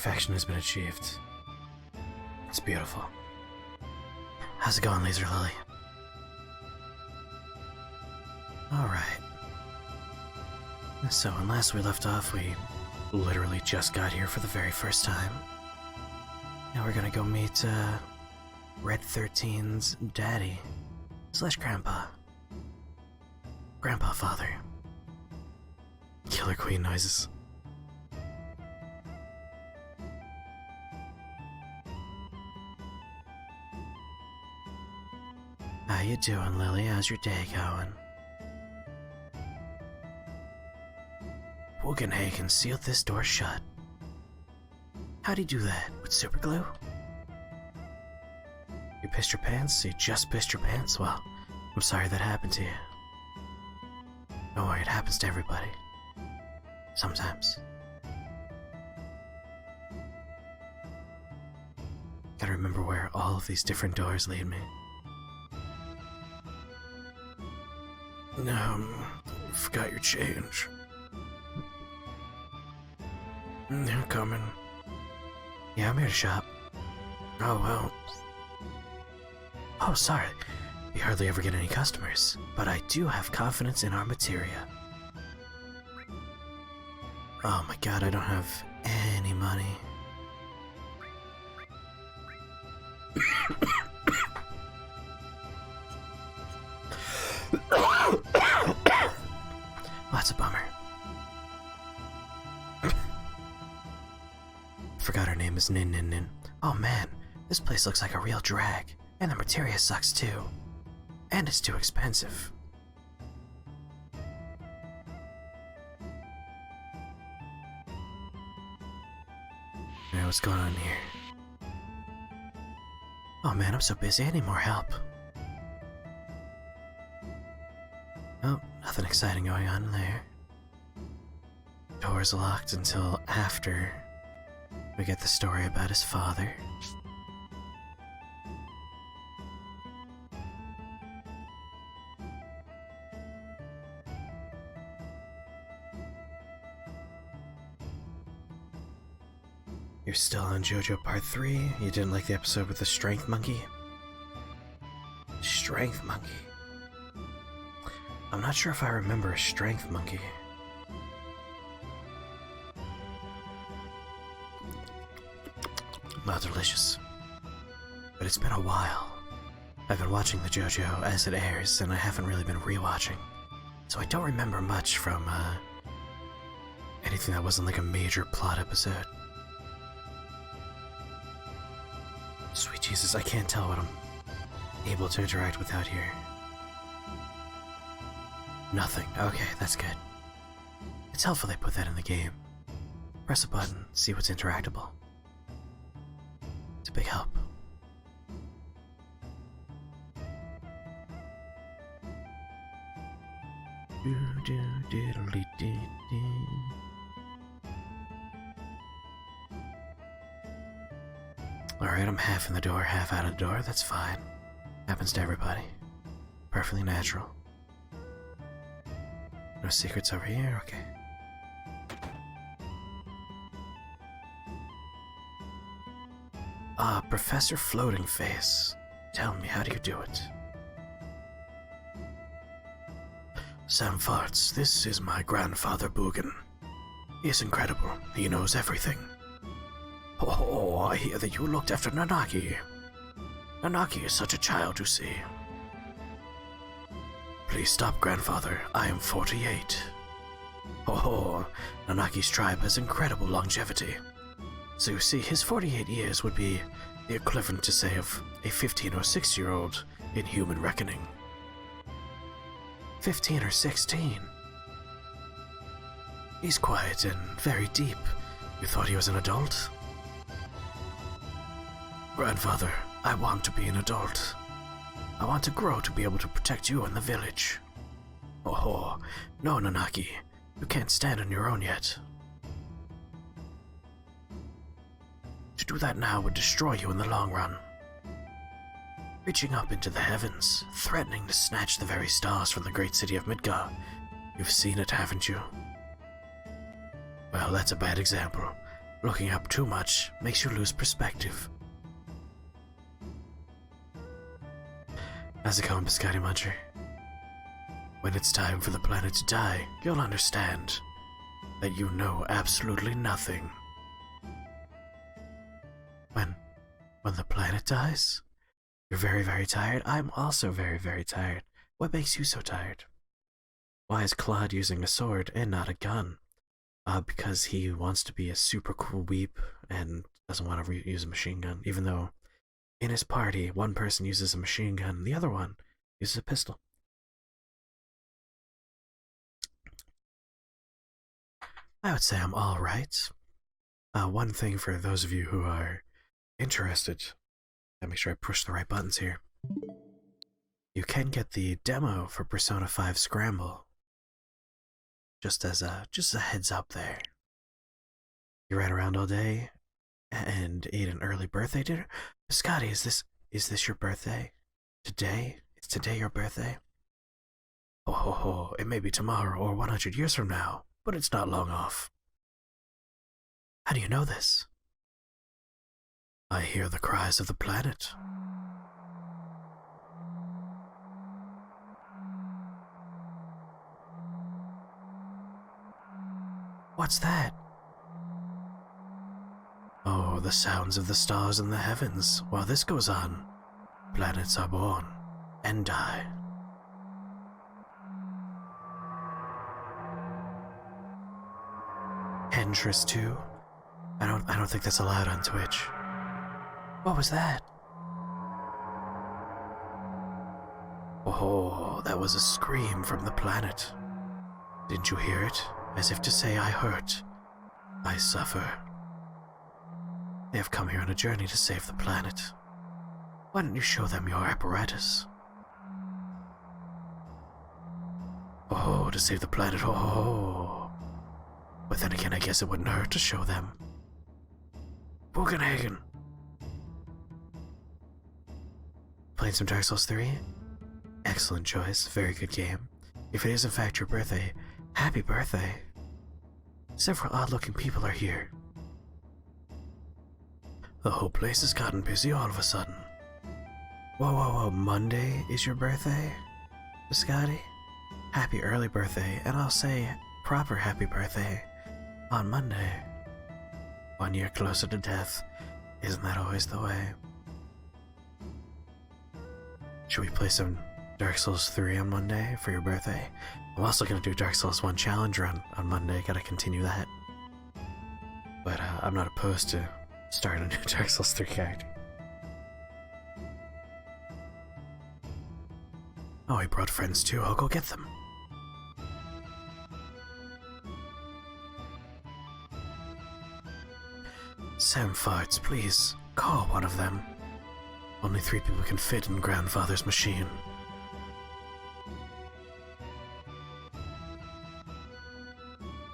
perfection has been achieved. It's beautiful. How's it going, Laser Lily? Alright. So, when last we left off, we literally just got here for the very first time. Now we're gonna go meet, Red 13's daddy. / grandpa. Grandpa father. Killer Queen noises. How you doing, Lily? How's your day going? Wogenhagen sealed this door shut. How'd he do that? With super glue? You pissed your pants? You just pissed your pants? Well, I'm sorry that happened to you. Don't worry, it happens to everybody. Sometimes. Gotta remember where all of these different doors lead me. No, forgot your change. They're coming. Yeah, I'm here to shop. Oh, well. Oh, sorry. We hardly ever get any customers, but I do have confidence in our materia. Oh my god, I don't have any money. That's a bummer. Forgot her name is Nin Nin Nin. Oh man, this place looks like a real drag. And the materia sucks too. And it's too expensive. Now what's going on here? Oh man, I'm so busy, I need more help. Oh, nothing exciting going on there. Door's locked until after we get the story about his father. You're still on JoJo Part 3? You didn't like the episode with the Strength Monkey? Strength Monkey? I'm not sure if I remember a Strength Monkey. Not delicious. But it's been a while. I've been watching the JoJo as it airs, and I haven't really been rewatching. So I don't remember much from, anything that wasn't like a major plot episode. Sweet Jesus, I can't tell what I'm able to interact with out here. Nothing. Okay, that's good. It's helpful they put that in the game. Press a button, see what's interactable. It's a big help. Alright, I'm half in the door, half out of the door. That's fine. Happens to everybody. Perfectly natural. No secrets over here? Okay. Professor Floating Face. Tell me, how do you do it? Sam Farts, this is my grandfather Boogan. He is incredible. He knows everything. Oh, I hear that you looked after Nanaki. Nanaki is such a child to see. Please stop, grandfather. I am 48. Oh, Nanaki's tribe has incredible longevity. So you see, his 48 years would be the equivalent to, say, of a 15 or 16-year-old in human reckoning. 15 or 16? He's quiet and very deep. You thought he was an adult? Grandfather, I want to be an adult. I want to grow to be able to protect you and the village. Oh, no, Nanaki. You can't stand on your own yet. To do that now would destroy you in the long run. Reaching up into the heavens, threatening to snatch the very stars from the great city of Midgar. You've seen it, haven't you? Well, that's a bad example. Looking up too much makes you lose perspective. How's it going, Biscotti Muncher? When it's time for the planet to die, you'll understand that you know absolutely nothing. When the planet dies? You're very, very tired? I'm also very, very tired. What makes you so tired? Why is Claude using a sword and not a gun? Because he wants to be a super cool weep and doesn't want to use a machine gun, even though in his party, one person uses a machine gun and the other one uses a pistol. I would say I'm alright. One thing for those of you who are interested, let me make sure I push the right buttons here. You can get the demo for Persona 5 Scramble. Just as a heads up there. You ran around all day and ate an early birthday dinner? Scotty, is this your birthday? Today? Is today your birthday? Oh ho ho, it may be tomorrow or 100 years from now, but it's not long off. How do you know this? I hear the cries of the planet. What's that? Oh, the sounds of the stars in the heavens. While this goes on, planets are born and die. Hentress too? I don't think that's allowed on Twitch. What was that? Oh, that was a scream from the planet. Didn't you hear it? As if to say, I hurt. I suffer. They have come here on a journey to save the planet. Why don't you show them your apparatus? Oh, to save the planet, oh. But then again, I guess it wouldn't hurt to show them. Bugenhagen! Playing some Dark Souls 3? Excellent choice, very good game. If it is in fact your birthday, happy birthday. Several odd-looking people are here. The whole place has gotten busy all of a sudden. Whoa, Monday is your birthday, Biscotti? Happy early birthday, and I'll say proper happy birthday on Monday. 1 year closer to death. Isn't that always the way? Should we play some Dark Souls 3 on Monday for your birthday? I'm also going to do Dark Souls 1 challenge run on Monday, gotta continue that. But I'm not opposed to starting a new Dark Souls 3 character. Oh, he brought friends too, I'll go get them. Sam farts, please, call one of them. Only 3 people can fit in Grandfather's machine.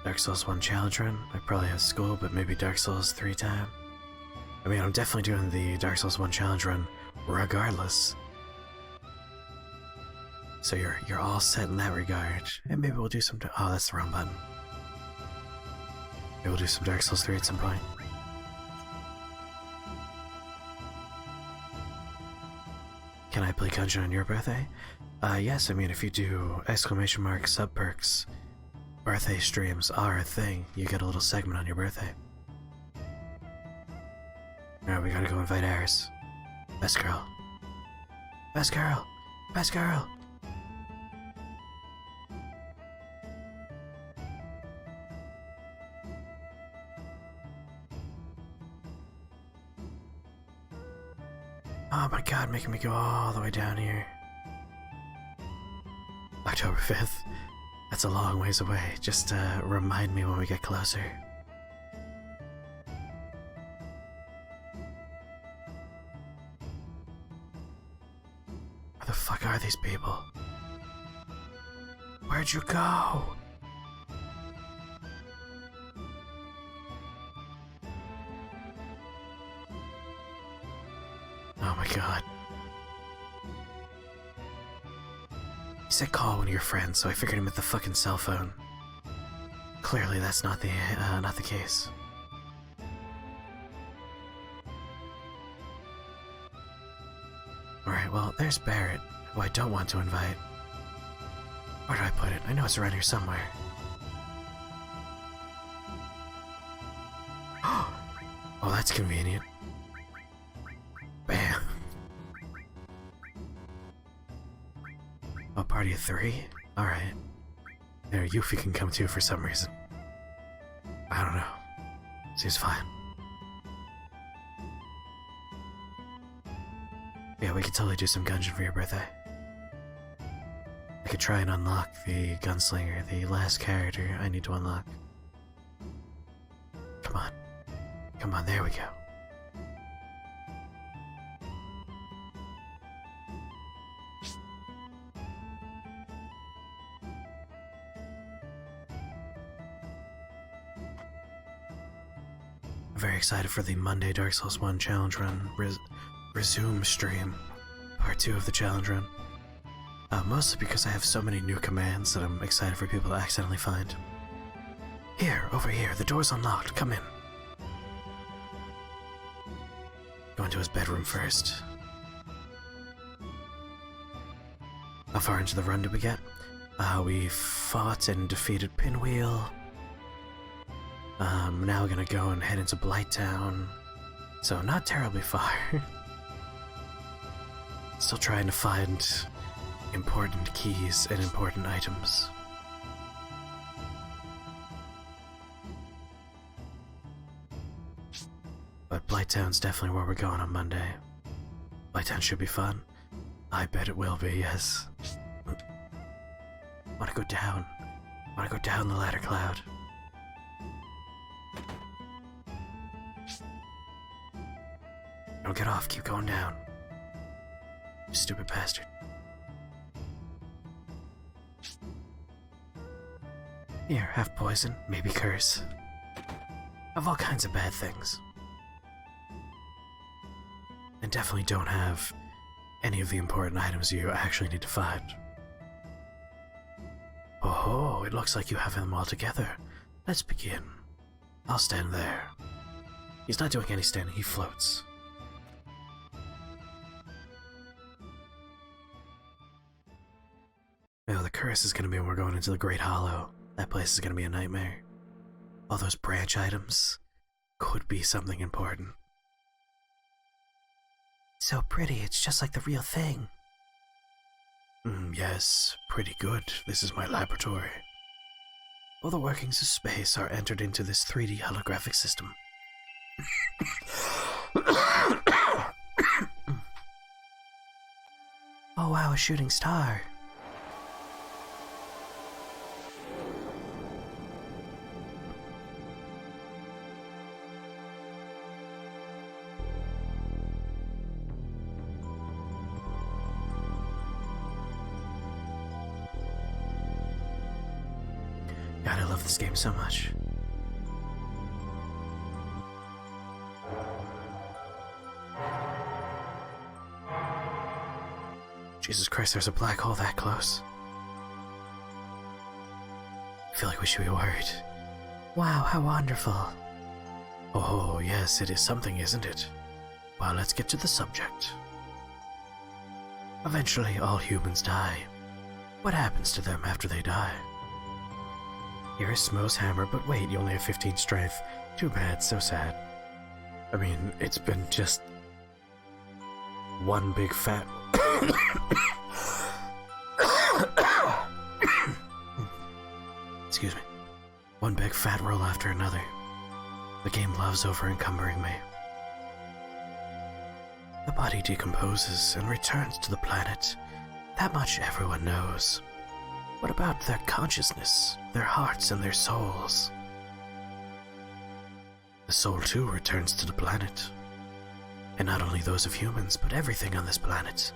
Dark Souls 1 challenge run? I probably have school, but maybe Dark Souls 3 time. I mean, I'm definitely doing the Dark Souls 1 challenge run regardless. So you're all set in that regard. And maybe we'll do some... Oh, that's the wrong button. Maybe we'll do some Dark Souls 3 at some point. Can I play Gungeon on your birthday? Yes, I mean, if you do exclamation mark sub perks, birthday streams are a thing. You get a little segment on your birthday. Alright, we gotta go invite Aris. Best girl. Best girl! Best girl! Oh my god, making me go all the way down here. October 5th. That's a long ways away. Just remind me when we get closer. Where the fuck are these people? Where'd you go? Oh my god. He said call one of your friends, so I figured him at the fucking cell phone. Clearly that's not the case. Alright, well, there's Barrett, who I don't want to invite. Where do I put it? I know it's around here somewhere. Oh, that's convenient. Bam. A party of 3? Alright. There, Yuffie can come too for some reason. I don't know. Seems fine. Yeah, we could totally do some gungeon for your birthday. I could try and unlock the gunslinger, the last character I need to unlock. Come on. Come on, there we go. I'm very excited for the Monday Dark Souls 1 challenge run resume stream, part 2 of the challenge run. Mostly because I have so many new commands that I'm excited for people to accidentally find. Here, over here, the door's unlocked, come in. Go into his bedroom first. How far into the run did we get? We fought and defeated Pinwheel. Now we're gonna go and head into Blighttown. So not terribly far. Still trying to find important keys and important items. But Blighttown's definitely where we're going on Monday. Blighttown should be fun. I bet it will be, yes. Wanna go down. Wanna go down the ladder, Cloud. Don't get off, keep going down. You stupid bastard. Here, have poison, maybe curse. Have all kinds of bad things. And definitely don't have any of the important items you actually need to find. Oh, it looks like you have them all together. Let's begin. I'll stand there. He's not doing any standing, he floats. Now the curse is gonna be when we're going into the Great Hollow. That place is gonna be a nightmare. All those branch items could be something important. So pretty, it's just like the real thing. Yes, pretty good. This is my laboratory. All the workings of space are entered into this 3D holographic system. Oh wow, a shooting star. God, I love this game so much. Jesus Christ, there's a black hole that close. I feel like we should be worried. Wow, how wonderful. Oh, yes, it is something, isn't it? Well, let's get to the subject. Eventually, all humans die. What happens to them after they die? Here is Smo's hammer, but wait, you only have 15 strength. Too bad, so sad. I mean, it's been just one big fat... Excuse me. One big fat roll after another. The game loves over-encumbering me. The body decomposes and returns to the planet. That much everyone knows. What about their consciousness, their hearts, and their souls? The soul, too, returns to the planet. And not only those of humans, but everything on this planet.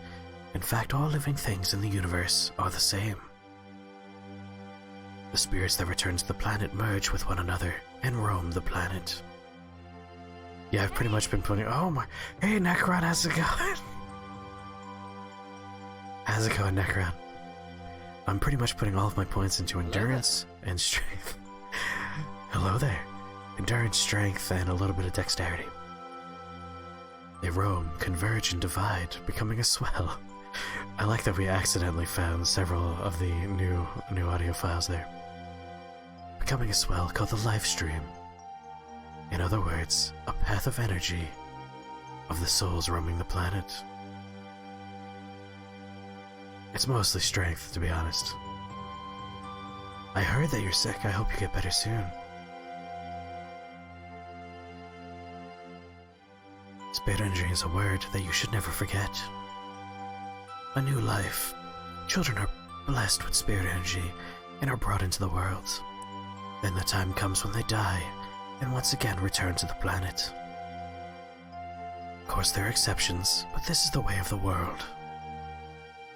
In fact, all living things in the universe are the same. The spirits that return to the planet merge with one another and roam the planet. Yeah, I've pretty much been putting... Oh my... Hey, Necron, how's it going? How's it going, Necron? I'm pretty much putting all of my points into endurance and strength. Hello there. Endurance, strength, and a little bit of dexterity. They roam, converge, and divide, becoming a swell. I like that we accidentally found several of the new audio files there. Becoming a swell called the life stream. In other words, a path of energy of the souls roaming the planet. It's mostly strength, to be honest. I heard that you're sick. I hope you get better soon. Spirit energy is a word that you should never forget. A new life. Children are blessed with spirit energy and are brought into the world. Then the time comes when they die and once again return to the planet. Of course, there are exceptions, but this is the way of the world.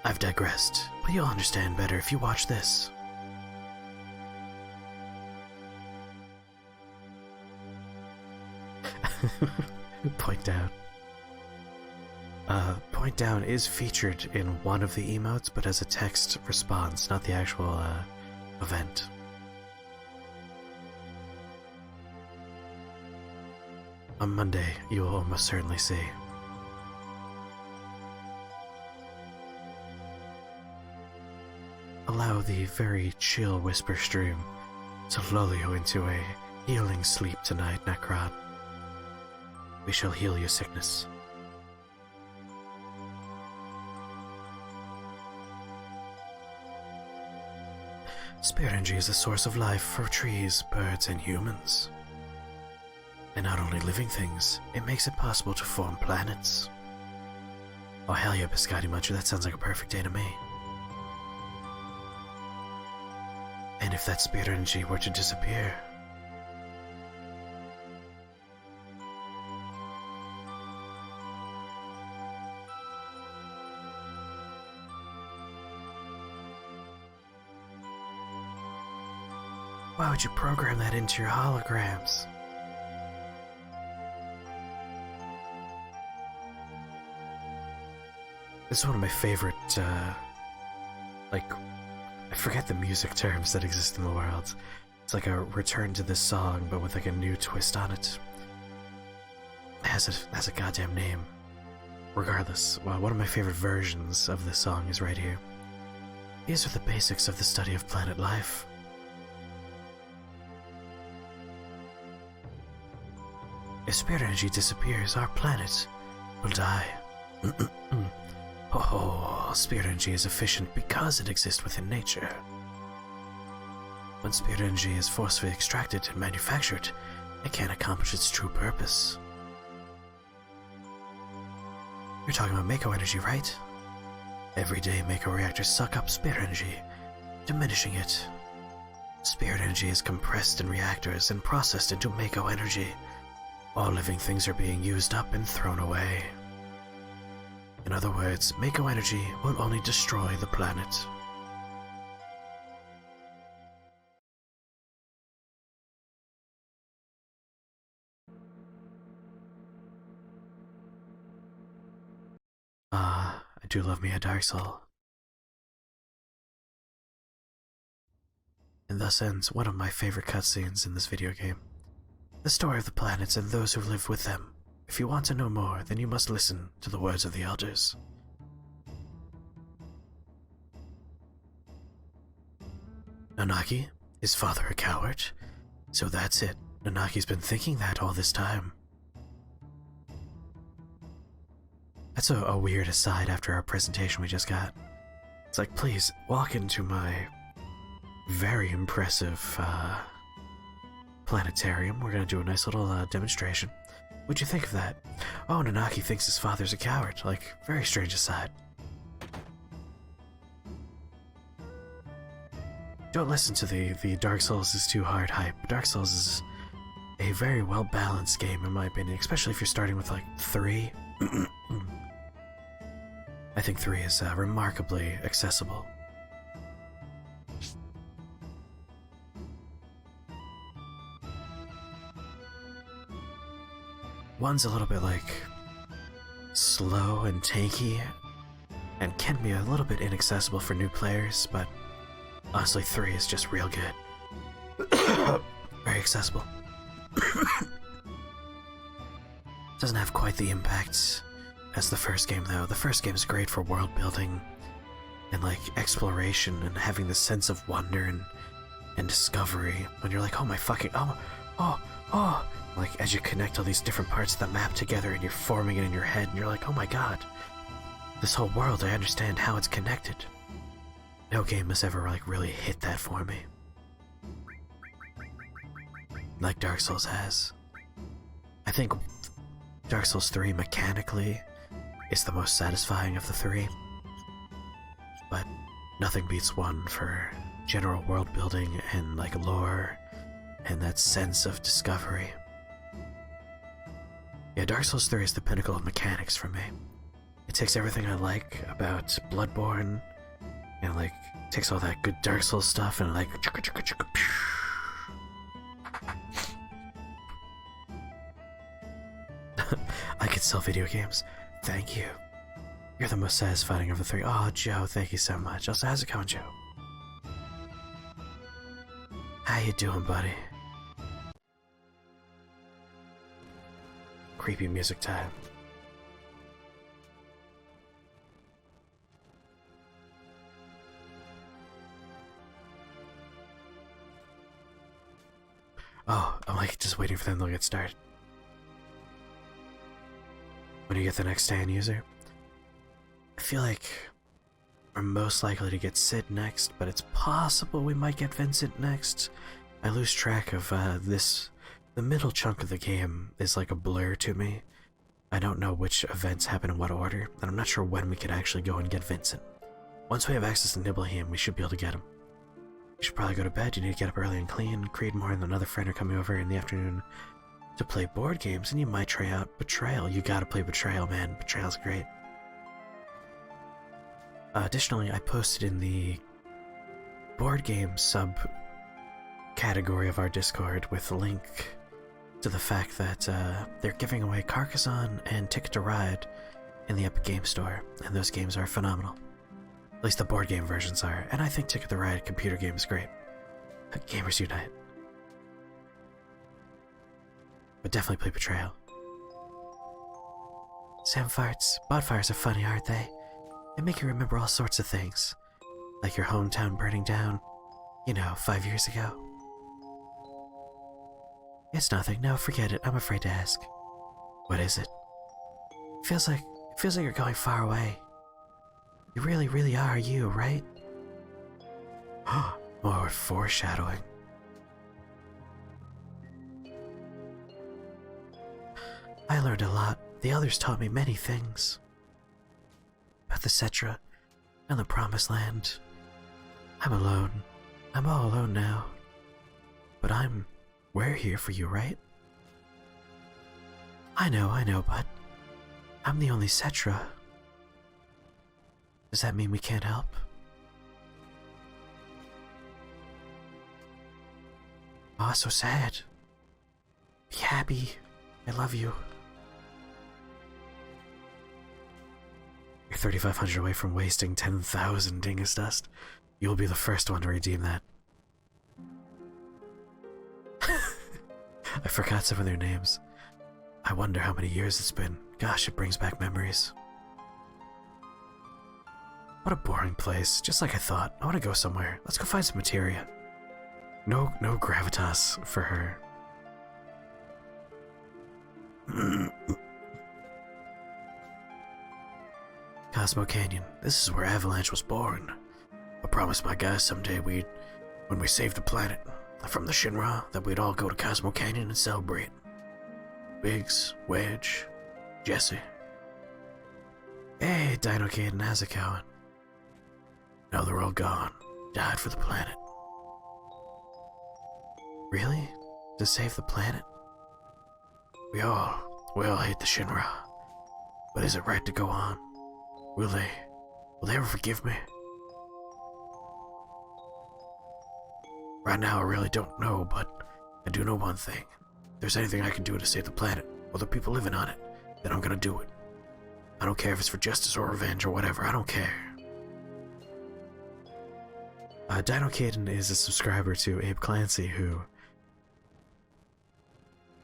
I've digressed, but you'll understand better if you watch this. Point down. Point down is featured in one of the emotes, but as a text response, not the actual event. On Monday, you will almost certainly see. Allow the very chill whisper stream to lull you into a healing sleep tonight, MacLeod. We shall heal your sickness. Spirit energy is a source of life for trees, birds, and humans. And not only living things, it makes it possible to form planets. Oh hell yeah, Biscotti Muncher, that sounds like a perfect day to me. And if that spirit energy were to disappear, why would you program that into your holograms? This is one of my favorite, I forget the music terms that exist in the world. It's like a return to this song, but with like a new twist on it. It has a goddamn name. Regardless, well, one of my favorite versions of this song is right here. These are the basics of the study of planet life. If spirit energy disappears, our planet will die. Oh, spirit energy is efficient because it exists within nature. When spirit energy is forcefully extracted and manufactured, it can't accomplish its true purpose. You're talking about Mako energy, right? Every day, Mako reactors suck up spirit energy, diminishing it. Spirit energy is compressed in reactors and processed into Mako energy. All living things are being used up and thrown away. In other words, Mako energy will only destroy the planet. I do love me a Dark Soul. And thus ends one of my favorite cutscenes in this video game. The story of the planets and those who live with them. If you want to know more, then you must listen to the words of the elders. Nanaki? Is father a coward? So that's it. Nanaki's been thinking that all this time. That's a weird aside after our presentation we just got. It's like, please, walk into my very impressive planetarium. We're gonna do a nice little demonstration. What'd you think of that? Oh, Nanaki thinks his father's a coward. Like, very strange aside. Don't listen to the Dark Souls is too hard hype. Dark Souls is a very well-balanced game in my opinion, especially if you're starting with like 3. I think 3 is remarkably accessible. One's a little bit like slow and tanky and can be a little bit inaccessible for new players, but honestly 3 is just real good. Very accessible. Doesn't have quite the impact as the first game, though. The first game is great for world building and like exploration and having this sense of wonder and discovery when you're like, oh my fucking, oh, like as you connect all these different parts of the map together and you're forming it in your head and you're like, oh my god, this whole world, I understand how it's connected. No game has ever like really hit that for me like Dark Souls has. I think Dark Souls 3 mechanically is the most satisfying of the three, but nothing beats 1 for general world building and like lore and that sense of discovery. Yeah, Dark Souls 3 is the pinnacle of mechanics for me. It takes everything I like about Bloodborne and like takes all that good Dark Souls stuff and like I could sell video games. Thank you. You're the most satisfying of the three. Oh, Joe, thank you so much. Also, how's it going, Joe? How you doing, buddy? Creepy music time. Oh, I'm like just waiting for them to get started. When you get the next stand user, I feel like we're most likely to get Sid next, but it's possible we might get Vincent next. I lose track of this. The middle chunk of the game is like a blur to me. I don't know which events happen in what order, and I'm not sure when we could actually go and get Vincent. Once we have access to Nibelheim, we should be able to get him. You should probably go to bed. You need to get up early and clean. Creedmoor and another friend are coming over in the afternoon to play board games, and you might try out Betrayal. You gotta play Betrayal, man. Betrayal's great. Additionally, I posted in the board game sub category of our Discord with a link to the fact that they're giving away Carcassonne and Ticket to Ride in the Epic Game Store, and those games are phenomenal. At least the board game versions are, and I think Ticket to Ride computer game is great. Gamers Unite. But definitely play Betrayal. Sam farts. Bonfires are funny, aren't they? They make you remember all sorts of things. Like your hometown burning down, 5 years ago. It's nothing. No, forget it. I'm afraid to ask. What is it? Feels like you're going far away. You really, really are you, right? More foreshadowing. I learned a lot. The others taught me many things. About the Cetra and the Promised Land. I'm alone. I'm all alone now. But we're here for you, right? I know, but I'm the only Cetra. Does that mean we can't help? Oh, so sad. Be happy. I love you. You're 3,500 away from wasting 10,000 dingus dust. You'll be the first one to redeem that. I forgot some of their names. I wonder how many years it's been. Gosh, it brings back memories. What a boring place, just like I thought. I want to go somewhere. Let's go find some materia. No gravitas for her. Cosmo Canyon. This is where Avalanche was born. I promised my guys someday when we saved the planet from the Shinra, that we'd all go to Cosmo Canyon and celebrate. Biggs, Wedge, Jesse. Hey, Dino Caden, how's it going? Now they're all gone. Died for the planet. Really? To save the planet? We all hate the Shinra. But is it right to go on? Will they ever forgive me? Right now I really don't know, but I do know one thing. If there's anything I can do to save the planet, or the people living on it, then I'm gonna do it. I don't care if it's for justice or revenge or whatever, I don't care. Dino Caden is a subscriber to Abe Clancy who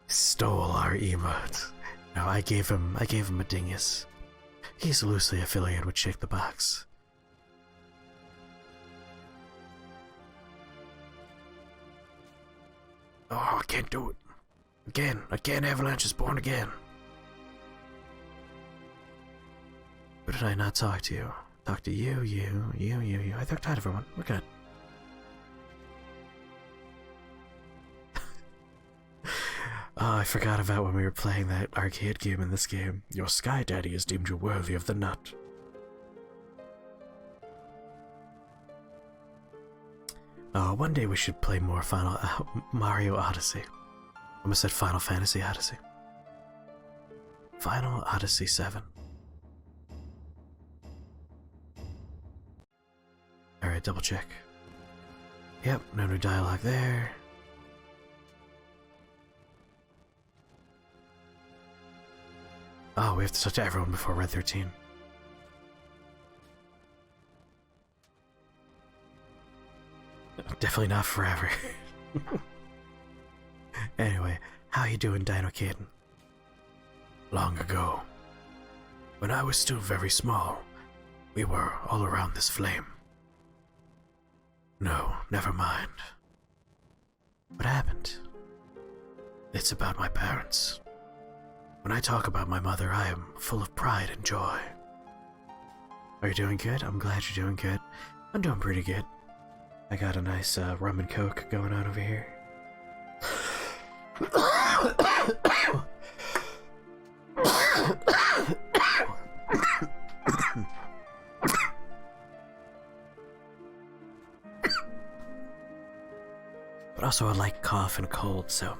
stole our emote. No, I gave him a dingus. He's loosely affiliated with Shake the Box. Oh, I can't do it. Again, Avalanche is born again. Who did I not talk to? Talk to you. I talked to everyone. We're good. Oh, I forgot about when we were playing that arcade game in this game. Your Sky Daddy has deemed you worthy of the nut. One day we should play more Mario Odyssey. I almost said Final Fantasy Odyssey. Final Odyssey 7. Alright, double check. Yep, no new dialogue there. Oh, we have to talk to everyone before Red 13. Definitely not forever. Anyway, how you doing, Dino Caden? Long ago, when I was still very small, we were all around this flame. No, never mind. What happened? It's about my parents. When I talk about my mother, I am full of pride and joy. Are you doing good? I'm glad you're doing good. I'm doing pretty good. I got a nice rum and coke going on over here. But also I like cough and cold, so...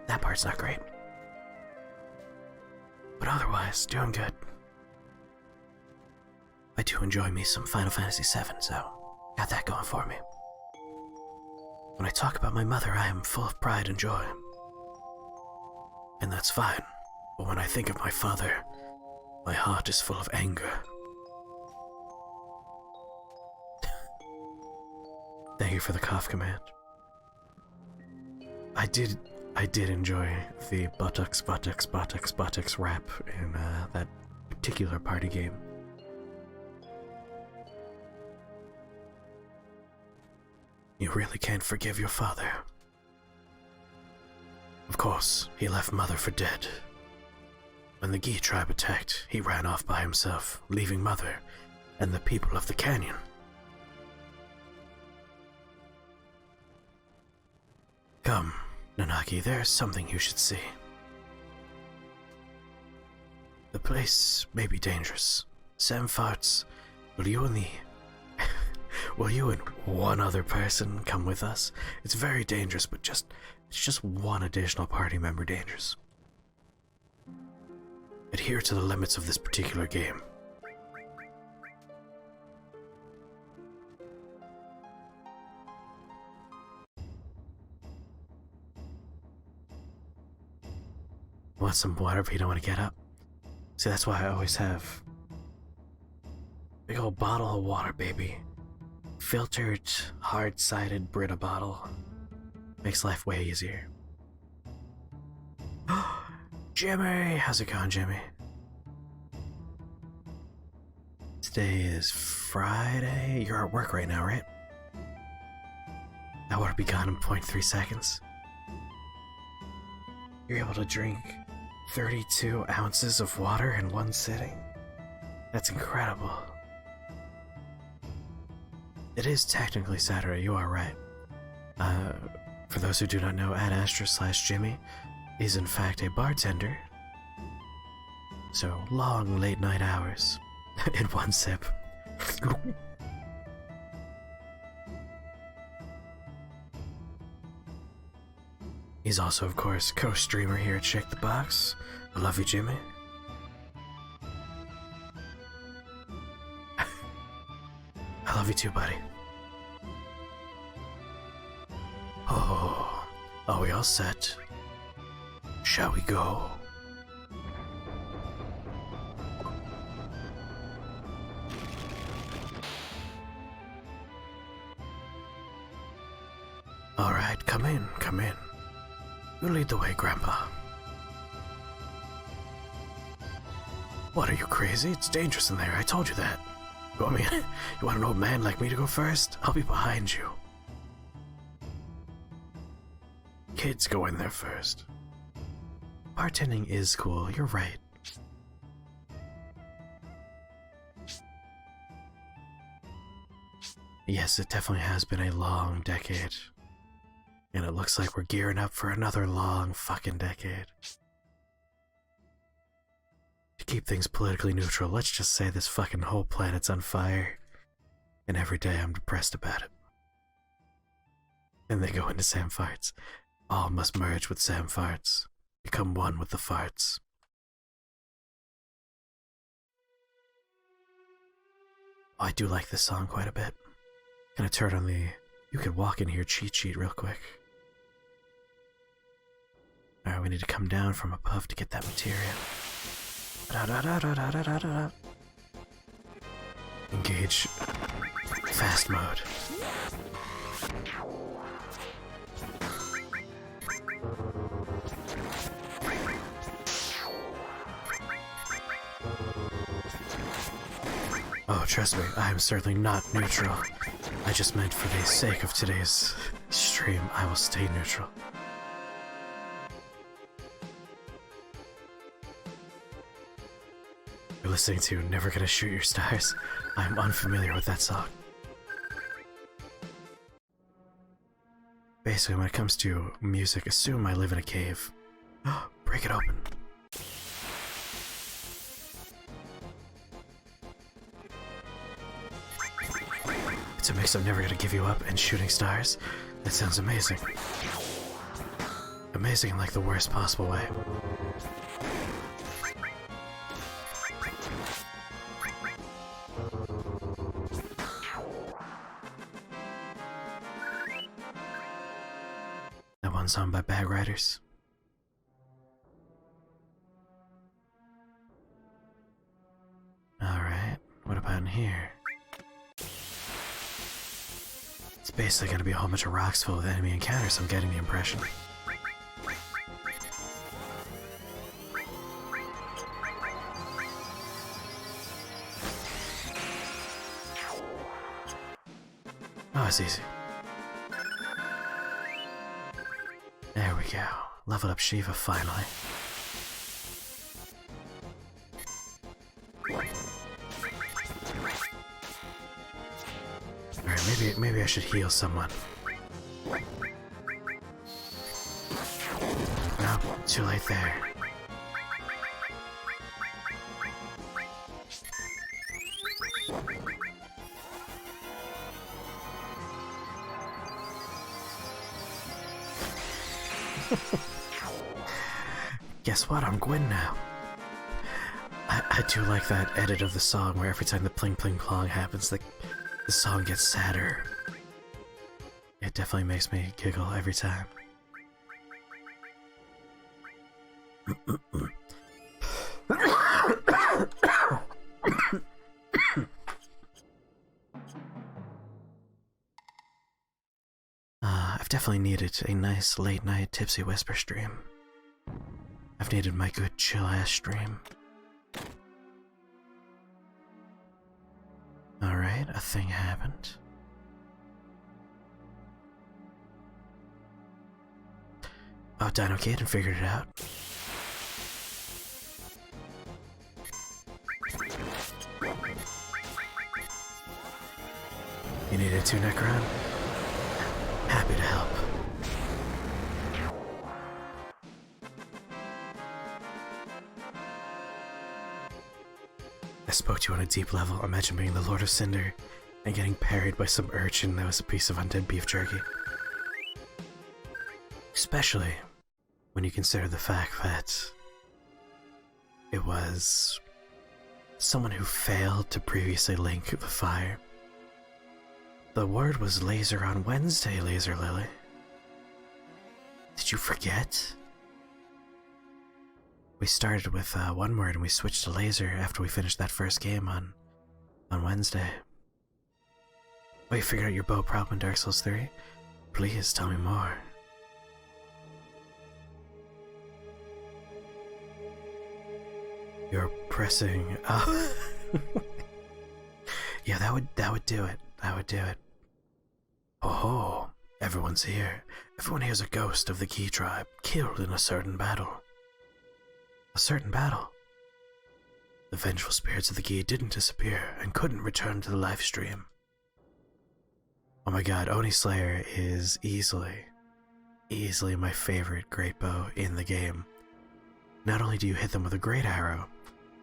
that part's not great. But otherwise, doing good. I do enjoy me some Final Fantasy VII, so got that going for me. When I talk about my mother, I am full of pride and joy. And that's fine. But when I think of my father, my heart is full of anger. Thank you for the cough command. I did enjoy the buttocks rap in that particular party game. You really can't forgive your father. Of course, he left Mother for dead. When the Gi tribe attacked, he ran off by himself, leaving Mother and the people of the canyon. Come, Nanaki, there's something you should see. The place may be dangerous. Sam farts. Will you and one other person come with us? It's very dangerous, but it's just one additional party member dangerous. Adhere to the limits of this particular game. Want some water but you don't want to get up? See, that's why I always have big old bottle of water, baby. Filtered, hard-sided Brita bottle. Makes life way easier. Jimmy! How's it going, Jimmy? Today is Friday. You're at work right now, right? That would be gone in 0.3 seconds. You're able to drink 32 ounces of water in one sitting? That's incredible. It is technically Saturday, you are right. For those who do not know, Ad Astra/Jimmy is in fact a bartender. So, long late night hours in one sip. He's also, of course, co-streamer here at Check the Box. I love you, Jimmy. I love you too, buddy. Oh, are we all set? Shall we go? Alright, come in, come in. You lead the way, Grandpa. What, are you crazy? It's dangerous in there, I told you that. You want an old man like me to go first? I'll be behind you. Kids go in there first. Bartending is cool, you're right. Yes, it definitely has been a long decade. And it looks like we're gearing up for another long fucking decade. To keep things politically neutral, let's just say this fucking whole planet's on fire. And every day I'm depressed about it. And they go into Sam Farts. All must merge with Sam Farts. Become one with the farts. Oh, I do like this song quite a bit. Gonna turn on the you could walk in here cheat sheet real quick. Alright, we need to come down from above to get that material. Engage fast mode. Oh, trust me, I am certainly not neutral. I just meant for the sake of today's stream, I will stay neutral. You're listening to Never Gonna Shoot Your Stars. I'm unfamiliar with that song. Basically, when it comes to music, assume I live in a cave. Break it open. It's a mix of Never Gonna Give You Up and Shooting Stars. That sounds amazing. Amazing in like the worst possible way. That one song by Bag Riders. Alright, what about in here? It's basically gonna be a whole bunch of rocks full of enemy encounters, I'm getting the impression. Oh, it's easy. There we go. Leveled up Shiva finally. Alright, maybe I should heal someone. Nope, too late there. Guess what? I'm Gwen now. I do like that edit of the song where every time the pling pling plong happens, the song gets sadder. It definitely makes me giggle every time. I've definitely needed a nice late night tipsy whisper stream. I've needed my good chill ass stream. Alright, a thing happened. Oh, Dino Kid figured it out. You need a 2 Necron? Happy to help. I spoke to you on a deep level. Imagine being the Lord of Cinder and getting parried by some urchin that was a piece of undead beef jerky. Especially when you consider the fact that it was someone who failed to previously link the fire. The word was laser on Wednesday, Laser Lily. Did you forget? We started with one word and we switched to laser after we finished that first game on Wednesday. Oh, you figured out your bow problem in Dark Souls 3? Please tell me more. Your pressing. Oh. Yeah, that would do it. That would do it. Oh, everyone's here. Everyone here's a ghost of the Key tribe, killed in a certain battle. A certain battle. The vengeful spirits of the Key didn't disappear and couldn't return to the live stream. Oh my god, Oni Slayer is easily my favorite great bow in the game. Not only do you hit them with a great arrow,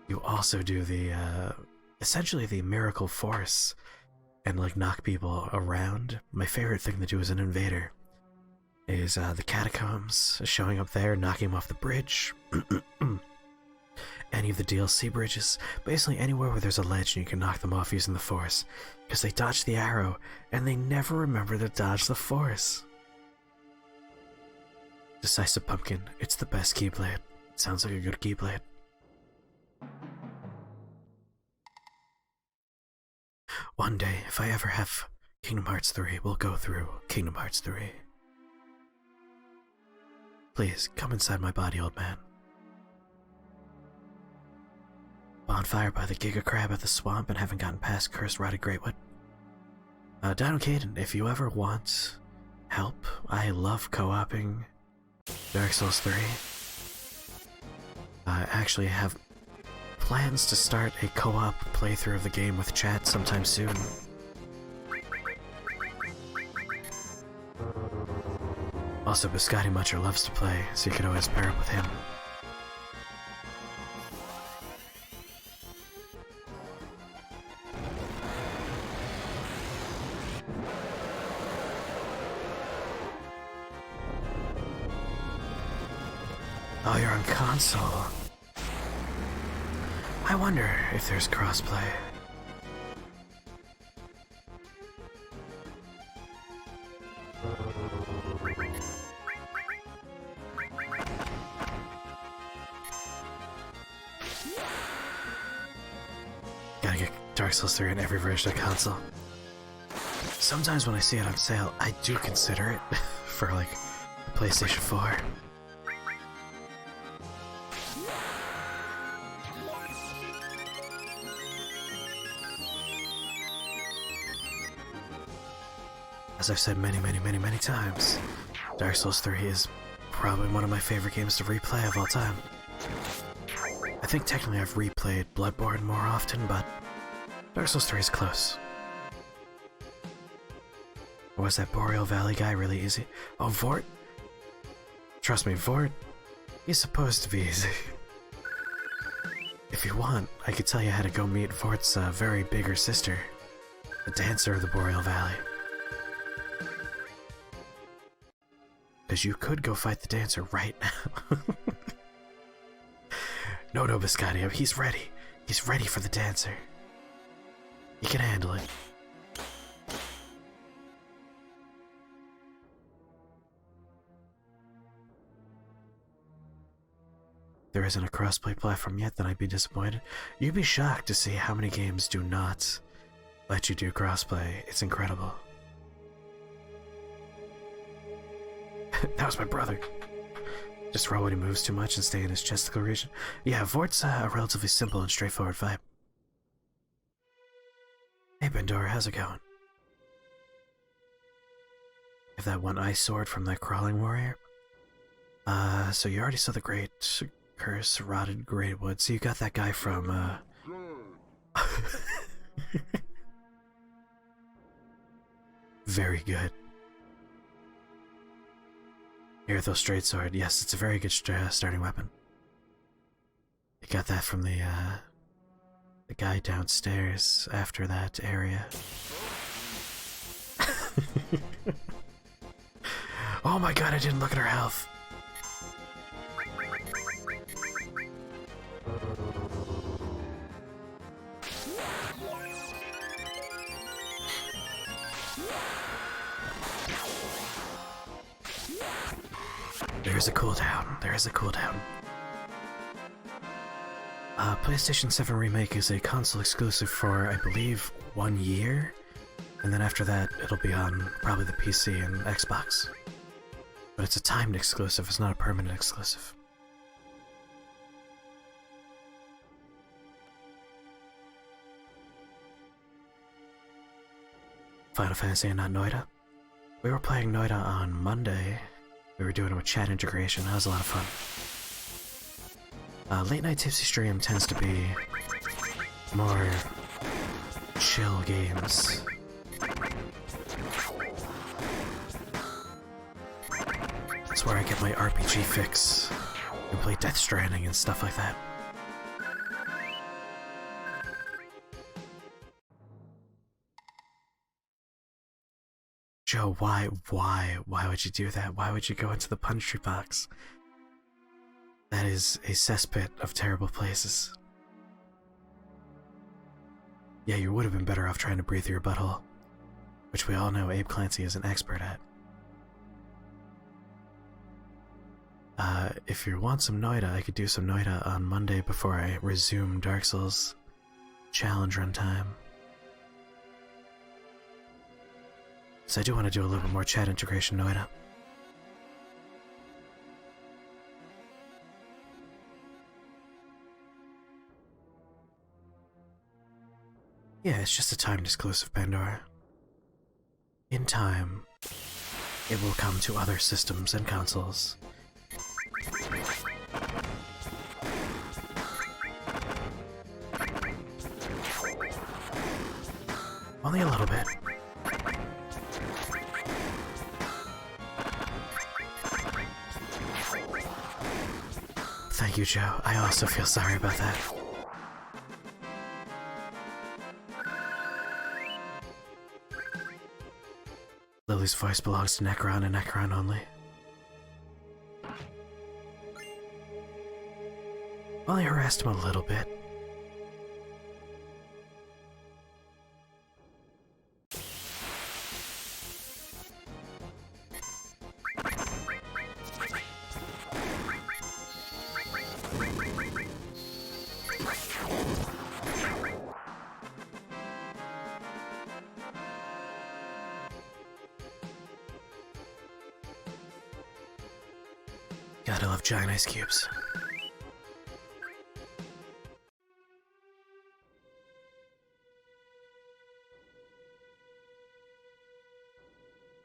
you also do the, essentially the miracle force and like knock people around. My favorite thing to do as an invader is the catacombs, showing up there, knocking them off the bridge. Any of the DLC bridges, basically anywhere where there's a ledge and you can knock them off using the force, because they dodge the arrow and they never remember to dodge the force. Decisive Pumpkin, it's the best Keyblade. Sounds like a good Keyblade. One day, if I ever have Kingdom Hearts 3, we'll go through Kingdom Hearts 3. Please, come inside my body, old man. Bonfire by the Giga Crab at the swamp and haven't gotten past Cursed Rotted Greatwood. Dino Caden, if you ever want help, I love co-oping Dark Souls 3. I actually have plans to start a co-op playthrough of the game with chat sometime soon. Also, Biscotti Muncher loves to play, so you could always pair up with him. Oh, you're on console. I wonder if there's crossplay. Gotta get Dark Souls 3 in every version of console. Sometimes when I see it on sale, I do consider it for like the PlayStation 4. As I've said many times, Dark Souls 3 is probably one of my favorite games to replay of all time. I think technically I've replayed Bloodborne more often, but Dark Souls 3 is close. Or was that Boreal Valley guy really easy? Oh, Vort? Trust me, Vort, he's supposed to be easy. If you want, I could tell you how to go meet Vort's very bigger sister, the Dancer of the Boreal Valley. Because you could go fight the Dancer right now. No, Biscotti, he's ready. He's ready for the Dancer. He can handle it. There isn't a crossplay platform yet, then I'd be disappointed. You'd be shocked to see how many games do not let you do crossplay. It's incredible. That was my brother. Just roll when he moves too much and stay in his chesticle region. Yeah, Vort's a relatively simple and straightforward fight. Hey Bendora, how's it going? Have that one ice sword from that crawling warrior. So you already saw the great curse rotted greatwood, so you got that guy from Very good. Earthos Straight Sword, yes, it's a very good starting weapon. You got that from the guy downstairs after that area. Oh my god, I didn't look at her health. There's a cooldown. There is a cooldown. PlayStation 7 Remake is a console exclusive for, I believe, 1 year. And then after that, it'll be on probably the PC and Xbox. But it's a timed exclusive, it's not a permanent exclusive. Final Fantasy and not Noida. We were playing Noida on Monday. We were doing it with chat integration. That was a lot of fun. Late Night Tipsy Stream tends to be more chill games. That's where I get my RPG fix and play Death Stranding and stuff like that. Joe, why would you do that? Why would you go into the punishment box? That is a cesspit of terrible places. Yeah, you would have been better off trying to breathe through your butthole, which we all know Abe Clancy is an expert at. If you want some Noida, I could do some Noida on Monday before I resume Dark Souls challenge run time. So I do want to do a little bit more chat integration Noida. Yeah, it's just a timed exclusive, Pandora. In time, it will come to other systems and consoles. Only a little bit. Thank you, Joe. I also feel sorry about that. Lily's voice belongs to Necron and Necron only. Only harassed him a little bit. God, I love giant ice cubes.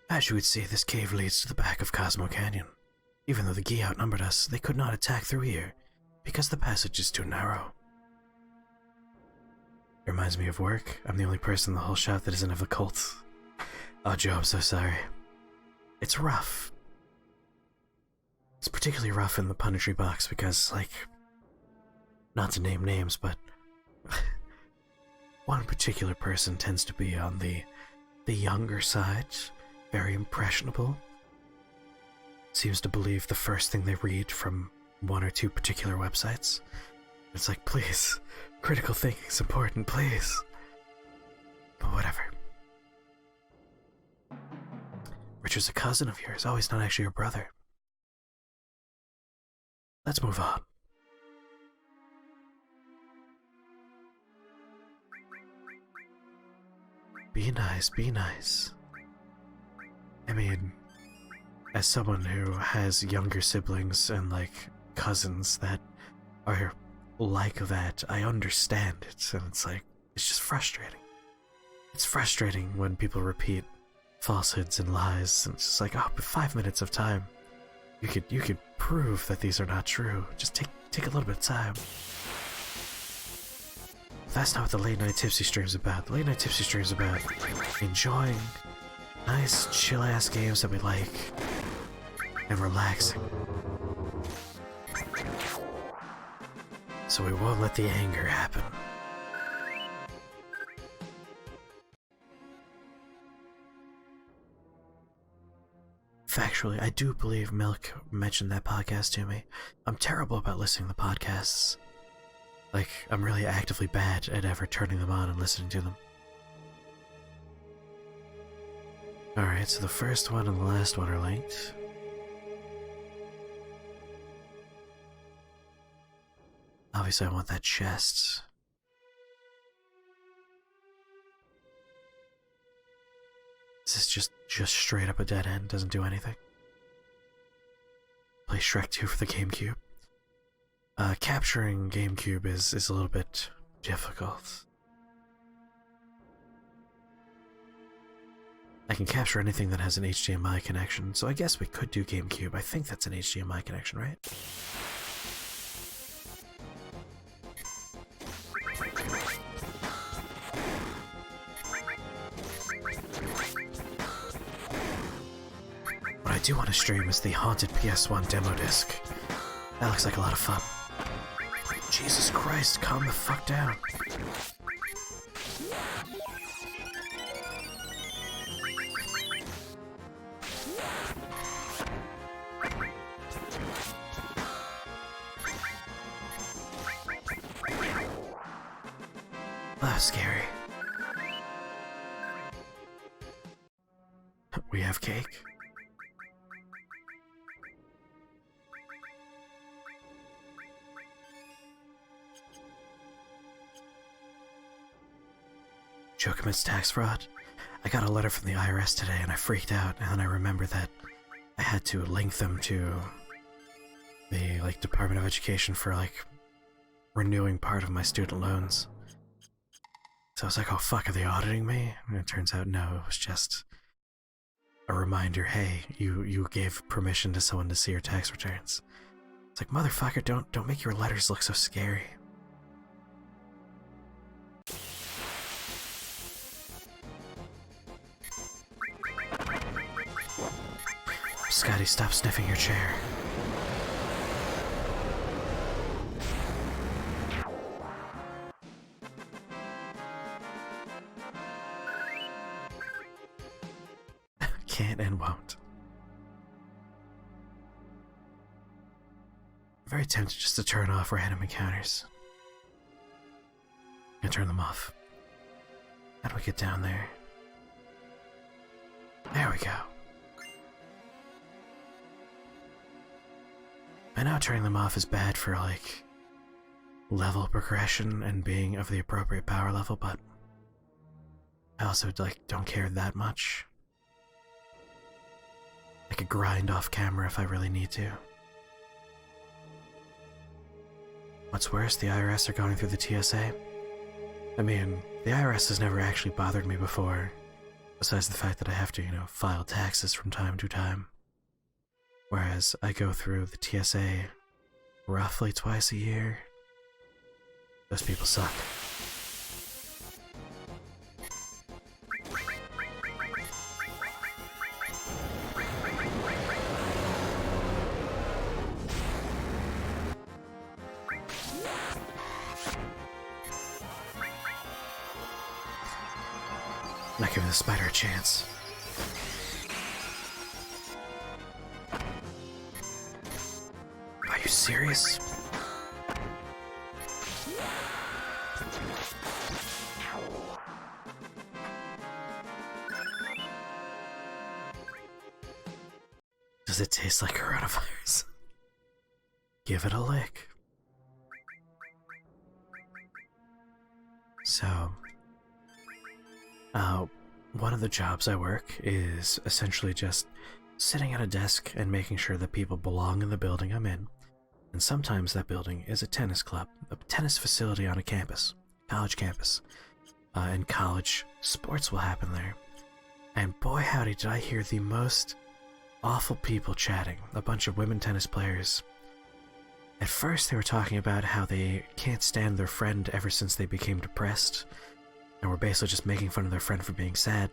As you would see, this cave leads to the back of Cosmo Canyon. Even though the Gi outnumbered us, they could not attack through here, because the passage is too narrow. It reminds me of work. I'm the only person in the whole shop that isn't of the cult. Oh, Joe, I'm so sorry. It's rough. It's particularly rough in the punishment box because, like, not to name names, but one particular person tends to be on the younger side, very impressionable. Seems to believe the first thing they read from one or two particular websites. It's like, please, critical thinking's important, please. But whatever. Richard's a cousin of yours. Oh, he's not actually your brother. Let's move on. Be nice, be nice. I mean, as someone who has younger siblings and, like, cousins that are like that, I understand it, and it's like, it's just frustrating. It's frustrating when people repeat falsehoods and lies, and it's just like, oh, but 5 minutes of time. You could prove that these are not true. Just take a little bit of time. That's not what the Late Night Tipsy Stream's about. The Late Night Tipsy Stream's about enjoying nice, chill-ass games that we like and relaxing. So we won't let the anger happen. Factually, I do believe Milk mentioned that podcast to me. I'm terrible about listening to podcasts. Like, I'm really actively bad at ever turning them on and listening to them. Alright, so the first one and the last one are linked. Obviously, I want that chest. Is this just straight up a dead end? Doesn't do anything? Play Shrek 2 for the GameCube. Capturing GameCube is a little bit difficult. I can capture anything that has an HDMI connection, so I guess we could do GameCube. I think that's an HDMI connection, right? What I do want to stream is the Haunted PS1 demo disc. That looks like a lot of fun. Jesus Christ, calm the fuck down. That was scary. We have cake. Joe commits tax fraud. I got a letter from the IRS today and I freaked out, and then I remembered that I had to link them to the Department of Education for renewing part of my student loans. So I was like, oh fuck, are they auditing me? And it turns out no, it was just a reminder, hey, you gave permission to someone to see your tax returns. It's like, motherfucker, don't make your letters look so scary. Scotty, stop sniffing your chair. Can't and won't. I'm very tempted just to turn off random encounters. And turn them off. How do we get down there? There we go. I know turning them off is bad for level progression and being of the appropriate power level, but I also don't care that much. I could grind off camera if I really need to. What's worse, the IRS are going through the TSA. I mean, the IRS has never actually bothered me before, besides the fact that I have to, file taxes from time to time. Whereas I go through the TSA roughly twice a year. Those people suck. Not giving the spider a chance. Are you serious? Does it taste like coronavirus? Give it a lick. So, one of the jobs I work is essentially just sitting at a desk and making sure that people belong in the building I'm in. And sometimes that building is a tennis club, a tennis facility on a campus, college campus. And college sports will happen there. And boy howdy did I hear the most awful people chatting, a bunch of women tennis players. At first they were talking about how they can't stand their friend ever since they became depressed, and were basically just making fun of their friend for being sad.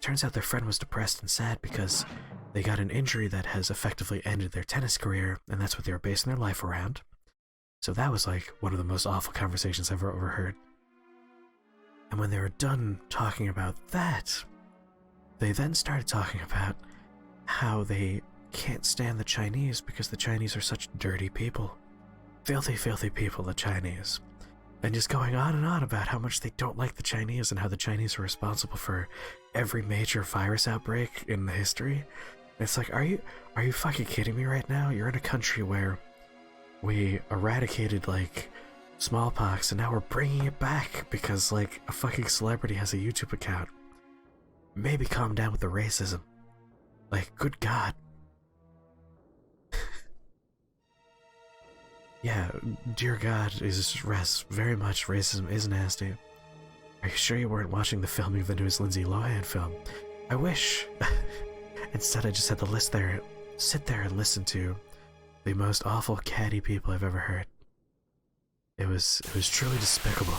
Turns out their friend was depressed and sad because they got an injury that has effectively ended their tennis career, and that's what they were basing their life around. So that was one of the most awful conversations I've ever heard. And when they were done talking about that, they then started talking about how they can't stand the Chinese because the Chinese are such dirty people. Filthy, filthy people, the Chinese. And just going on and on about how much they don't like the Chinese and how the Chinese are responsible for every major virus outbreak in the history. And it's like, are you fucking kidding me right now? You're in a country where we eradicated smallpox and now we're bringing it back because a fucking celebrity has a YouTube account. Maybe calm down with the racism. Good God. Yeah, dear God, very much racism is nasty. Are you sure you weren't watching the filming of the newest Lindsay Lohan film? I wish. Instead, I just had to sit there and listen to the most awful catty people I've ever heard. It was truly despicable.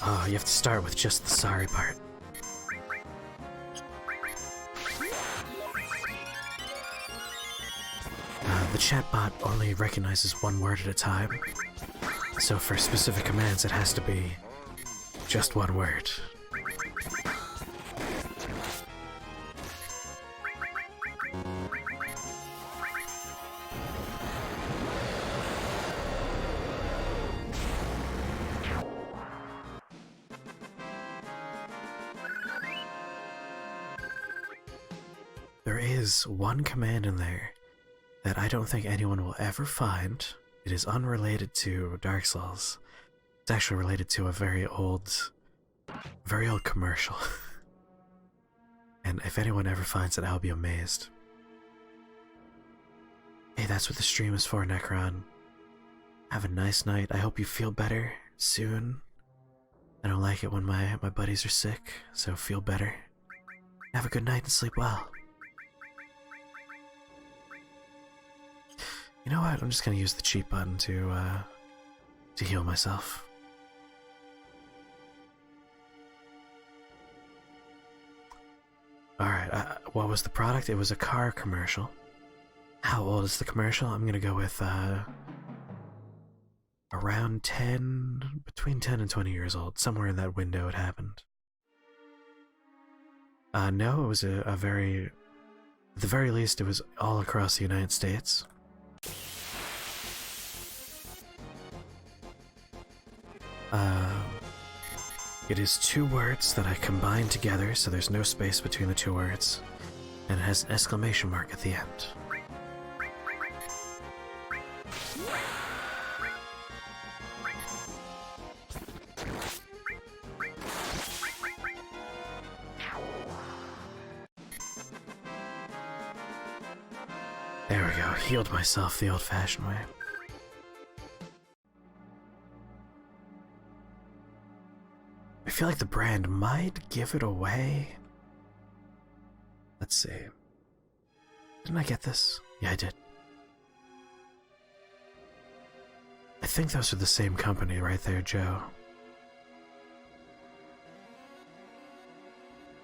Oh, you have to start with just the sorry part. The chatbot only recognizes one word at a time, so for specific commands it has to be just one word. There is one command in there that I don't think anyone will ever find. It is unrelated to Dark Souls. It's actually related to a very old commercial. And if anyone ever finds it, I'll be amazed. Hey, that's what the stream is for, Necron. Have a nice night. I hope you feel better soon. I don't like it when my buddies are sick, so feel better. Have a good night and sleep well. You know what? I'm just gonna use the cheat button to heal myself. Alright, what was the product? It was a car commercial. How old is the commercial? I'm gonna go with, around 10, between 10 and 20 years old. Somewhere in that window it happened. No, it was at the very least, it was all across the United States. It is 2 words that I combined together, so there's no space between the 2 words, and it has an exclamation mark at the end. There we go, healed myself the old-fashioned way. I feel like the brand might give it away. Let's see. Didn't I get this? Yeah, I did. I think those are the same company right there, Joe.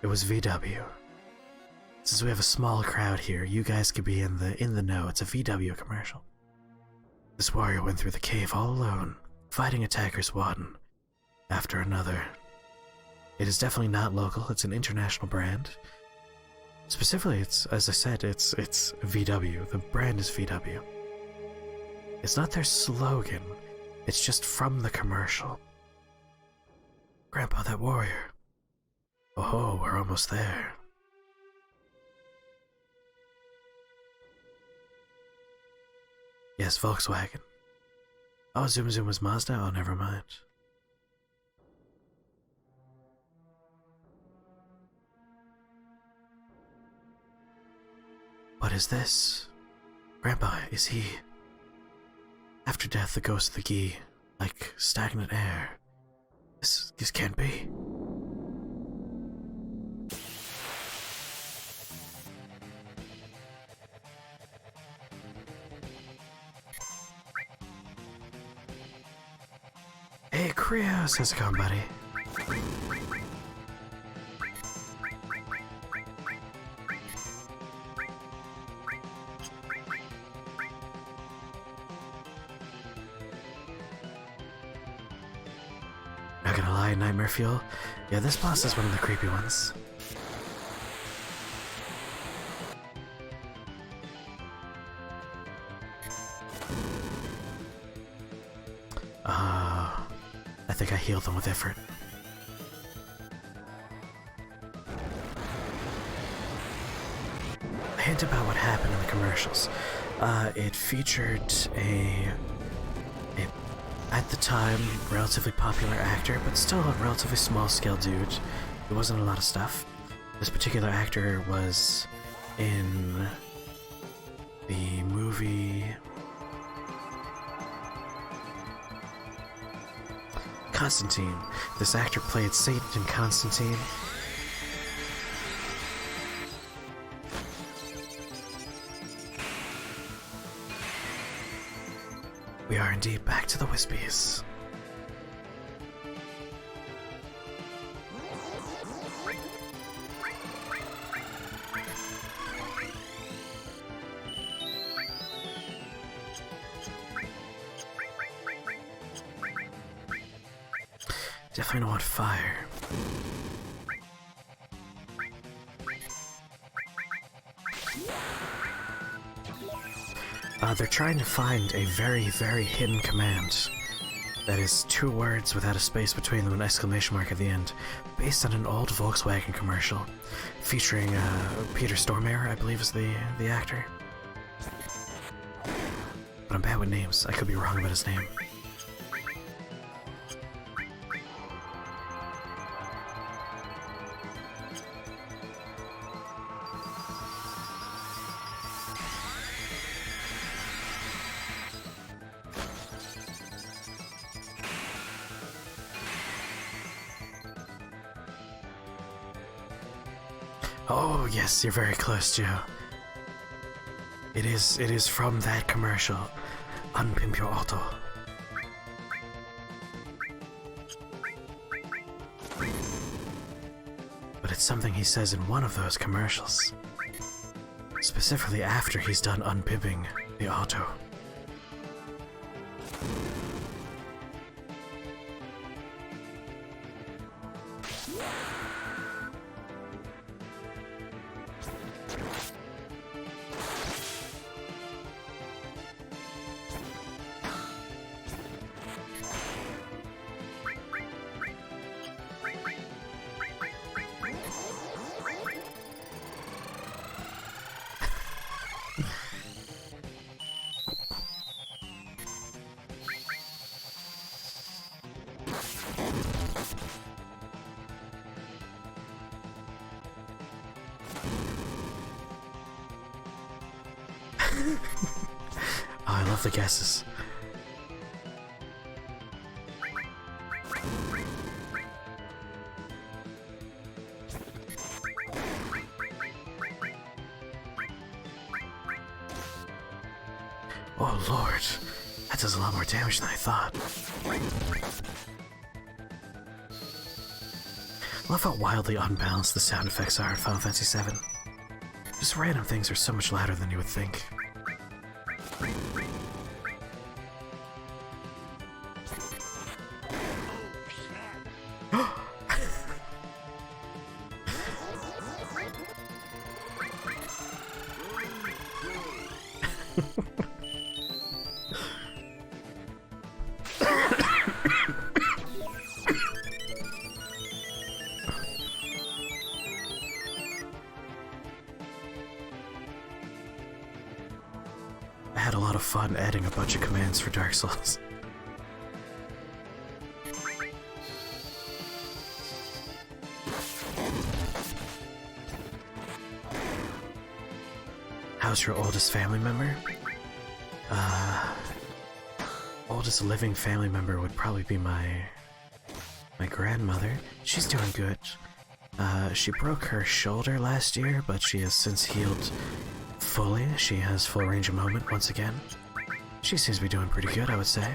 It was VW. Since we have a small crowd here, you guys could be in the know. It's a VW commercial. This warrior went through the cave all alone, fighting attackers one after another. It is definitely not local. It's an international brand. Specifically, it's, as I said, it's VW. The brand is VW. It's not their slogan. It's just from the commercial. Grandpa, that warrior. Oh, we're almost there. Yes, Volkswagen. Oh, Zoom Zoom was Mazda? Oh, never mind. What is this? Grandpa, is he... After death, the ghost of the Gi, like stagnant air. This can't be. Hey, Krios, how's it going, buddy? Not gonna lie, Nightmare Fuel. Yeah, this boss is one of the creepy ones. I think I healed them with effort. A hint about what happened in the commercials. It featured a at the time, relatively popular actor, but still a relatively small-scale dude. It wasn't a lot of stuff. This particular actor was in the movie Constantine. This actor played Satan in Constantine. We are indeed back to the Wispies. Definitely don't want fire. They're trying to find a very, very hidden command that is 2 words without a space between them, an exclamation mark at the end, based on an old Volkswagen commercial featuring Peter Stormare, I believe is the actor. But I'm bad with names. I could be wrong about his name. Oh, yes, you're very close, Joe. It is from that commercial. Unpimp your auto. But it's something he says in one of those commercials. Specifically after he's done unpimping the auto. Oh, I love the guesses. Oh lord, that does a lot more damage than I thought. I love how wildly unbalanced the sound effects are in Final Fantasy VII. Just random things are so much louder than you would think. I had a lot of fun adding a bunch of commands for Dark Souls. How's your oldest family member? Oldest living family member would probably be my grandmother. She's doing good. She broke her shoulder last year, but she has since healed fully. She has full range of movement once again. She seems to be doing pretty good, I would say.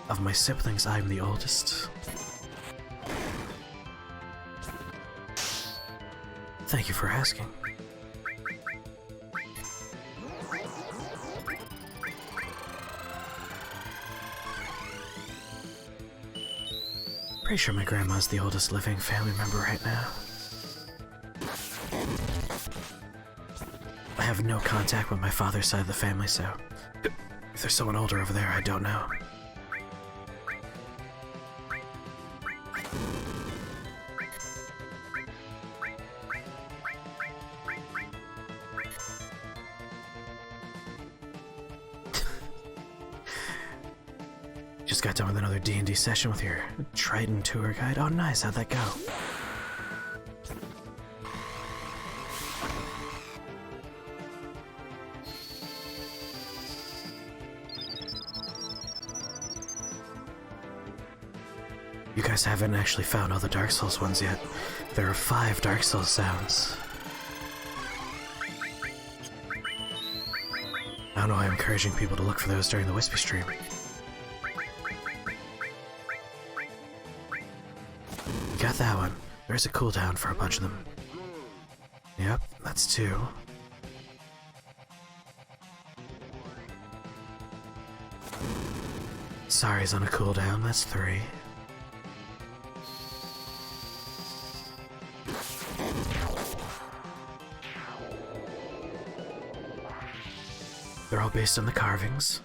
Of my siblings, I'm the oldest. Thank you for asking. Pretty sure my grandma's the oldest living family member right now. I have no contact with my father's side of the family, so if there's someone older over there, I don't know. Just got done with another D&D session with your Triton tour guide. Oh, nice. How'd that go? You guys haven't actually found all the Dark Souls ones yet. There are 5 Dark Souls sounds. I don't know why I'm encouraging people to look for those during the Wispy stream. You got that one. There's a cooldown for a bunch of them. Yep, that's 2. Sorry's on a cooldown, that's 3. They're all based on the carvings.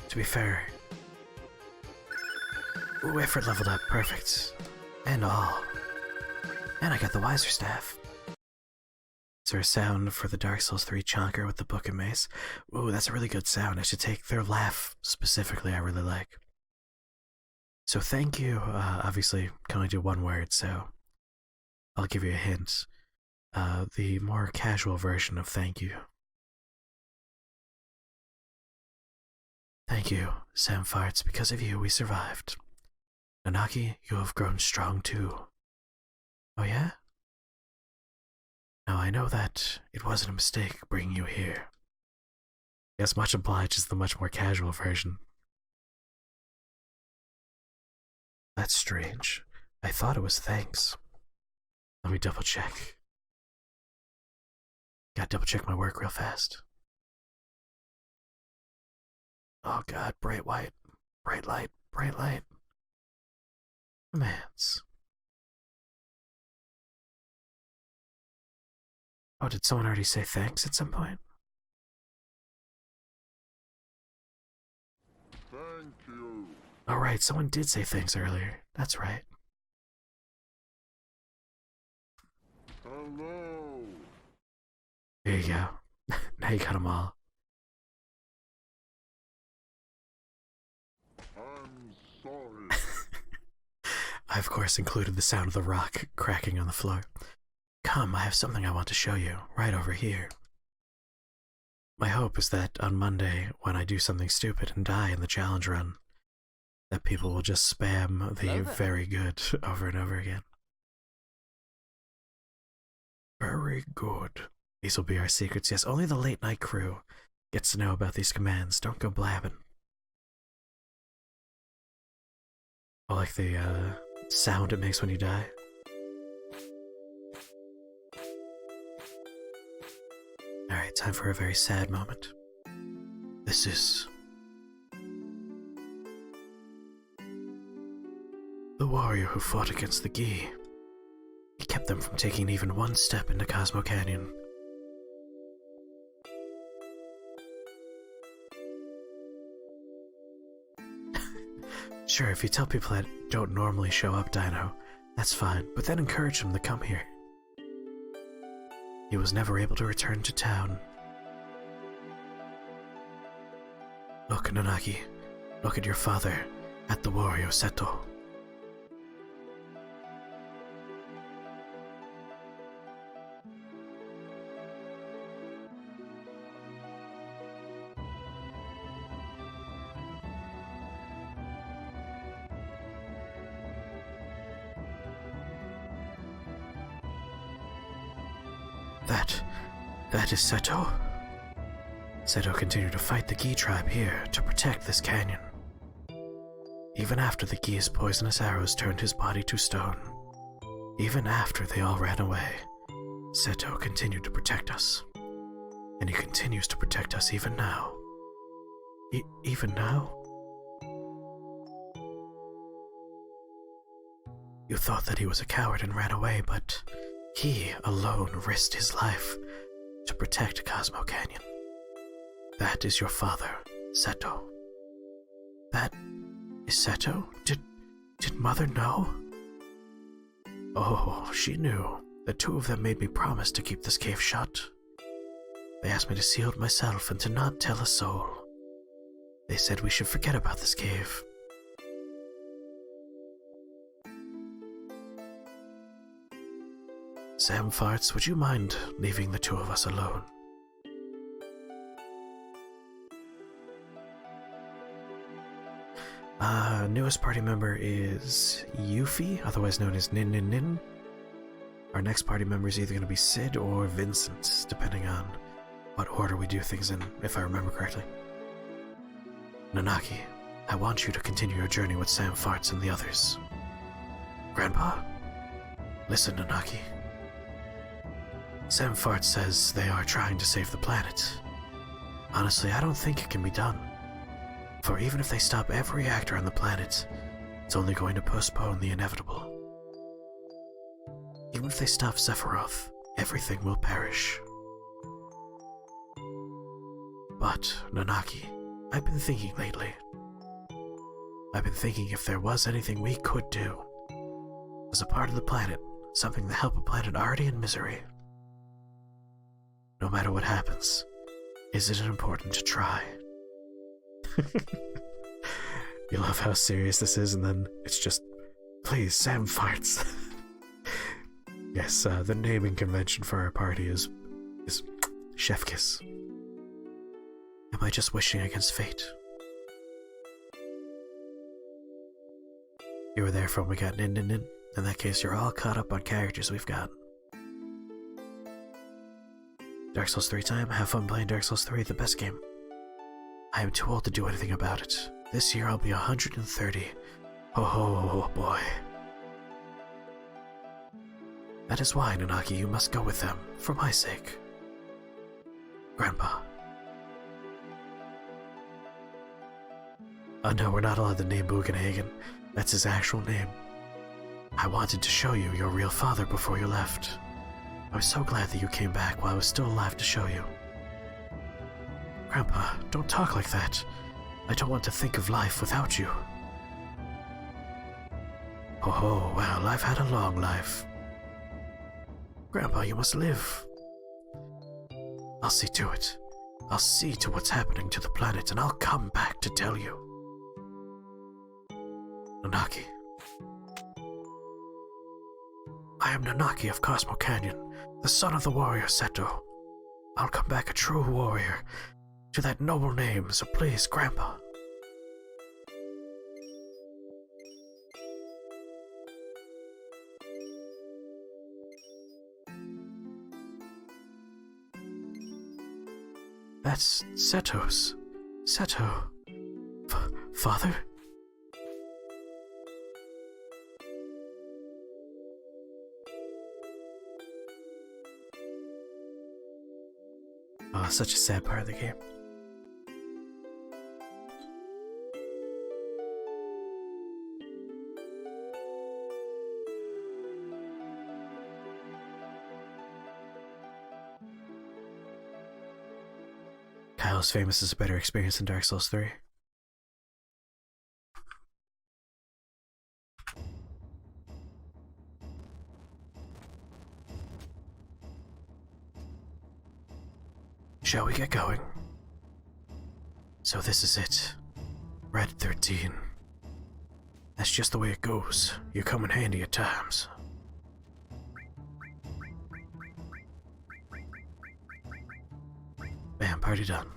To be fair... Ooh, effort leveled up, perfect. And all. And I got the Wiser Staff. Is there a sound for the Dark Souls 3 chonker with the book and mace? Ooh, that's a really good sound. I should take their laugh specifically, I really like. So thank you, obviously can only do one word, so I'll give you a hint. The more casual version of thank you. Thank you, Sam Farts. Because of you, we survived. Nanaki, you have grown strong too. Oh yeah? Now I know that it wasn't a mistake bringing you here. Yes, much obliged is the much more casual version. That's strange. I thought it was thanks. Let me double check. Gotta double check my work real fast. Oh god, bright white. Bright light, bright light. Commands. Oh, did someone already say thanks at some point? Thank you. Alright, someone did say thanks earlier. That's right. Hello. There you go. Now you got them all. I'm sorry. I, of course, included the sound of the rock cracking on the floor. Come, I have something I want to show you, right over here. My hope is that on Monday, when I do something stupid and die in the challenge run, that people will just spam the very good over and over again. Very good. These will be our secrets. Yes, only the late night crew gets to know about these commands. Don't go blabbing. I like the sound it makes when you die. Alright, time for a very sad moment. This is... the warrior who fought against the Gi. He kept them from taking even one step into Cosmo Canyon. Sure, if you tell people that don't normally show up, Dino, that's fine, but then encourage them to come here. He was never able to return to town. Look, Nanaki. Look at your father, at the warrior Seto. That is Seto. Seto continued to fight the Gi tribe here to protect this canyon. Even after the Gi's poisonous arrows turned his body to stone, even after they all ran away, Seto continued to protect us. And he continues to protect us even now. Even now? You thought that he was a coward and ran away, but he alone risked his life to protect Cosmo Canyon. That is your father, Seto. That is Seto? Did Mother know? Oh, she knew. The two of them made me promise to keep this cave shut. They asked me to seal it myself and to not tell a soul. They said we should forget about this cave. Sam Farts, would you mind leaving the two of us alone? Newest party member is Yuffie, otherwise known as Nin Nin Nin. Our next party member is either going to be Sid or Vincent, depending on what order we do things in, if I remember correctly. Nanaki, I want you to continue your journey with Sam Farts and the others. Grandpa? Listen, Nanaki. Sam Farts says they are trying to save the planet. Honestly, I don't think it can be done. For even if they stop every reactor on the planet, it's only going to postpone the inevitable. Even if they stop Sephiroth, everything will perish. But, Nanaki, I've been thinking lately. I've been thinking if there was anything we could do, as a part of the planet, something to help a planet already in misery. No matter what happens, isn't it important to try? You love how serious this is, and then it's just, please, Sam Farts. Yes, the naming convention for our party is Chef Kiss. Am I just wishing against fate? You were there for when we got Nin Nin Nin. In that case, you're all caught up on characters we've got. Dark Souls 3 time. Have fun playing Dark Souls 3, the best game. I am too old to do anything about it. This year I'll be 130. Oh boy. That is why, Nanaki, you must go with them, for my sake. Grandpa. Oh no, we're not allowed to name Bugenhagen. That's his actual name. I wanted to show you your real father before you left. I was so glad that you came back while I was still alive to show you. Grandpa, don't talk like that. I don't want to think of life without you. Oh, well, I've had a long life. Grandpa, you must live. I'll see to it. I'll see to what's happening to the planet, and I'll come back to tell you. Nanaki. I am Nanaki of Cosmo Canyon, the son of the warrior Seto. I'll come back a true warrior, to that noble name, so please, Grandpa. That's Seto's. Seto. Father? Oh, such a sad part of the game. Kyle's famous is a better experience than Dark Souls 3. Shall we get going? So this is it. Red 13. That's just the way it goes. You come in handy at times. Bam, party done.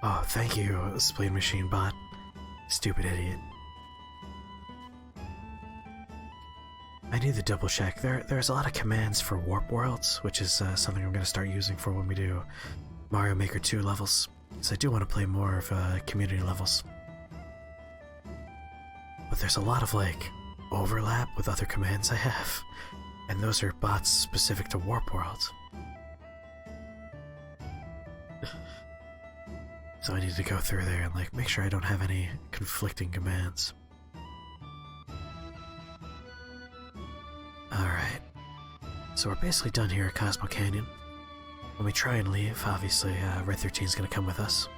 Oh, thank you, Spleen Machine Bot. Stupid idiot. I need to double check. There's a lot of commands for warp worlds, which is something I'm going to start using for when we do Mario Maker 2 levels. So I do want to play more of community levels. But there's a lot of overlap with other commands I have, and those are bots specific to warp worlds. So I need to go through there and make sure I don't have any conflicting commands. Alright, so we're basically done here at Cosmo Canyon. When we try and leave, obviously Red 13 is going to come with us.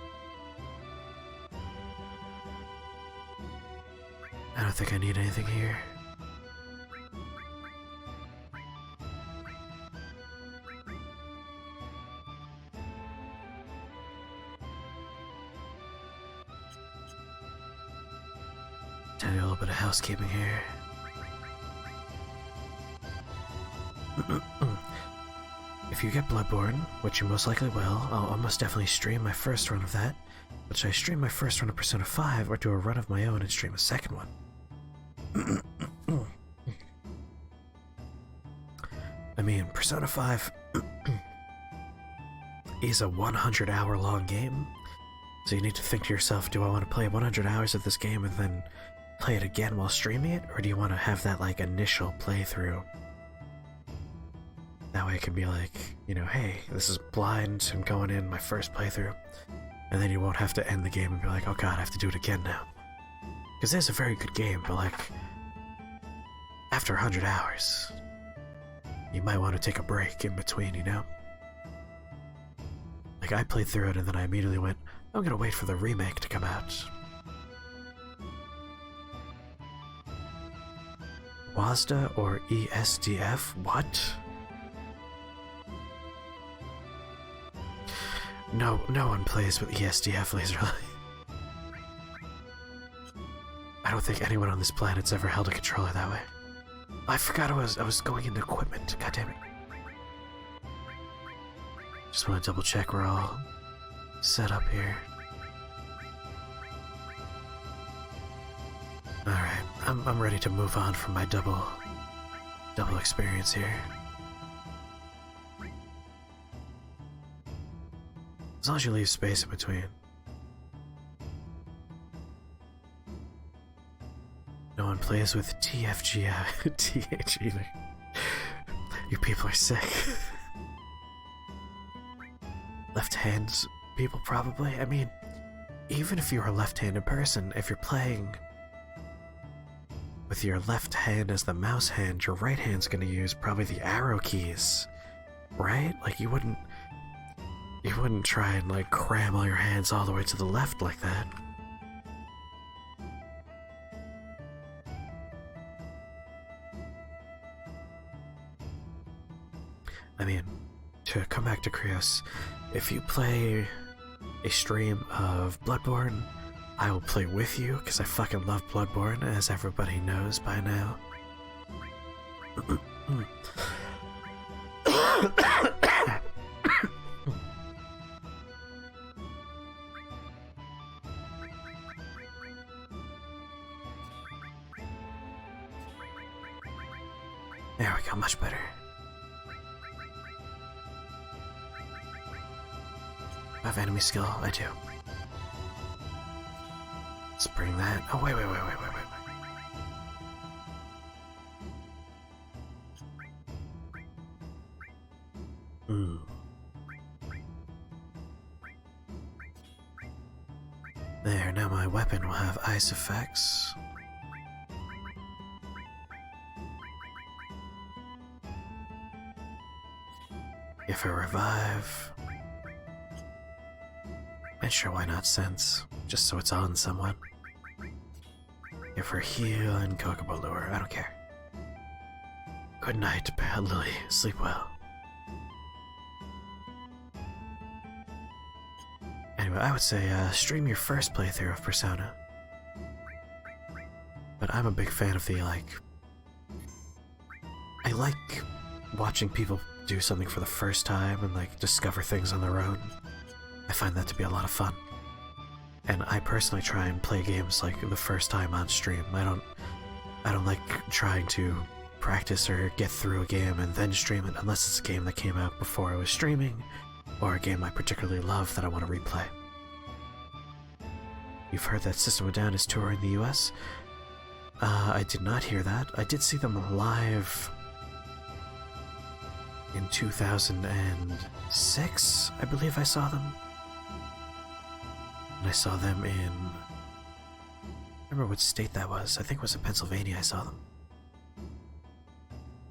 I don't think I need anything here. Tell you a little bit of housekeeping here. If you get Bloodborne, which you most likely will, I'll almost definitely stream my first run of that. But should I stream my first run of Persona 5 or do a run of my own and stream a second one? I mean, Persona 5 is a 100-hour long game, so you need to think to yourself, do I want to play 100 hours of this game and then play it again while streaming it, or do you want to have that like initial playthrough? That way it can be like, you know, hey, this is blind, I'm going in my first playthrough, and then you won't have to end the game and be like, oh god, I have to do it again now. Because it's a very good game, but like, after 100 hours, you might want to take a break in between, you know? Like, I played through it and then I immediately went, I'm gonna wait for the remake to come out. WASDA or ESDF? What? No one plays with ESDF, Laserlight. I don't think anyone on this planet's ever held a controller that way. I forgot I was going into equipment. God damn it. Just want to double check we're all set up here. Alright, I'm ready to move on from my double experience here. As long as you leave space in between. No one plays with TFG TH either. You people are sick. Left hands people probably. I mean, even if you're a left-handed person, if you're playing with your left hand as the mouse hand, your right hand's gonna use probably the arrow keys, right? Like you wouldn't try and like cram all your hands all the way to the left like that. I mean, to come back to Krios, if you play a stream of Bloodborne, I will play with you, because I fucking love Bloodborne, as everybody knows by now. There we go, much better. I have enemy skill, I do. Let's bring that. Oh, wait. There, now my weapon will have ice effects. If I revive. And sure, why not sense? Just so it's on someone. Give her heal and Kokobo lure, I don't care. Good night, Bad Lily. Sleep well. Anyway, I would say stream your first playthrough of Persona. But I'm a big fan of the, like... I like watching people do something for the first time and, like, discover things on their own. I find that to be a lot of fun. And I personally try and play games like the first time on stream. I don't like trying to practice or get through a game and then stream it unless it's a game that came out before I was streaming or a game I particularly love that I want to replay. You've heard that System of a Down is touring the US? I did not hear that. I did see them live in 2006, I believe I saw them. And I saw them in... I remember what state that was. I think it was in Pennsylvania I saw them.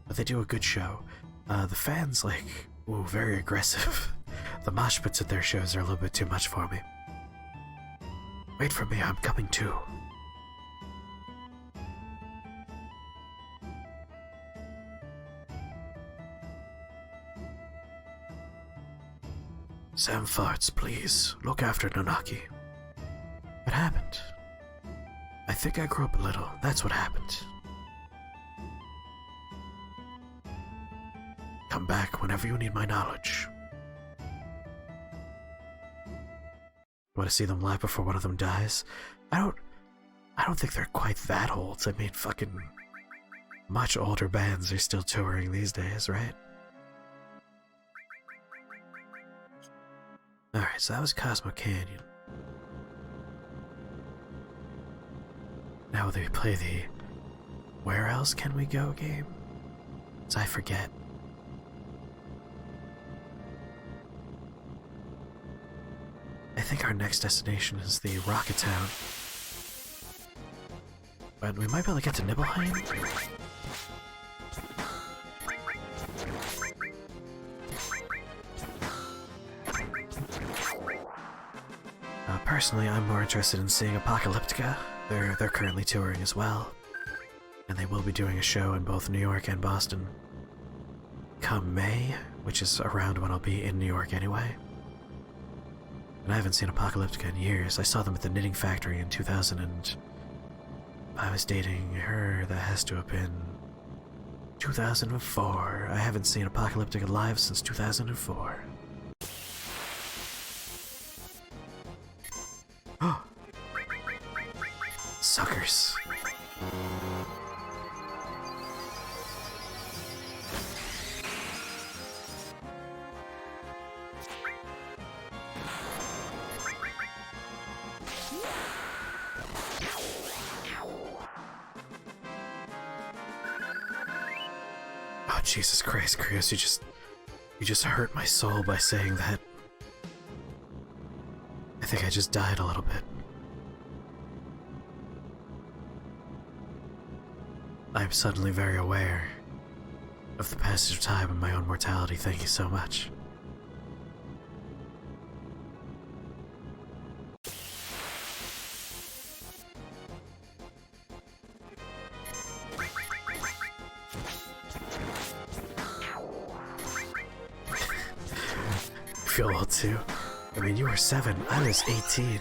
But they do a good show. The fans, like, ooh, very aggressive. The mosh pits at their shows are a little bit too much for me. Wait for me, I'm coming too. Sam Farts, please, look after Nonaki. What happened? I think I grew up a little, that's what happened. Come back whenever you need my knowledge. Want to see them live before one of them dies? I don't think they're quite that old. I mean, fucking much older bands are still touring these days, right? Alright, so that was Cosmo Canyon. Now they play the Where Else Can We Go game? So I forget. I think our next destination is the Rocket Town. But we might be able to get to Nibelheim. Personally, I'm more interested in seeing Apocalyptica. They're currently touring as well. And they will be doing a show in both New York and Boston come May, which is around when I'll be in New York anyway. And I haven't seen Apocalyptica in years. I saw them at the Knitting Factory in 2000 and I was dating her. That has to have been 2004. I haven't seen Apocalyptica live since 2004. Suckers. Oh, Jesus Christ, Chris, you just hurt my soul by saying that. I think I just died a little bit. I'm suddenly very aware of the passage of time and my own mortality. Thank you so much. I feel old too. I mean, you were 7, I was 18.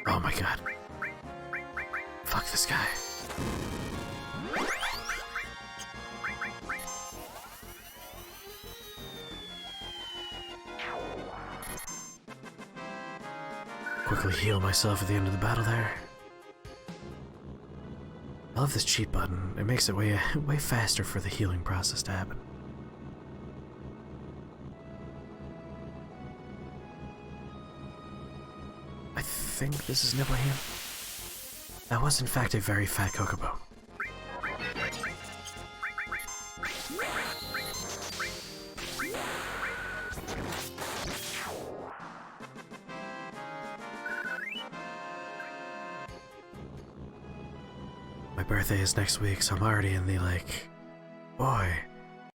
Oh my god. Fuck this guy. Quickly heal myself at the end of the battle there. I love this cheat button. It makes it way faster for the healing process to happen. I think this is Nibelheim. That was in fact a very fat Kokobo. My birthday is next week, so I'm already in the like, boy,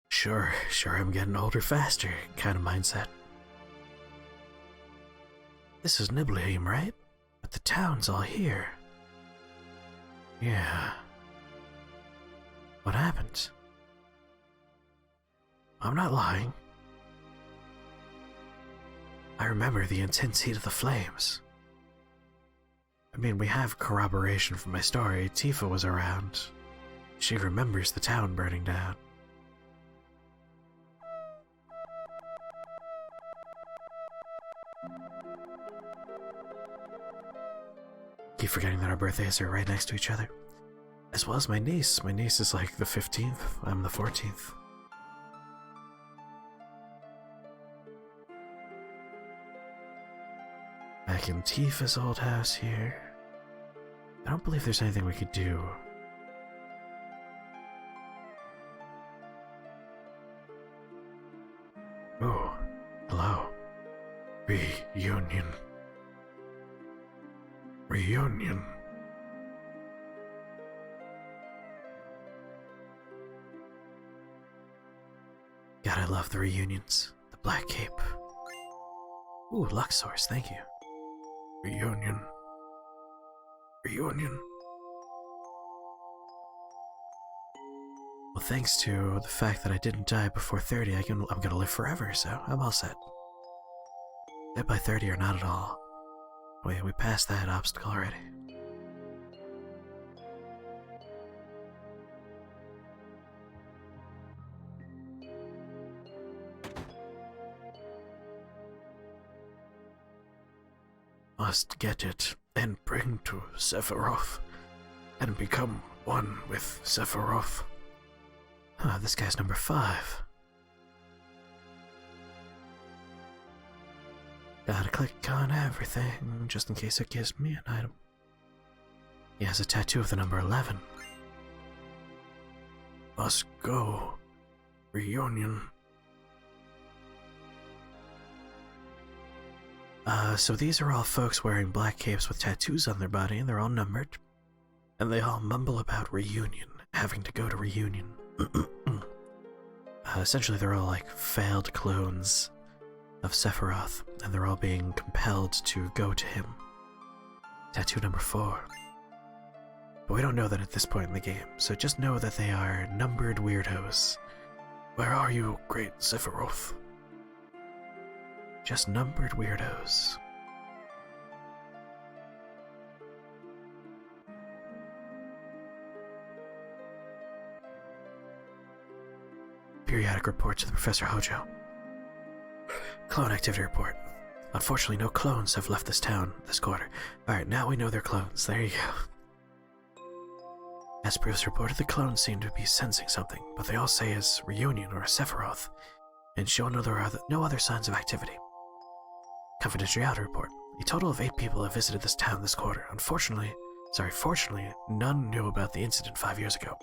sure I'm getting older faster kind of mindset. This is Nibelheim, right? But the town's all here. Yeah. What happened? I'm not lying. I remember the intense heat of the flames. I mean, we have corroboration from my story. Tifa was around. She remembers the town burning down. Keep forgetting that our birthdays are right next to each other. As well as my niece. My niece is like the 15th. I'm the 14th. Back in Tifa's old house here. I don't believe there's anything we could do. Oh, hello. Reunion. Reunion. God, I love the reunions. The black cape. Ooh, Luxors, thank you. Reunion. reunion. Well, thanks to the fact that I didn't die before 30, I'm gonna live forever, so I'm all set. Dead by 30 or not at all. We passed that obstacle already. Must get it and bring to Sephiroth and become one with Sephiroth. This guy's number 5. Gotta click on everything, just in case it gives me an item. He has a tattoo of the number 11. Must go. Reunion. So these are all folks wearing black capes with tattoos on their body, and they're all numbered. And they all mumble about reunion, having to go to reunion. Essentially, they're all like failed clones of Sephiroth, and they're all being compelled to go to him. Tattoo number 4. But we don't know that at this point in the game, so just know that they are numbered weirdos. Where are you, great Sephiroth? Just numbered weirdos. Periodic report to the Professor Hojo. Clone activity report. Unfortunately, no clones have left this town this quarter. Alright, now we know they're clones. There you go. As previously reported, the clones seem to be sensing something, but they all say it's reunion or a Sephiroth, and show no other signs of activity. Confidentiality report. A total of 8 people have visited this town this quarter. Fortunately, none knew about the incident 5 years ago.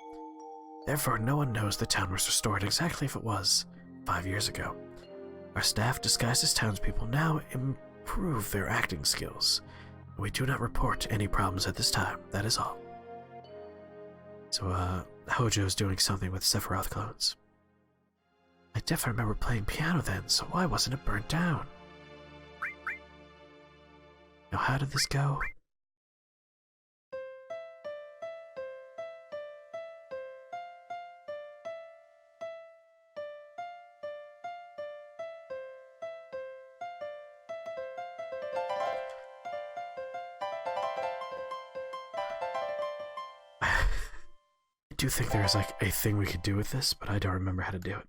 Therefore, no one knows the town was restored exactly if it was 5 years ago. Our staff, disguised as townspeople, now improve their acting skills. We do not report any problems at this time, that is all. So, Hojo's doing something with Sephiroth clones. I definitely remember playing piano then, so why wasn't it burnt down? Now, how did this go? I do think there's like a thing we could do with this, but I don't remember how to do it.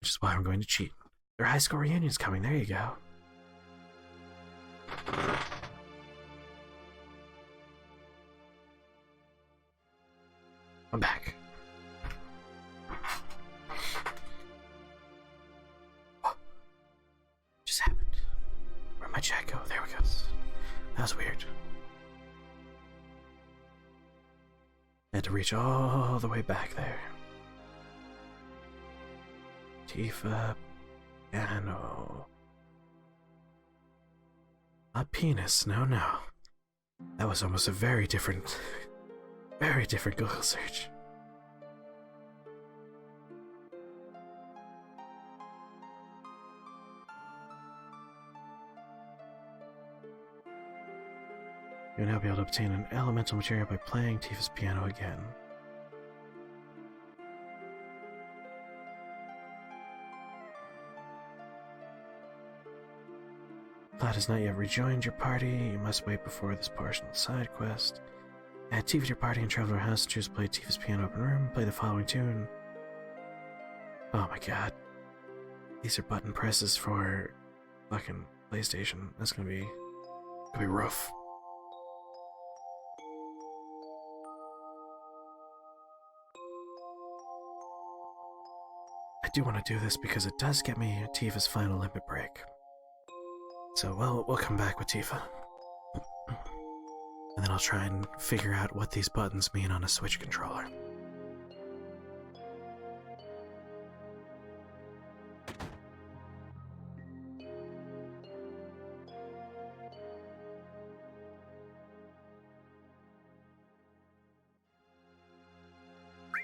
Which is why I'm going to cheat. Their high school reunion's coming, there you go. I'm back. What just happened? Where'd my chat go? There we go. That was weird. I had to reach all the way back there. Tifa, piano. A penis, no. That was almost a very different Google search. You'll now be able to obtain an elemental material by playing Tifa's piano again. Cloud has not yet rejoined your party. You must wait before this portion of the side quest. Add Tifa to your party and travel to her house. Choose play Tifa's piano open room. Play the following tune. Oh my god. These are button presses for fucking PlayStation. That's gonna be rough. I do want to do this because it does get me Tifa's final limit break. So, well, we'll come back with Tifa. And then I'll try and figure out what these buttons mean on a Switch controller.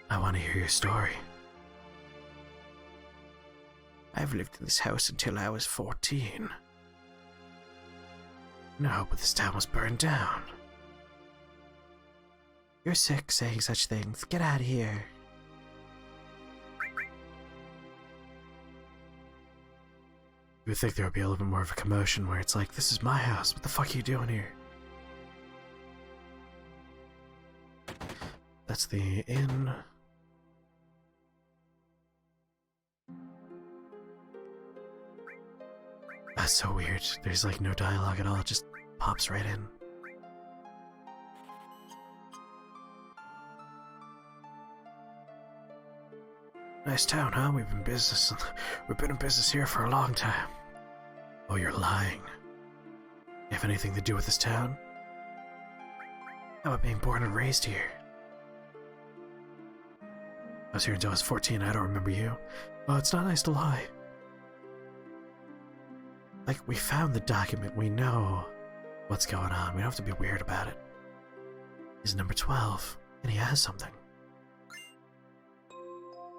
I want to hear your story. I've lived in this house until I was 14. No, but this town was burned down. You're sick saying such things. Get out of here. You would think there would be a little bit more of a commotion where it's like, this is my house. What the fuck are you doing here? That's the inn. That's so weird. There's like no dialogue at all. It just pops right in. Nice town, huh? We've been in business here for a long time. Oh, you're lying. You have anything to do with this town? How about being born and raised here? I was here until I was 14. I don't remember you. Well, it's not nice to lie. Like, we found the document. We know what's going on. We don't have to be weird about it. He's number 12, and he has something.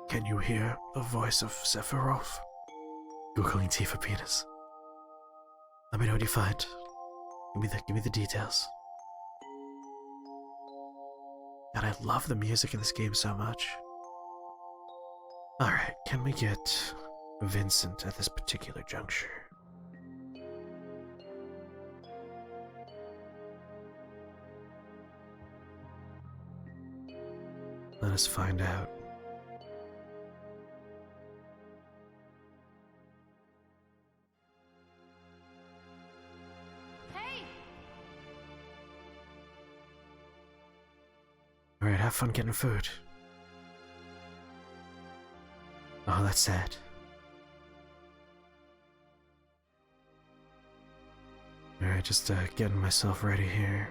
Can you hear the voice of Sephiroth? Googling Tifa penis. Let me know what you find. Give me the details. God, I love the music in this game so much. Alright, can we get Vincent at this particular juncture? Let us find out. Hey! Alright, have fun getting food. Oh, that's sad. Alright, just getting myself ready here.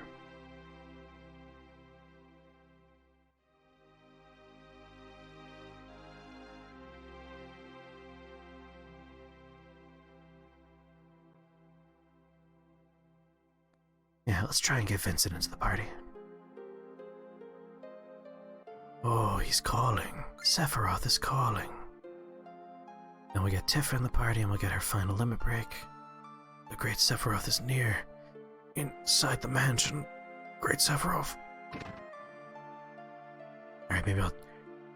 Yeah, let's try and get Vincent into the party. Oh, he's calling. Sephiroth is calling. Then we get Tifa in the party and we'll get her final limit break. The great Sephiroth is near. Inside the mansion. Great Sephiroth. Alright, maybe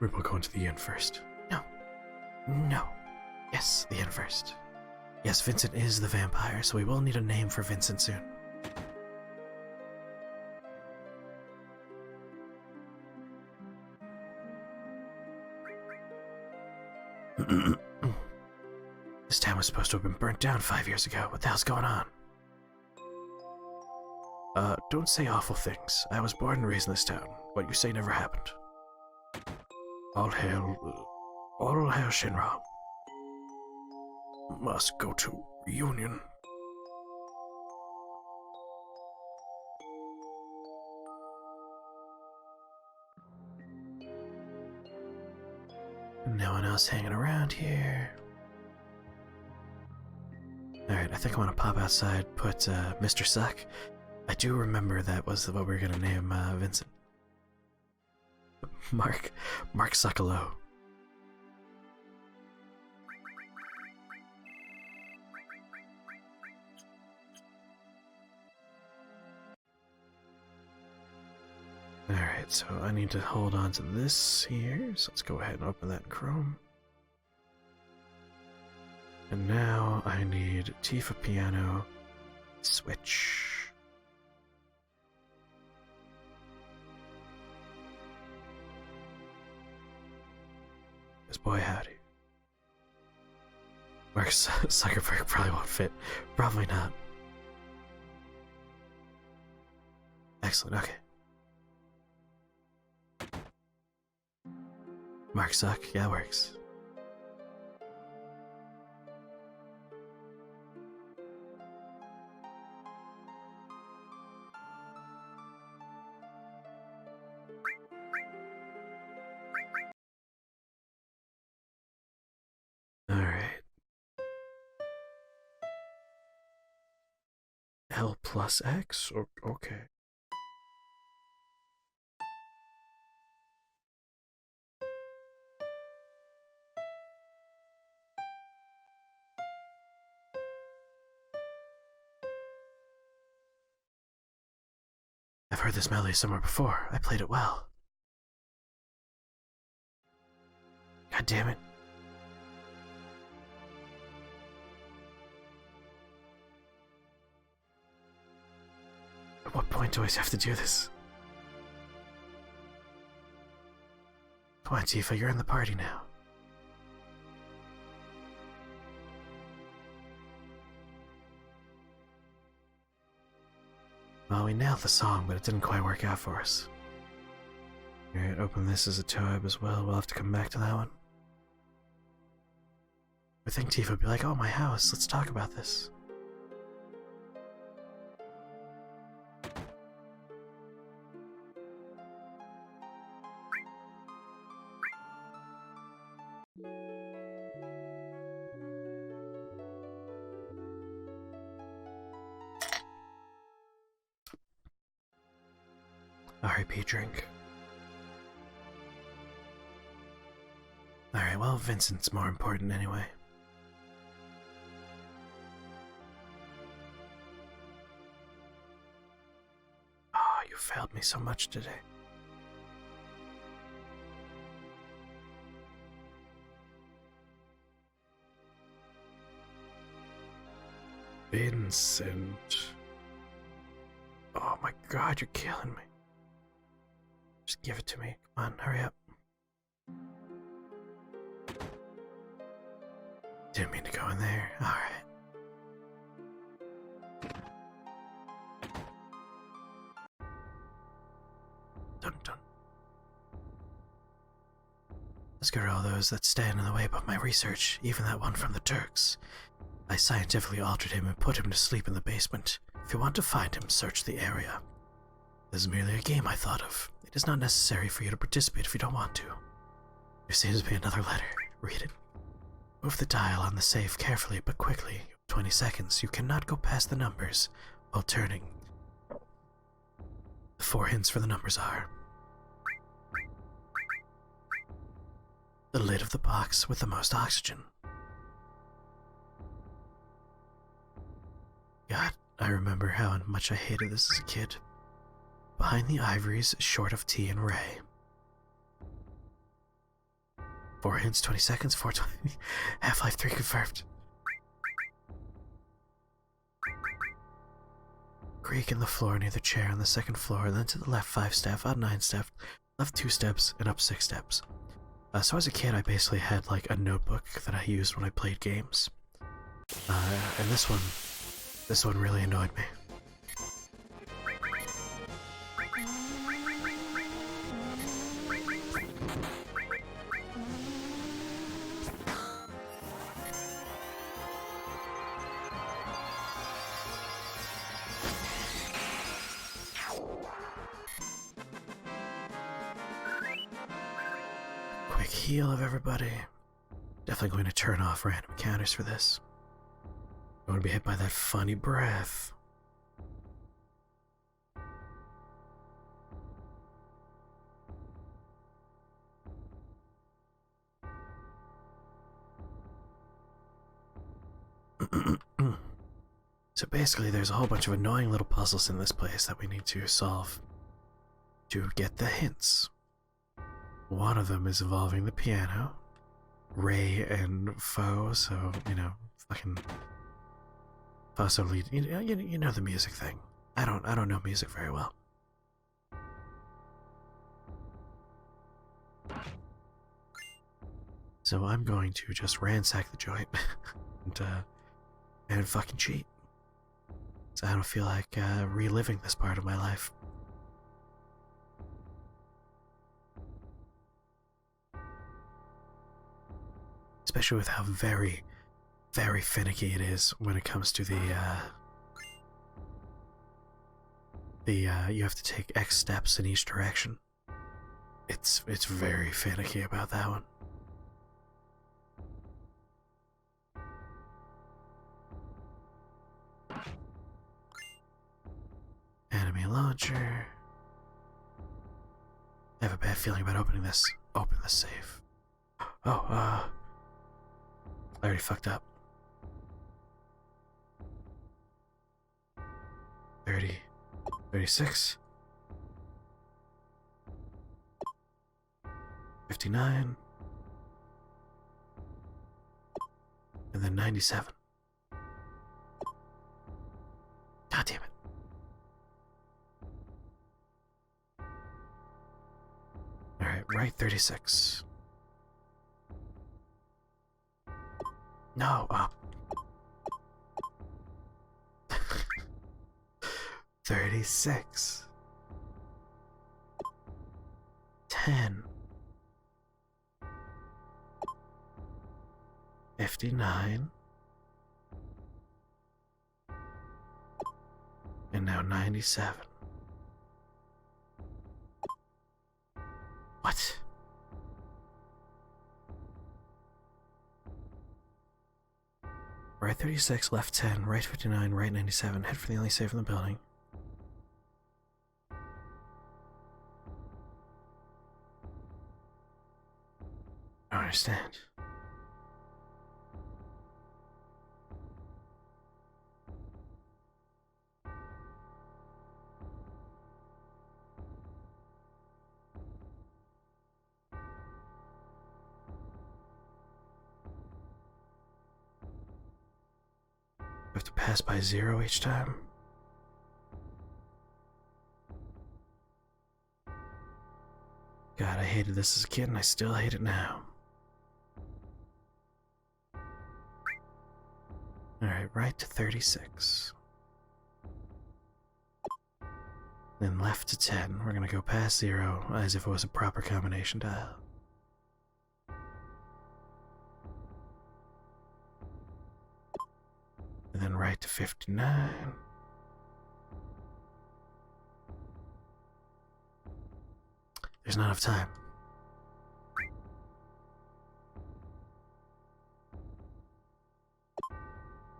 we'll go into the inn first. No. No. Yes, the inn first. Yes, Vincent is the vampire, so we will need a name for Vincent soon. This town was supposed to have been burnt down 5 years ago. What the hell's going on? Don't say awful things. I was born and raised in this town. What you say never happened. All hail Shinra. Must go to reunion. No one else hanging around here. Alright, I think I want to pop outside, put Mr. Suck. I do remember that was what we were going to name Vincent. Mark Suckalo. Alright, so I need to hold on to this here, so let's go ahead and open that in Chrome. And now I need Tifa Piano Switch. Yes, boy howdy. Mark Zuckerberg probably won't fit. Probably not. Excellent, okay. Mark Zuck, yeah, works. Alright. L plus X? Okay. I've heard this melody somewhere before. I played it well. God damn it. At what point do I have to do this? Come on, Tifa, you're in the party now. Well, we nailed the song, but it didn't quite work out for us. Alright, open this as a Toab as well. We'll have to come back to that one. I think Tifa would be like, oh, my house, let's talk about this. R.I.P. drink. Alright, well, Vincent's more important anyway. Oh, you failed me so much today. Vincent. Oh my god, you're killing me. Just give it to me. Come on, hurry up. Didn't mean to go in there. Alright. Dun dun. Let's get rid of all those that stand in the way of my research, even that one from the Turks. I scientifically altered him and put him to sleep in the basement. If you want to find him, search the area. This is merely a game I thought of. It is not necessary for you to participate if you don't want to. There seems to be another letter. Read it. Move the dial on the safe carefully but quickly. 20 seconds. You cannot go past the numbers while turning. The 4 hints for the numbers are: the lid of the box with the most oxygen. God, I remember how much I hated this as a kid. Behind the ivories, short of T and Ray. 4 hints, 20 seconds, 420. Half-Life 3 confirmed. Creak in the floor near the chair on the 2nd floor, then to the left 5 steps, out 9 steps, left 2 steps, and up 6 steps. So as a kid, I basically had like a notebook that I used when I played games. And this one really annoyed me. Quick heal of everybody. Definitely going to turn off random counters for this. Don't want to be hit by that funny breath. So basically there's a whole bunch of annoying little puzzles in this place that we need to solve to get the hints. One of them is involving the piano, Ray and Foe, so, you know, fucking Foe lead, you know the music thing. I don't know music very well. So I'm going to just ransack the joint and fucking cheat. So I don't feel like reliving this part of my life. Especially with how very, very finicky it is when it comes to you have to take X steps in each direction. It's very finicky about that one. Enemy launcher. I have a bad feeling about opening this. Open the safe. Oh, I already fucked up. 30, 36, 59. And then 97. God damn it. Alright, right 36. No, 36. 10. 59. And now 97. What? Right 36, left 10, right 59, right 97. Head for the only safe in the building. I don't understand. I have to pass by 0 each time. God, I hated this as a kid and I still hate it now. Alright, right to 36. Then left to 10. We're gonna go past 0 as if it was a proper combination dial. And then right to 59. There's not enough time.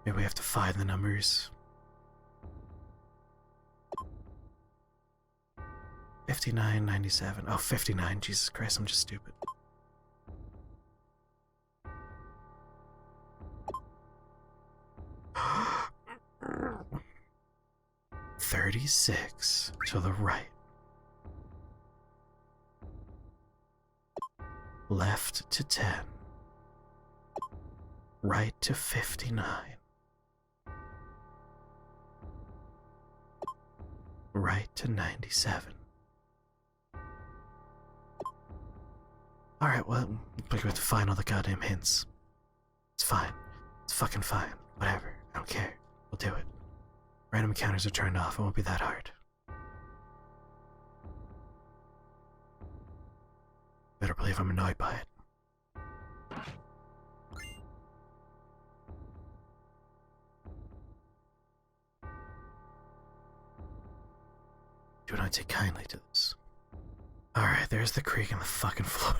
Maybe we have to find the numbers. 59, 97. Oh, 59. Jesus Christ, I'm just stupid. $36 to the right. Left to 10. Right to 59. Right to 97. Alright, well, we have to find all the goddamn hints. It's fine. It's fucking fine. Whatever. I don't care. We'll do it. Random encounters are turned off. It won't be that hard. Better believe I'm annoyed by it. Do not take kindly to this. Alright, there's the creak on the fucking floor.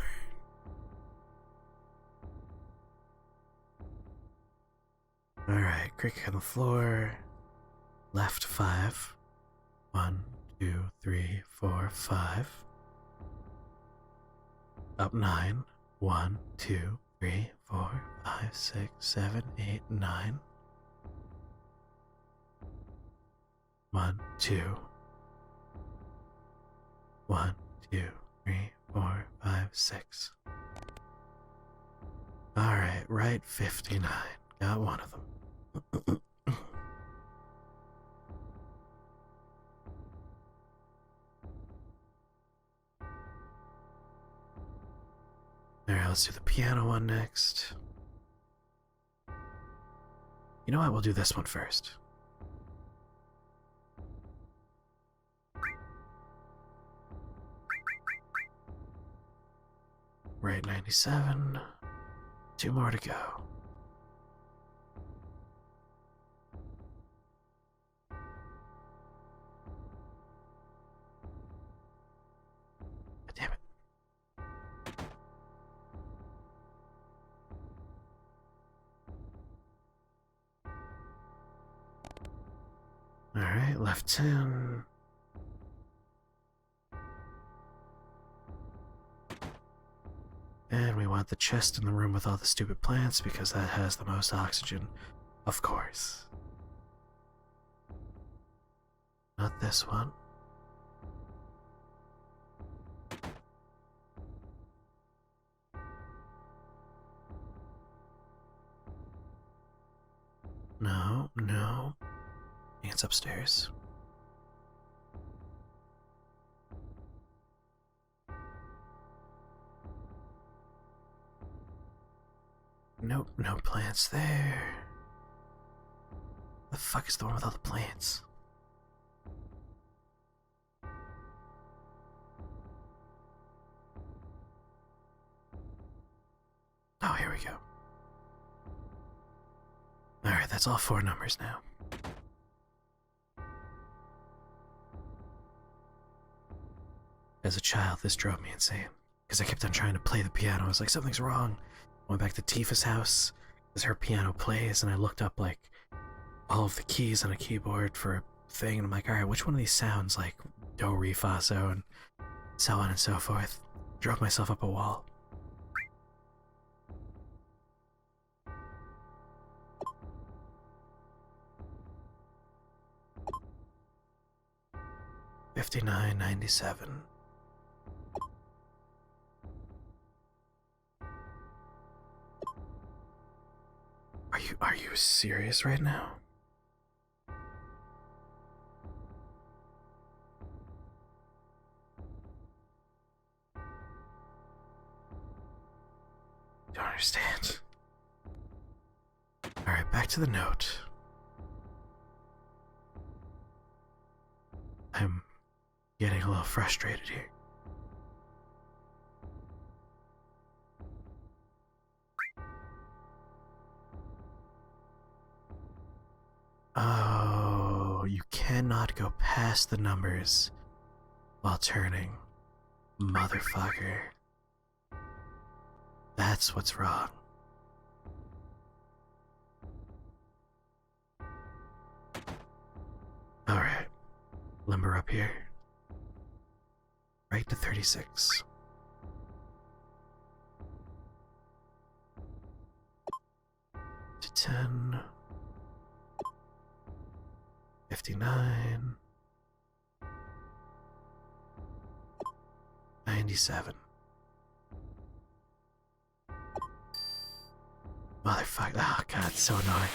Alright, creak on the floor. Left 5. 1, 2, 3, 4, 5. Up 9. 1, 2, 3, 4, 5, 6, 7, 8, 9. 1, 2. 1, 2, 3, 4, 5, 6. Alright, right 59. Got one of them. Alright, let's do the piano one next. You know what? We'll do this one first. Right 97. 2 more to go. Damn it. Alright, left 10. And we want the chest in the room with all the stupid plants because that has the most oxygen. Of course. Not this one. No, no. I think it's upstairs. Nope, no plants there. The fuck is the one with all the plants? Oh, here we go. Alright, that's all 4 numbers now. As a child, this drove me insane. Because I kept on trying to play the piano. I was like, something's wrong. I went back to Tifa's house, because her piano plays, and I looked up, like, all of the keys on a keyboard for a thing, and I'm like, alright, which one of these sounds like do, re, fa, so, and so on and so forth. Drove myself up a wall. $59.97. Are you serious right now? Don't understand. Alright, back to the note. I'm getting a little frustrated here. Oh, you cannot go past the numbers while turning. Motherfucker. That's what's wrong. Alright. Limber up here. Right to 36. To 10. 59. 97. Motherfucker. Oh god, it's so annoying.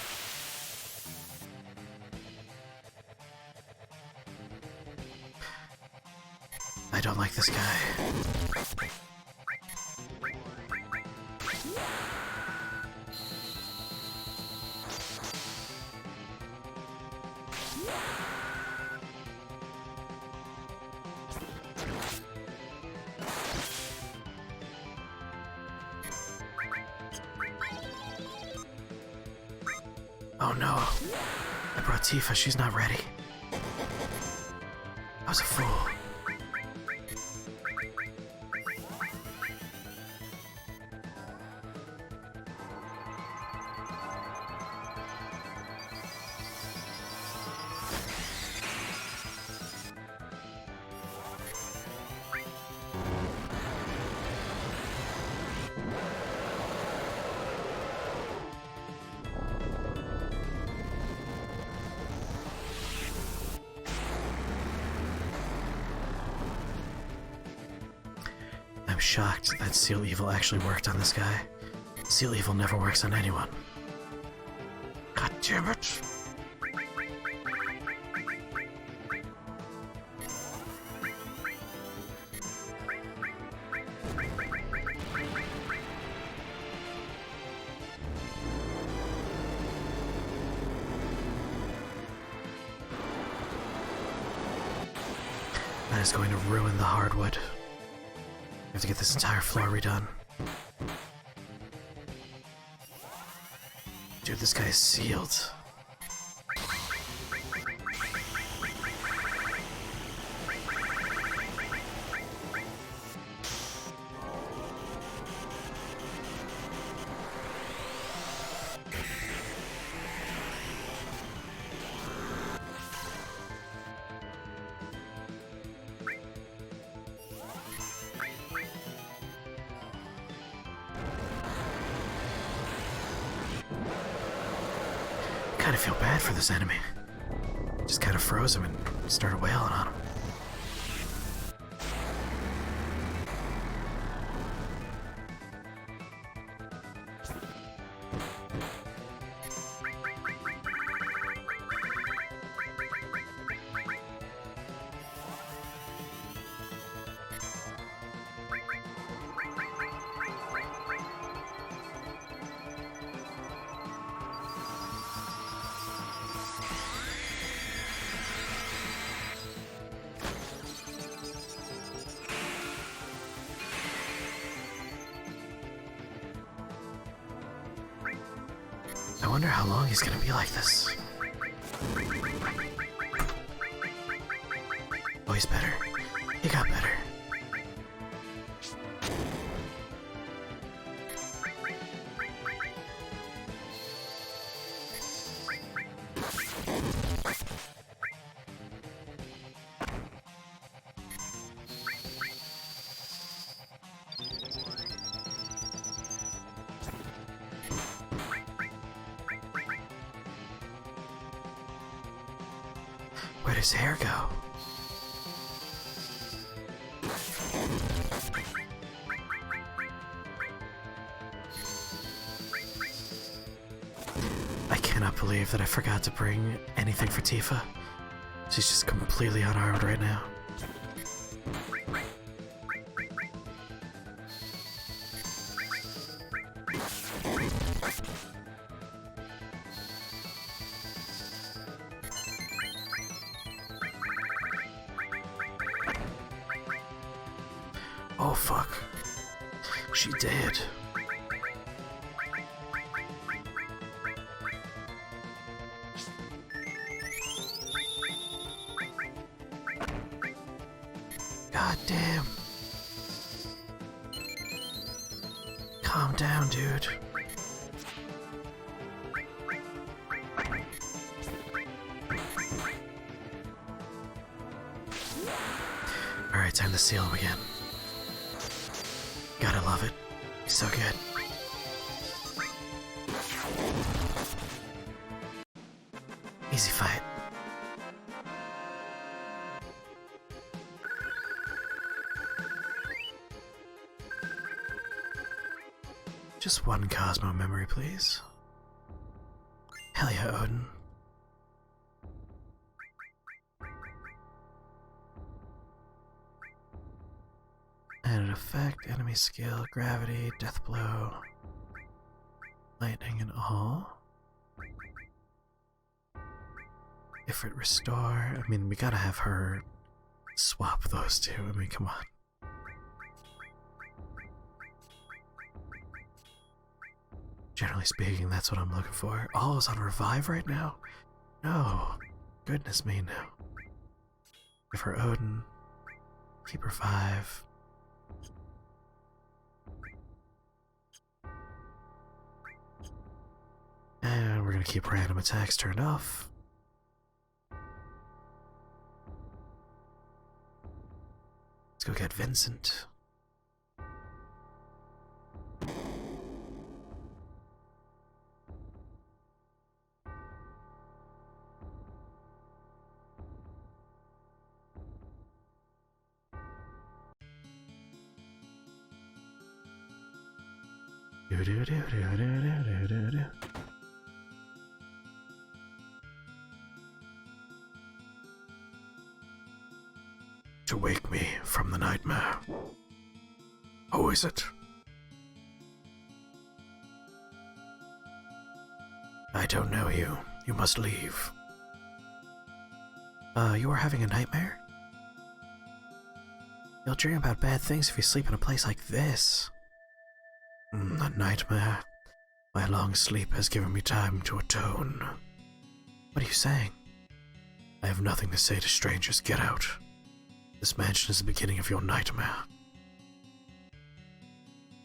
I don't like this guy. Oh no. I brought Tifa, she's not ready. I was a fool. I'm shocked that Seal Evil actually worked on this guy. Seal Evil never works on anyone. God damn it! That is going to ruin the hardwood. We have to get this entire floor redone. Dude, this guy is sealed. I kind of feel bad for this enemy. Just kind of froze him and started wailing on him. wonder how long he's gonna be like this. Oh, he's better. He got better. Where'd his hair go? I cannot believe that I forgot to bring anything for Tifa. She's just completely unarmed right now. Oh fuck. She did. God damn. Calm down, dude. Alright, time to seal him again. Gotta love it. He's so good. Easy fight. Just one Cosmo memory, please. Hell yeah, Odin. Added effect, enemy skill, gravity, death blow, lightning and all. Ifrit restore. I mean, we gotta have her swap those two. I mean, come on. Generally speaking, that's what I'm looking for. Oh, is on revive right now? No. Goodness me, no. Give her Odin. Keep her 5. And we're gonna keep random attacks turned off. Let's go get Vincent. Do do do do do do do do. To wake me from the nightmare. Who is it? I don't know you. You must leave. You are having a nightmare? You'll dream about bad things if you sleep in a place like this. A nightmare. My long sleep has given me time to atone. What are you saying? I have nothing to say to strangers. Get out. This mansion is the beginning of your nightmare.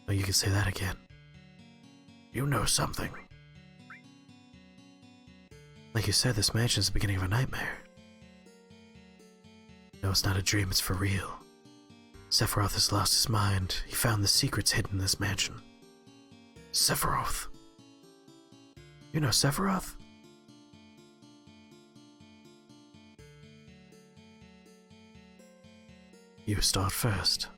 Oh, you can say that again. You know something. Like you said, this mansion is the beginning of a nightmare. No, it's not a dream, it's for real. Sephiroth has lost his mind. He found the secrets hidden in this mansion. Sephiroth. You know Sephiroth? You start first.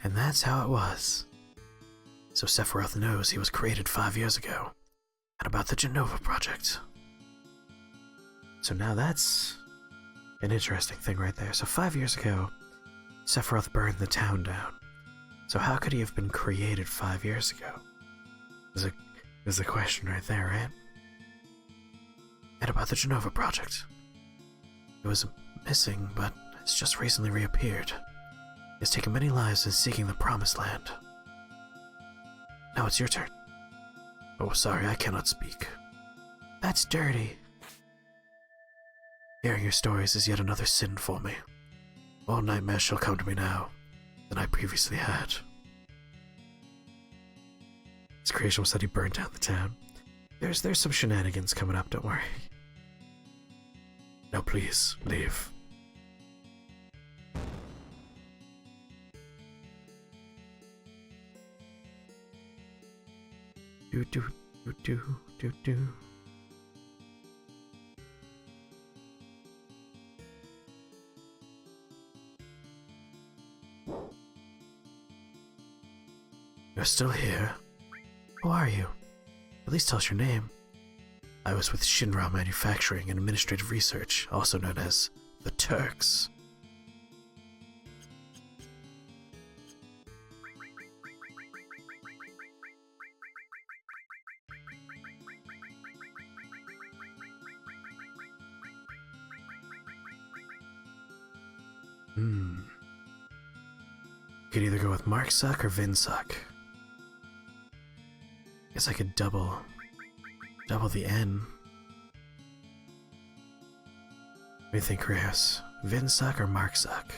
And that's how it was. So Sephiroth knows he was created 5 years ago, and about the Genova project. So now that's an interesting thing right there. So 5 years ago, Sephiroth burned the town down. So how could he have been created 5 years ago? There's a question right there, right? And about the Genova project. It was missing, but it's just recently reappeared. He has taken many lives in seeking the Promised Land. Now it's your turn. Oh, sorry, I cannot speak. That's dirty. Hearing your stories is yet another sin for me. More nightmares shall come to me now than I previously had. His creation was that he burned down the town. There's some shenanigans coming up, don't worry. No, please, leave. Do do do do do do. You're still here? Who are you? At least tell us your name. I was with Shinra Manufacturing and Administrative Research, also known as the Turks. Could either go with Marksuck or Vinsuck. Guess I could double the N. What do you think, Chris? Vinsuck or Marksuck?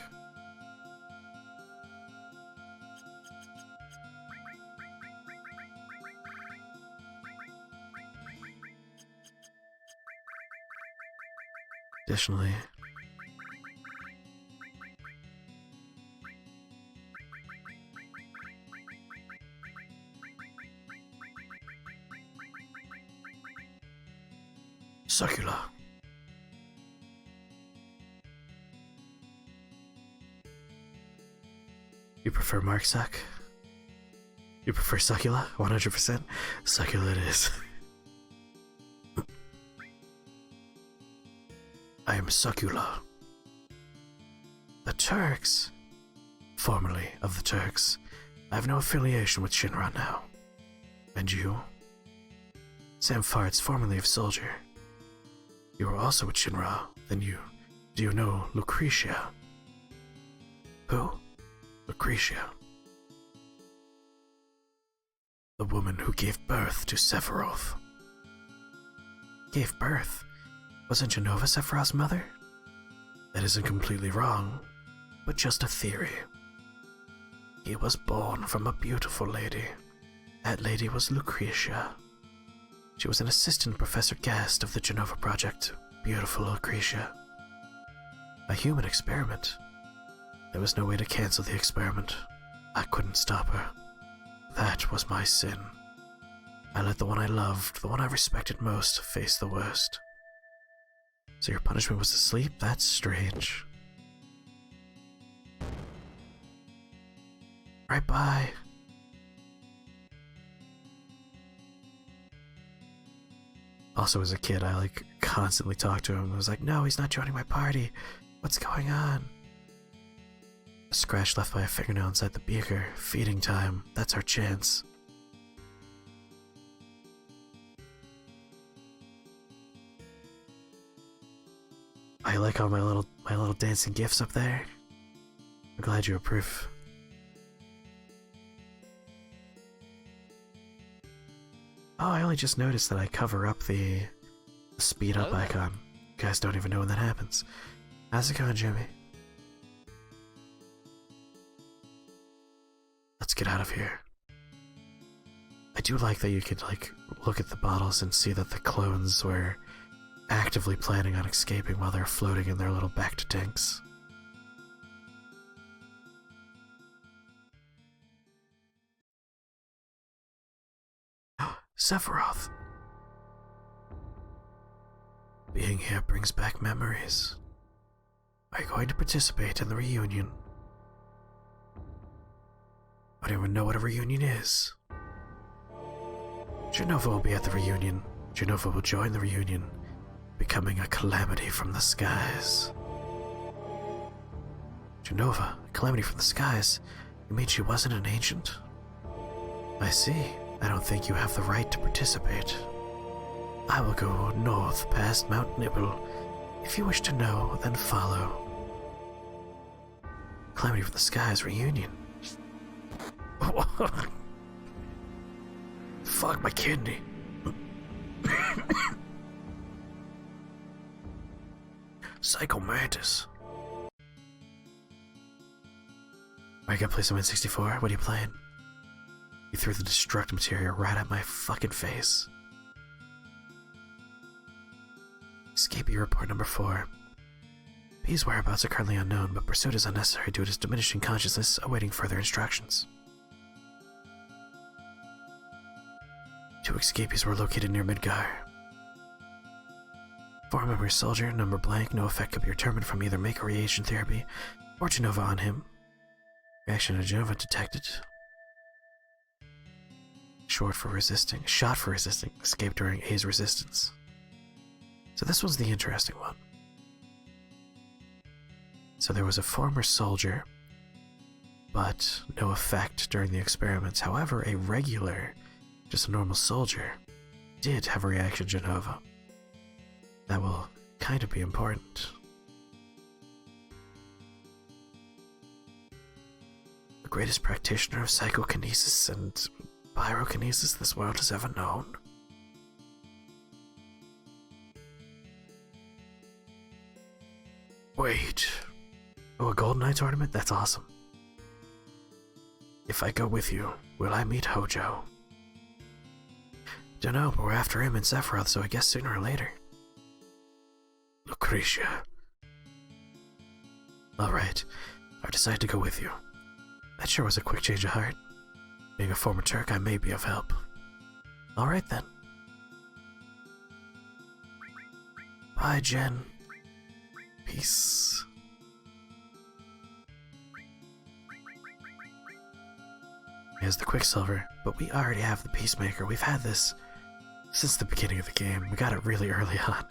Additionally, Succula. You prefer Marksuck? You prefer Succula? 100%? Succula it is. I am Succula. The Turks? Formerly of the Turks. I have no affiliation with Shinra now. And you? Sam Farts, formerly of Soldier. You are also with Shinra, then do you know Lucretia? Who? Lucretia. The woman who gave birth to Sephiroth. Gave birth? Wasn't Jenova Sephiroth's mother? That isn't completely wrong, but just a theory. He was born from a beautiful lady. That lady was Lucretia. She was an assistant Professor Gast of the Jenova Project. Beautiful Lucretia. A human experiment. There was no way to cancel the experiment. I couldn't stop her. That was my sin. I let the one I loved, the one I respected most, face the worst. So your punishment was to sleep? That's strange. Right, bye. Also, as a kid, I constantly talked to him. I was like, no, he's not joining my party. What's going on? A scratch left by a fingernail inside the beaker. Feeding time. That's our chance. I like all my little dancing gifs up there. I'm glad you approve. Oh, I only just noticed that I cover up the speed up icon. You guys don't even know when that happens. How's it going, Jimmy? Let's get out of here. I do like that you could look at the bottles and see that the clones were actively planning on escaping while they're floating in their little backed tanks. Sephiroth. Being here brings back memories. Are you going to participate in the reunion? I don't even know what a reunion is. Jenova will be at the reunion. Jenova will join the reunion, becoming a calamity from the skies. Jenova, a calamity from the skies? You mean she wasn't an ancient? I see. I don't think you have the right to participate. I will go north past Mount Nibble. If you wish to know, then follow. Calamity from the Skies reunion. Fuck my kidney. Psycho Mantis. Alright, gotta play some N64. What are you playing? You threw the destruct material right at my fucking face. Escapee report number 4. B's whereabouts are currently unknown, but pursuit is unnecessary due to his diminishing consciousness, awaiting further instructions. 2 escapees were located near Midgar. 4-member soldier, number blank, no effect could be determined from either make or reaction therapy or Genova on him. Reaction to Genova detected. Shot for resisting, escape during A's resistance. So this was the interesting one. So there was a former soldier, but no effect during the experiments. However, a regular, just a normal soldier, did have a reaction to Genova. That will kind of be important. The greatest practitioner of psychokinesis and pyrokinesis this world has ever known. Wait. Oh, a Golden Knights ornament? That's awesome. If I go with you, will I meet Hojo? Dunno, but we're after him in Sephiroth, so I guess sooner or later. Lucretia. Alright, I've decided to go with you. That sure was a quick change of heart. Being a former Turk, I may be of help. Alright then. Bye, Jen. Peace. Here's the Quicksilver, but we already have the Peacemaker. We've had this since the beginning of the game. We got it really early on.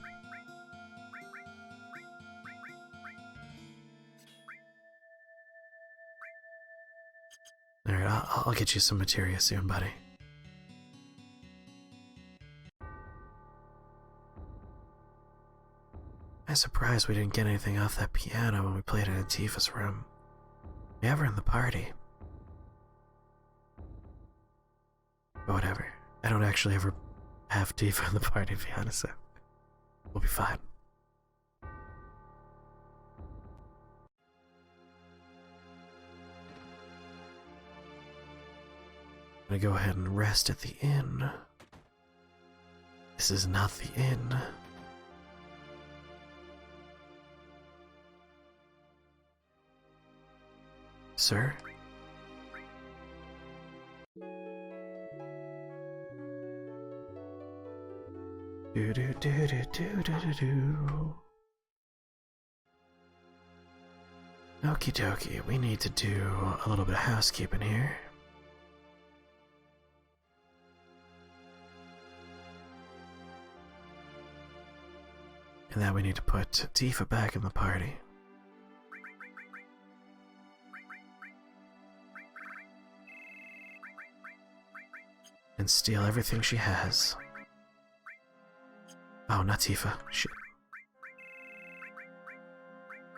Alright, I'll get you some materia soon, buddy. I'm surprised we didn't get anything off that piano when we played in Tifa's room. We have her in the party. But whatever. I don't actually ever have Tifa in the party, to be honest, so we'll be fine. I'm gonna go ahead and rest at the inn. This is not the inn. Sir? Do do do do do do do. Okie dokie, we need to do a little bit of housekeeping here. And then we need to put Tifa back in the party. And steal everything she has. Oh, not Tifa. Shit.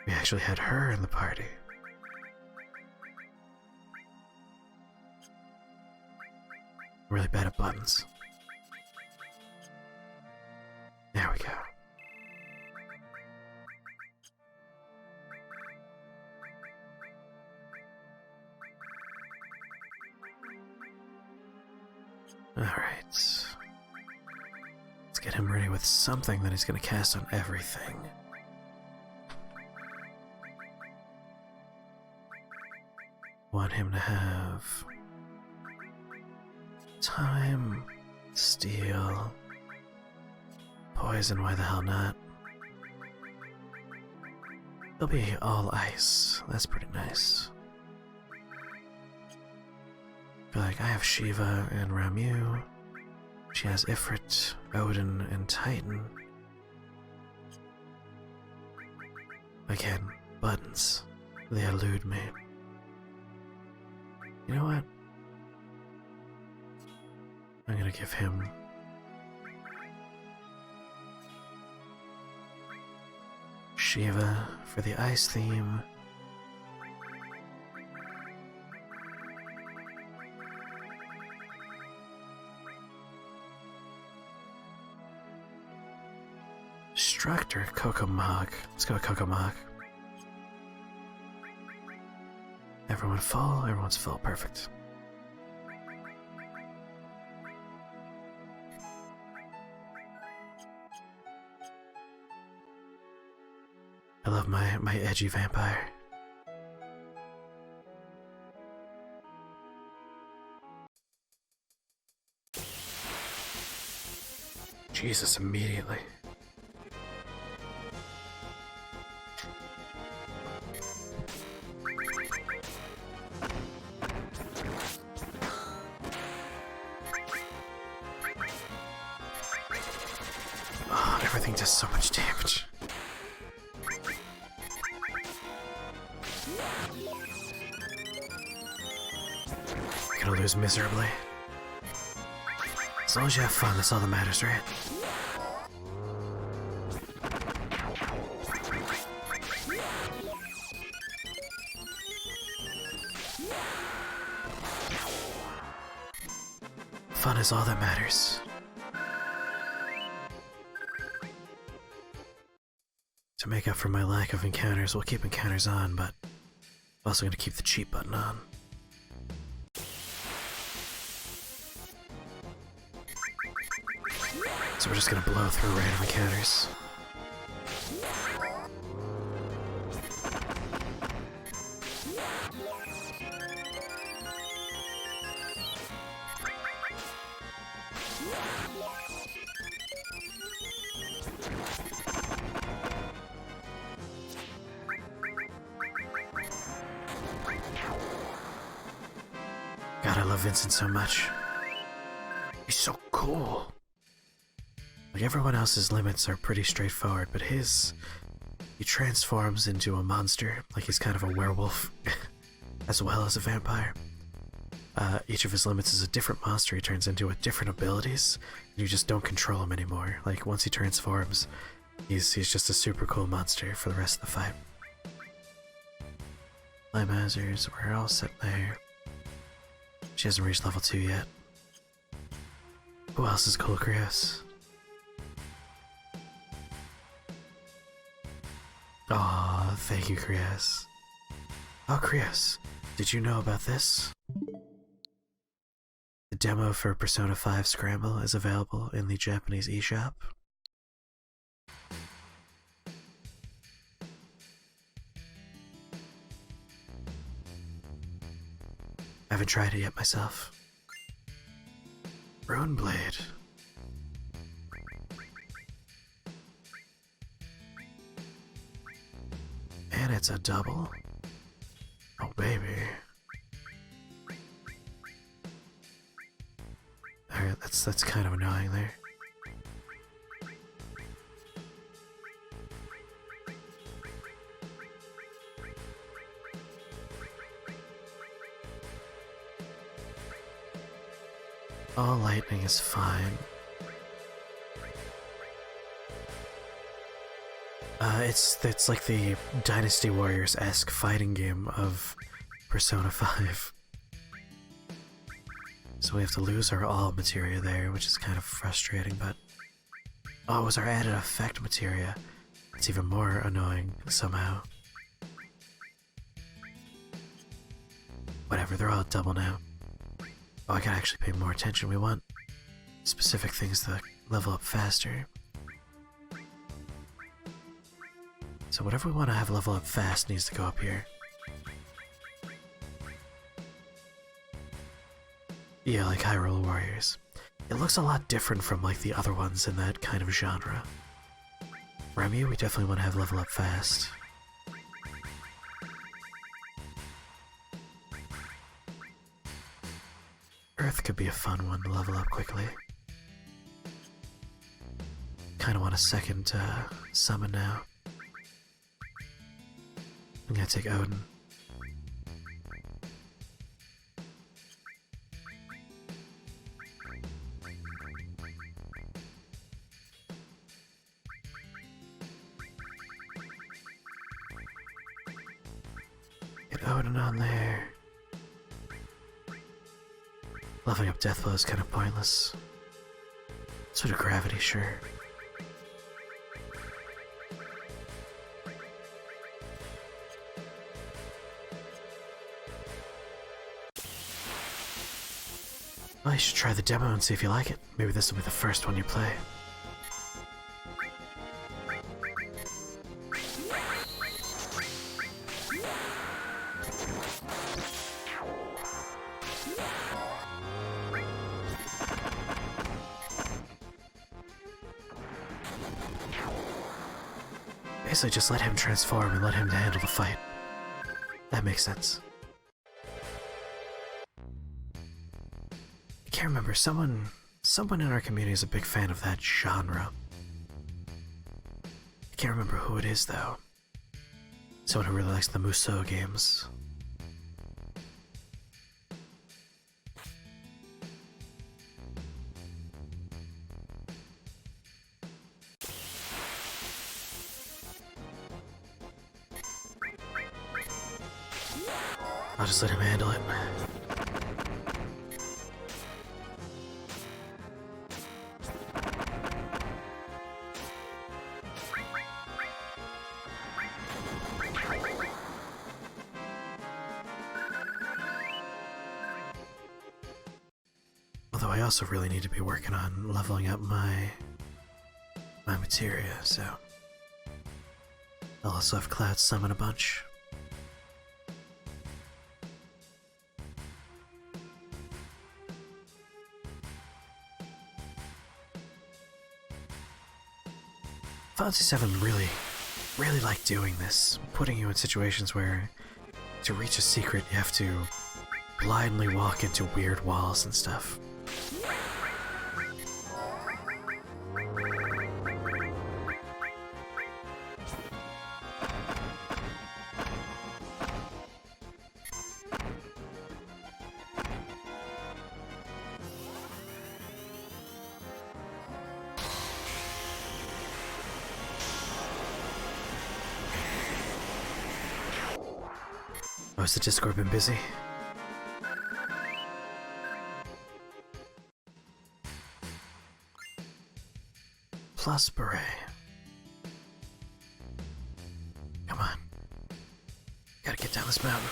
We actually had her in the party. I'm really bad at buttons. There we go. Alright. Let's get him ready with something that he's going to cast on everything. Want him to have time, steel, poison, why the hell not? He'll be all ice. That's pretty nice. Feel like I have Shiva and Ramu. She has Ifrit, Odin, and Titan. Again, buttons. They elude me. You know what? I'm gonna give him Shiva for the ice theme, Construct or Kokomog? Let's go with Kokomog. Everyone full? Everyone's full. Perfect. I love my edgy vampire. Jesus, immediately. Oh, everything does so much damage. Gonna lose miserably. As long as you have fun, that's all that matters, right? Fun is all that matters. To make up for my lack of encounters, we'll keep encounters on, but I'm also gonna keep the cheat button on. So we're just gonna blow through random encounters. God, I love Vincent so much. He's so cool. Like, everyone else's limits are pretty straightforward, but his... he transforms into a monster, like he's kind of a werewolf, as well as a vampire. Each of his limits is a different monster he turns into with different abilities, and you just don't control him anymore. Like, once he transforms, he's just a super cool monster for the rest of the fight. Flame hazards, we're all set there. She hasn't reached level 2 yet. Who else is cool, Krios? Aw, thank you, Krios. Oh, Krios, did you know about this? The demo for Persona 5 Scramble is available in the Japanese eShop. I haven't tried it yet myself. Ruin Blade. And it's a double. Oh, baby. Alright, that's kind of annoying there. All lightning is fine. It's like the Dynasty Warriors-esque fighting game of Persona 5. So we have to lose our all materia there, which is kind of frustrating, but... oh, it was our added effect materia. It's even more annoying, somehow. Whatever, they're all at double now. Oh, I gotta actually pay more attention. We want specific things to level up faster. So whatever we want to have level up fast needs to go up here. Yeah, like Hyrule Warriors. It looks a lot different from like the other ones in that kind of genre. Remy, we definitely want to have level up fast. Earth could be a fun one to level up quickly. Kinda want a second summon now. I'm gonna take Odin. Get Odin on there. Leveling up Deathblow is kind of pointless. Sort of gravity, sure. Well, you should try the demo and see if you like it. Maybe this will be the first one you play. Basically, just let him transform and let him handle the fight. That makes sense. I can't remember, someone in our community is a big fan of that genre. I can't remember who it is, though. Someone who really likes the Musou games. I'll just let him handle it. Although I also really need to be working on leveling up my materia, so I'll also have Cloud summon a bunch. Fantasy VII really like doing this, putting you in situations where to reach a secret you have to blindly walk into weird walls and stuff. Oh, has the Discord been busy? Plus beret. Come on. Gotta get down this mountain.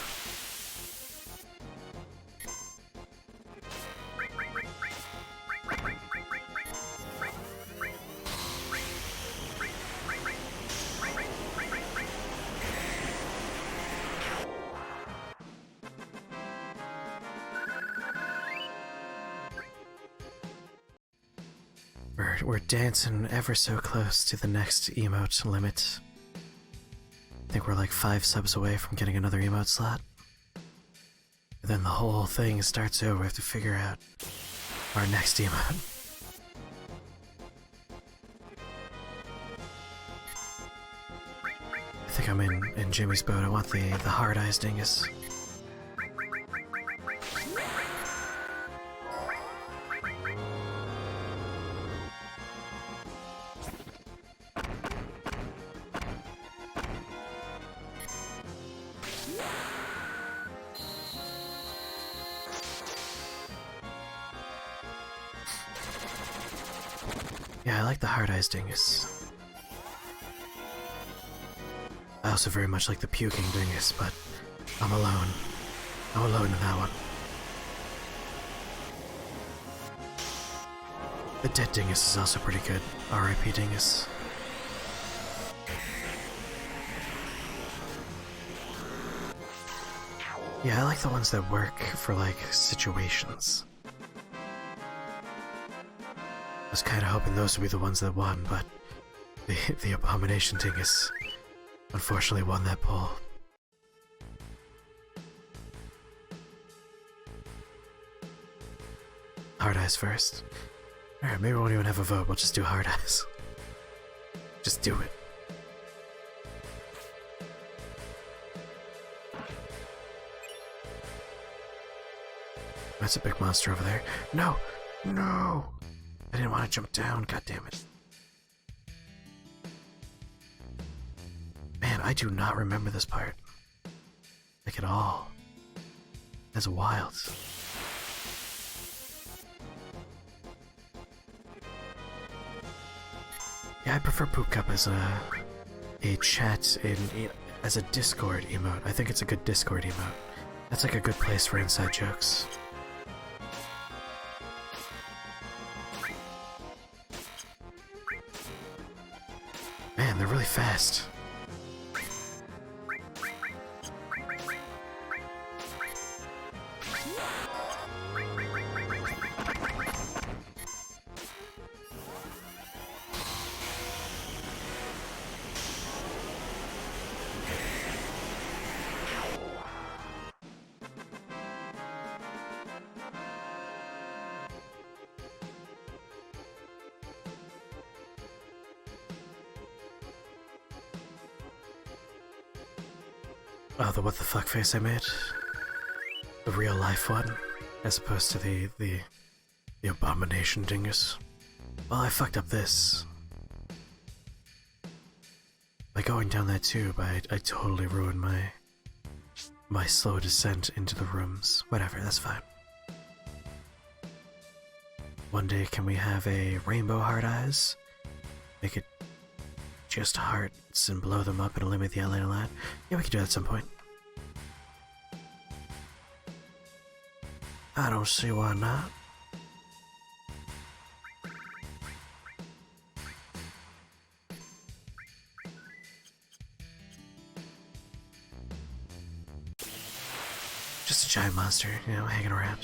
We're dancing ever so close to the next emote limit. I think we're like 5 subs away from getting another emote slot. And then the whole thing starts over. We have to figure out our next emote. I think I'm in Jimmy's boat. I want the hard eyes dingus. Yeah, I like the hard eyes dingus. I also very much like the puking dingus, but I'm alone. I'm alone in that one. The dead dingus is also pretty good. R.I.P. dingus. Yeah, I like the ones that work for, like, situations. I was kinda hoping those would be the ones that won, but the abomination dingus unfortunately won that poll. Hard eyes first. Alright, maybe we won't even have a vote, we'll just do hard eyes. Just do it. That's a big monster over there. No! No! I didn't want to jump down, god damn it. Man, I do not remember this part. Like at all. That's wild. Yeah, I prefer Poop Cup as a chat as a Discord emote. I think it's a good Discord emote. That's like a good place for inside jokes. they're really fast. Oh, the what the fuck face I made? The real life one, as opposed to the abomination dingus. Well, I fucked up this. By going down that tube, I totally ruined my slow descent into the rooms. Whatever, that's fine. One day, can we have a rainbow heart eyes? Make it just hearts and blow them up and eliminate the outline line? Yeah, we can do that at some point. I don't see why not. Just a giant monster, you know, hanging around.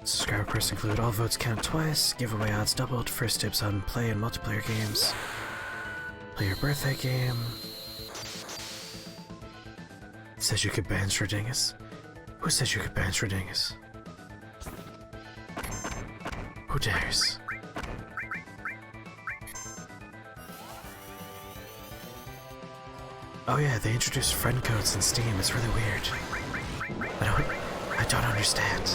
Subscriber perks include all votes count twice, giveaway odds doubled, first dibs on play and multiplayer games, play your birthday game. It says you could ban Schrodingus. Who says you could ban Schrodingus? Who dares? Oh yeah, they introduced friend codes in Steam. It's really weird. I don't understand.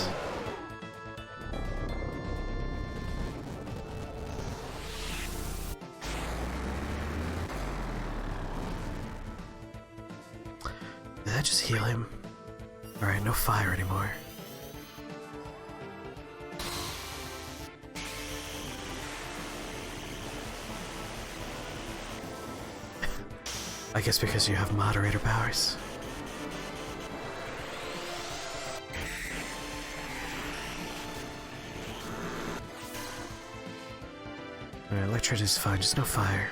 Did that just heal him? Alright, no fire anymore. I guess because you have moderator powers. Alright, electricity's fine, just no fire.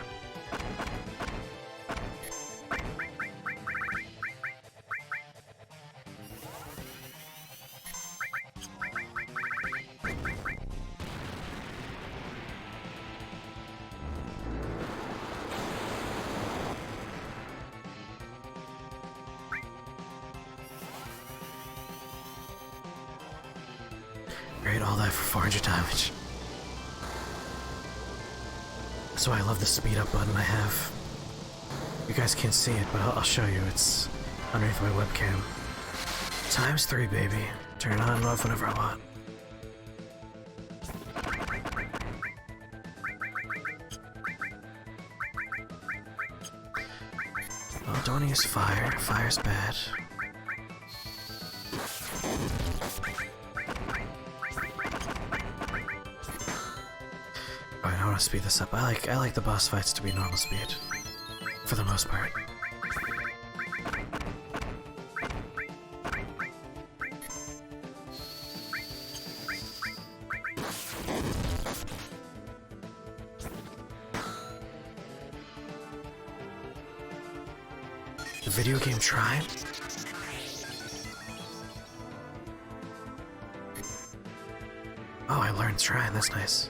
Right, all that for 400 damage. That's why I love the speed up button I have. You guys can't see it, but I'll show you. It's underneath my webcam. ×3, baby. Turn it on and off whenever I want. Oh, don't use fire. Fire's bad. I want to speed this up. I like the boss fights to be normal speed, for the most part. The video game Trine? Oh, I learned Trine. That's nice.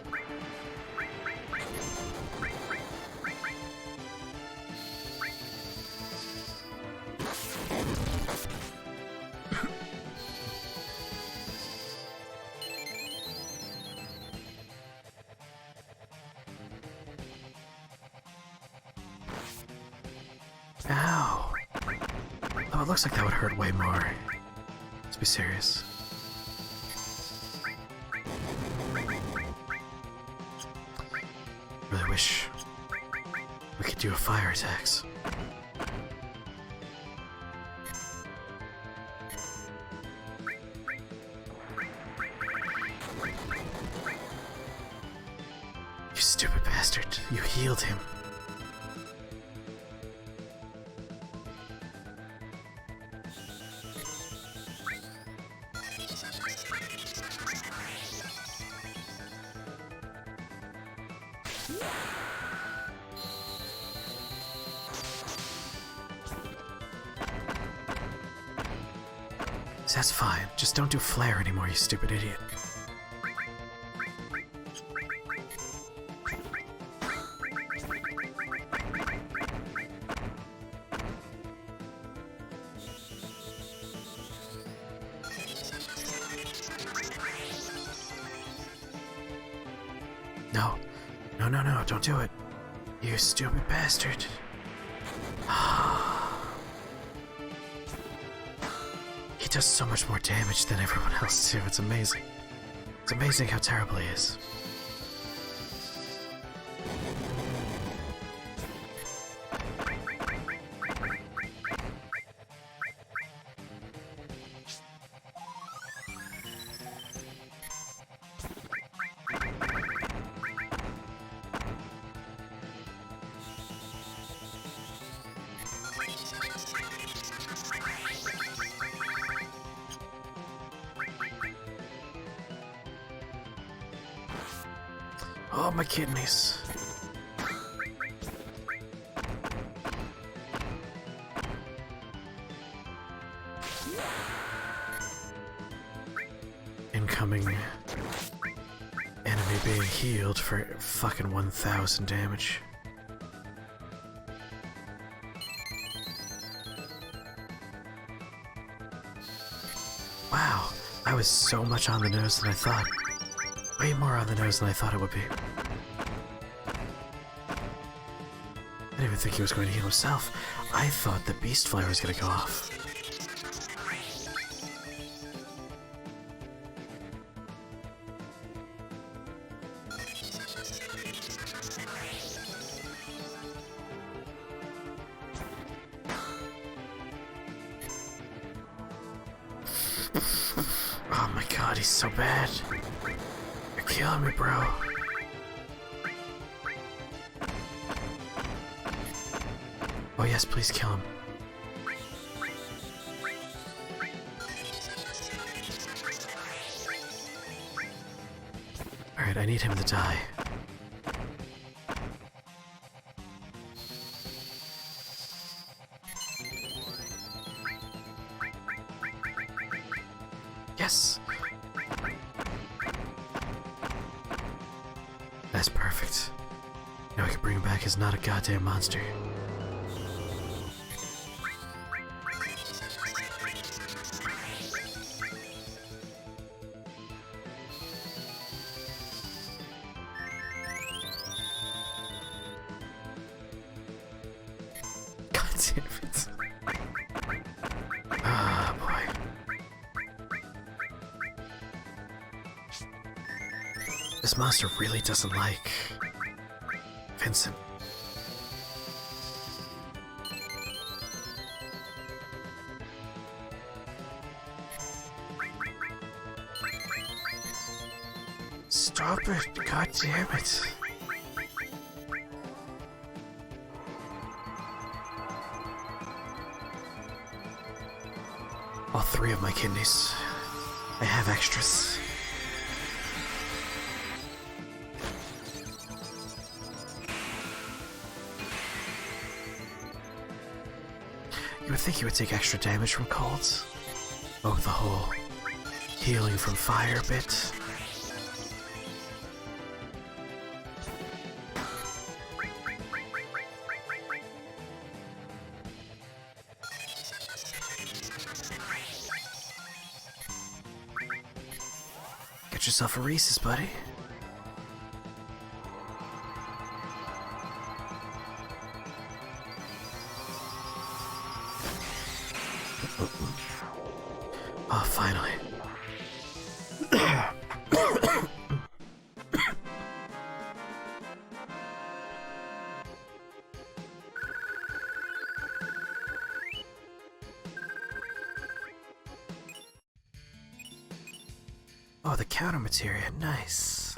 Ow! Oh, it looks like that would hurt way more. Let's be serious. Really wish we could do a fire attacks. stupid bastard. You healed him. That's fine. Just don't do flare anymore, you stupid idiot. No. No, don't do it. You stupid bastard. He does so much more damage than everyone else too, it's amazing. It's amazing how terrible he is. Oh, my kidneys. Incoming enemy being healed for fucking 1000 damage. Wow, I was so much on the nose than I thought. Way more on the nose than I thought it would be. I didn't even think he was going to heal himself. I thought the beast flare was going to go off. Oh my god, he's so bad. You're killing me, bro. Oh yes, please kill him. Alright, I need him to die. Yes! That's perfect. Now I can bring him back as not a goddamn monster. God damn it. Ah, boy. This monster really doesn't like Vincent. Stop it, god damn it. All 3 of my kidneys. I have extras. You would think you would take extra damage from colds. Oh, the whole healing from fire bit. Get yourself a Reese's, buddy. Oh, finally. Oh, the counter materia, nice.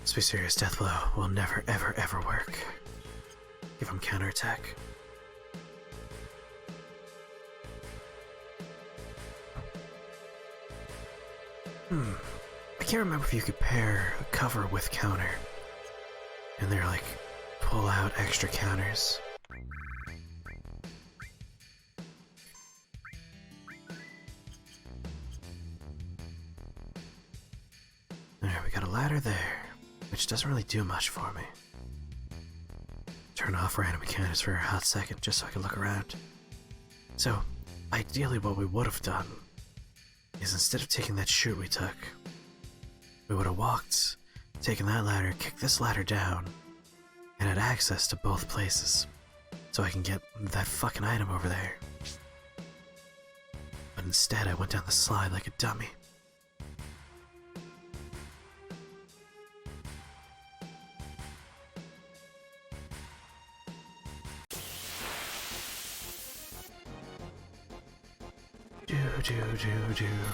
Let's be serious, Deathblow will never ever ever work. Give him counterattack. I can't remember if you could pair cover with counter. And they're like, pull out extra counters. Alright, we got a ladder there, which doesn't really do much for me. Turn off random mechanics for a hot second just so I can look around. So, ideally what we would have done is instead of taking that chute we took, we would have walked, taken that ladder, kicked this ladder down, and had access to both places, so I can get that fucking item over there. But instead I went down the slide like a dummy.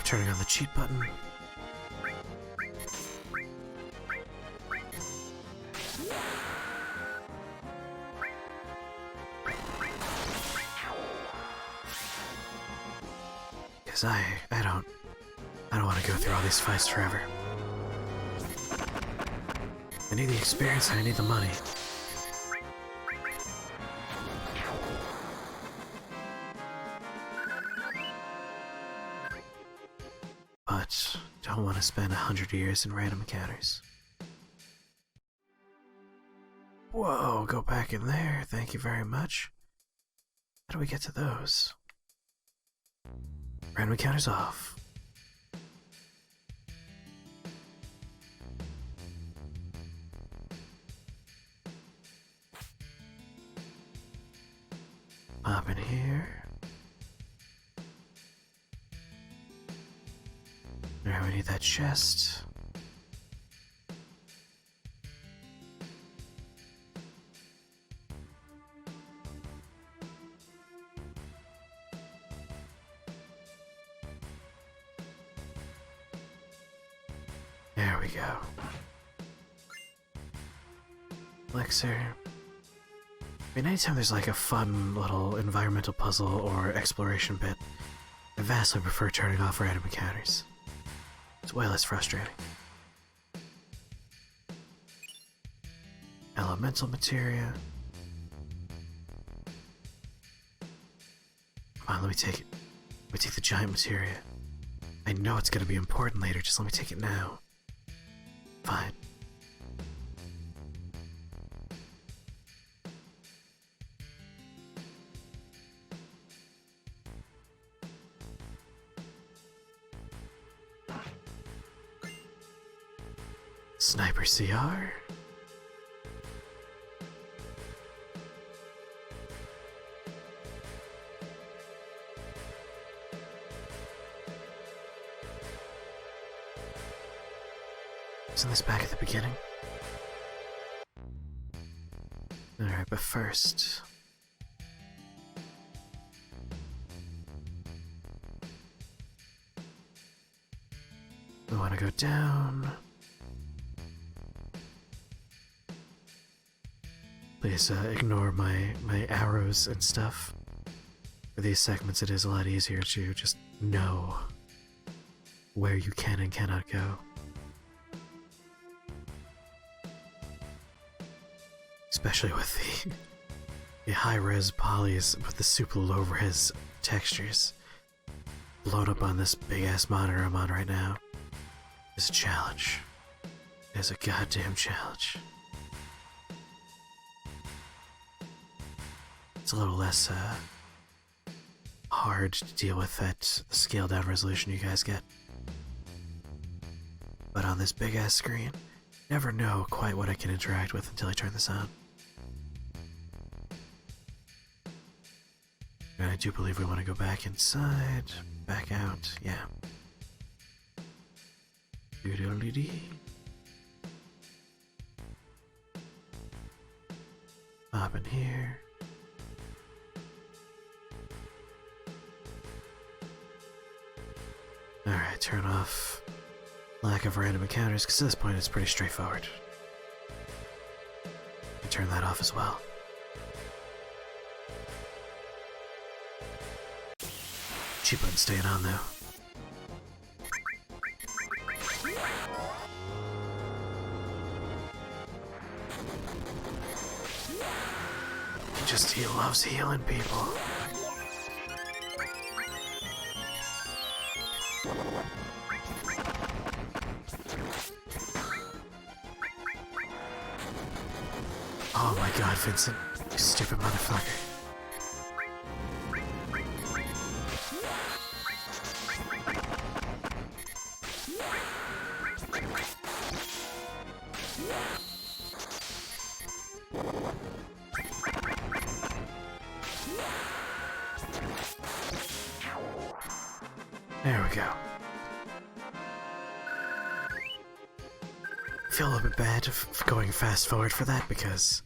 Turning on the cheat button. Because I don't want to go through all these fights forever. I need the experience and I need the money. But don't want to spend 100 years in random encounters. Whoa, go back in there, thank you very much. How do we get to those? Random encounters off. Pop in here. Now we need that chest. There we go. Elixir. I mean, anytime there's like a fun little environmental puzzle or exploration bit, I vastly prefer turning off random encounters. It's way less frustrating. Elemental materia. Come on, let me take it. Let me take the giant materia. I know it's gonna be important later, just let me take it now. Fine. Sniper CR? Isn't this back at the beginning? Alright, but first... we want to go down... Please ignore my arrows and stuff. For these segments it is a lot easier to just know where you can and cannot go. Especially with the high-res polys with the super low-res textures. Blown up on this big-ass monitor I'm on right now is a challenge. It is a goddamn challenge. It's a little less hard to deal with at the scaled down resolution you guys get. But on this big ass screen, never know quite what I can interact with until I turn this on. And I do believe we want to go back inside, back out, yeah. Doodle-dee-dee. Pop in here. Alright, turn off lack of random encounters, because at this point it's pretty straightforward. turn that off as well. Cheap button staying on though. He loves healing people. Oh my god, Vincent, you stupid motherfucker. There we go. I feel a little bit bad for going fast forward for that because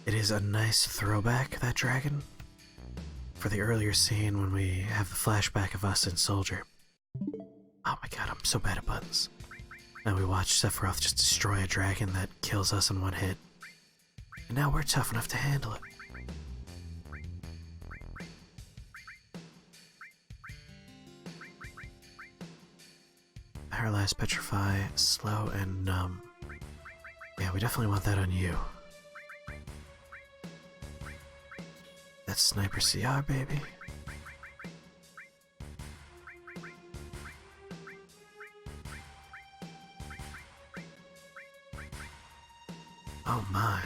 it is a nice throwback, that dragon, for the earlier scene when we have the flashback of us and Soldier. Oh my god, I'm so bad at buttons. Now we watch Sephiroth just destroy a dragon that kills us in one hit. And now we're tough enough to handle it. Paralyze, petrify, slow, and numb. Yeah, we definitely want that on you. That's Sniper CR, baby. Oh my.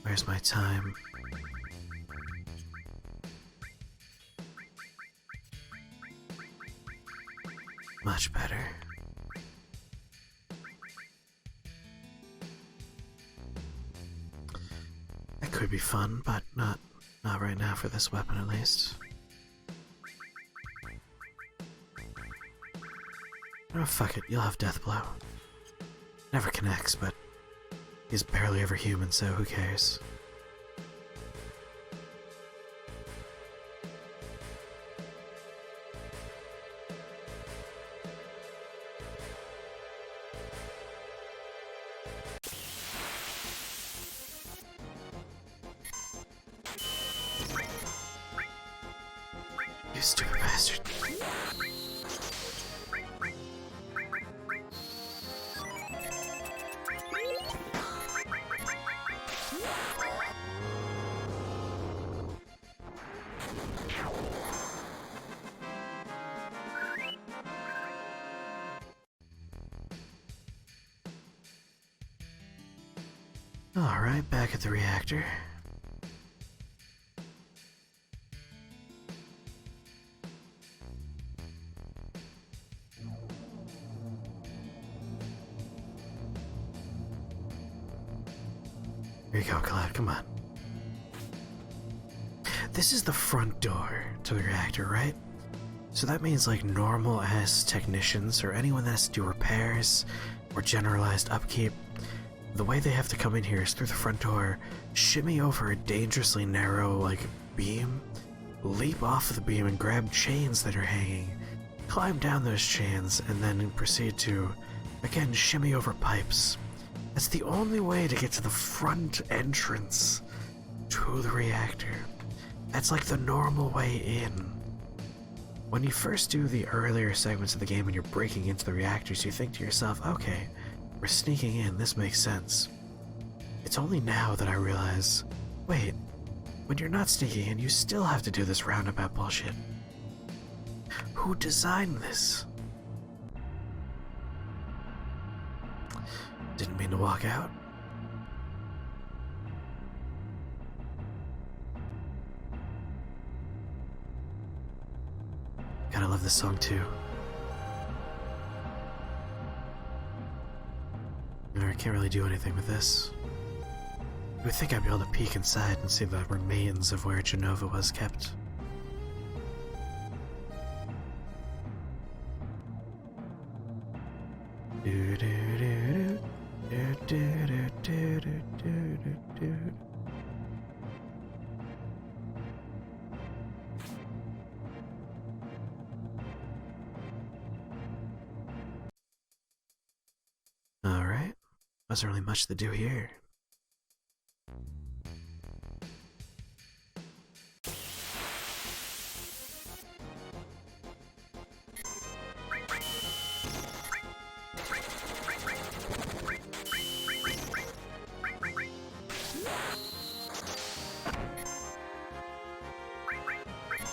Where's my time? Much better. That could be fun, but not right now for this weapon at least. Oh fuck it, you'll have Death Blow. Never connects, but he's barely ever human, so who cares? You stupid bastard. Alright, back at the reactor. Here you go, Cloud, come on. This is the front door to the reactor, right? So that means like normal-ass technicians or anyone that has to do repairs or generalized upkeep, the way they have to come in here is through the front door, shimmy over a dangerously narrow, like, beam, leap off of the beam and grab chains that are hanging, climb down those chains, and then proceed to, again, shimmy over pipes. That's the only way to get to the front entrance to the reactor. That's like the normal way in. When you first do the earlier segments of the game and you're breaking into the reactors, you think to yourself, okay, we're sneaking in, this makes sense. It's only now that I realize, wait, when you're not sneaking in, you still have to do this roundabout bullshit. Who designed this? Didn't mean to walk out. Gotta love this song too. I can't really do anything with this. You would think I'd be able to peek inside and see the remains of where Genova was kept. wasn't really much to do here.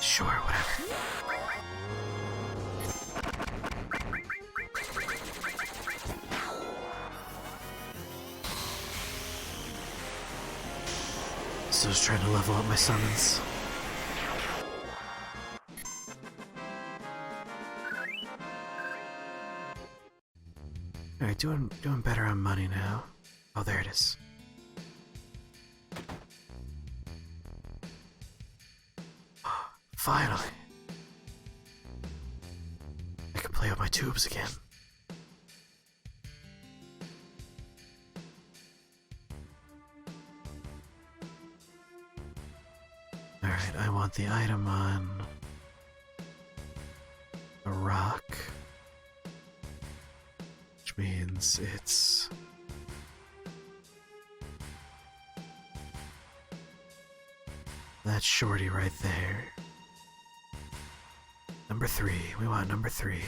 Sure, whatever. So I was trying to level up my summons. Alright, doing better on money now. Oh, there it is. Finally! I can play with my tubes again. Alright, I want the item on a rock, which means it's that shorty right there. Number 3, we want number 3.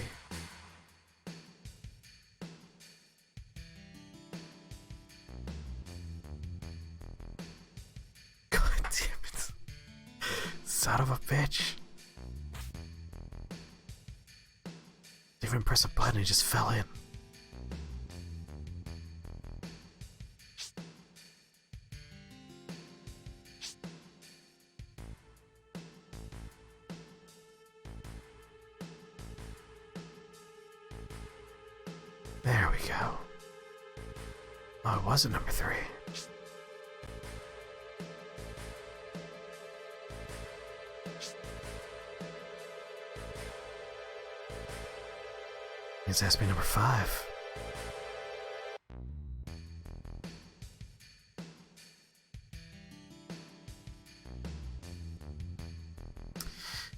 God damn it. Son of a bitch. Didn't even press a button, it just fell in. There we go. Oh, it wasn't number 3. It's asked me number 5.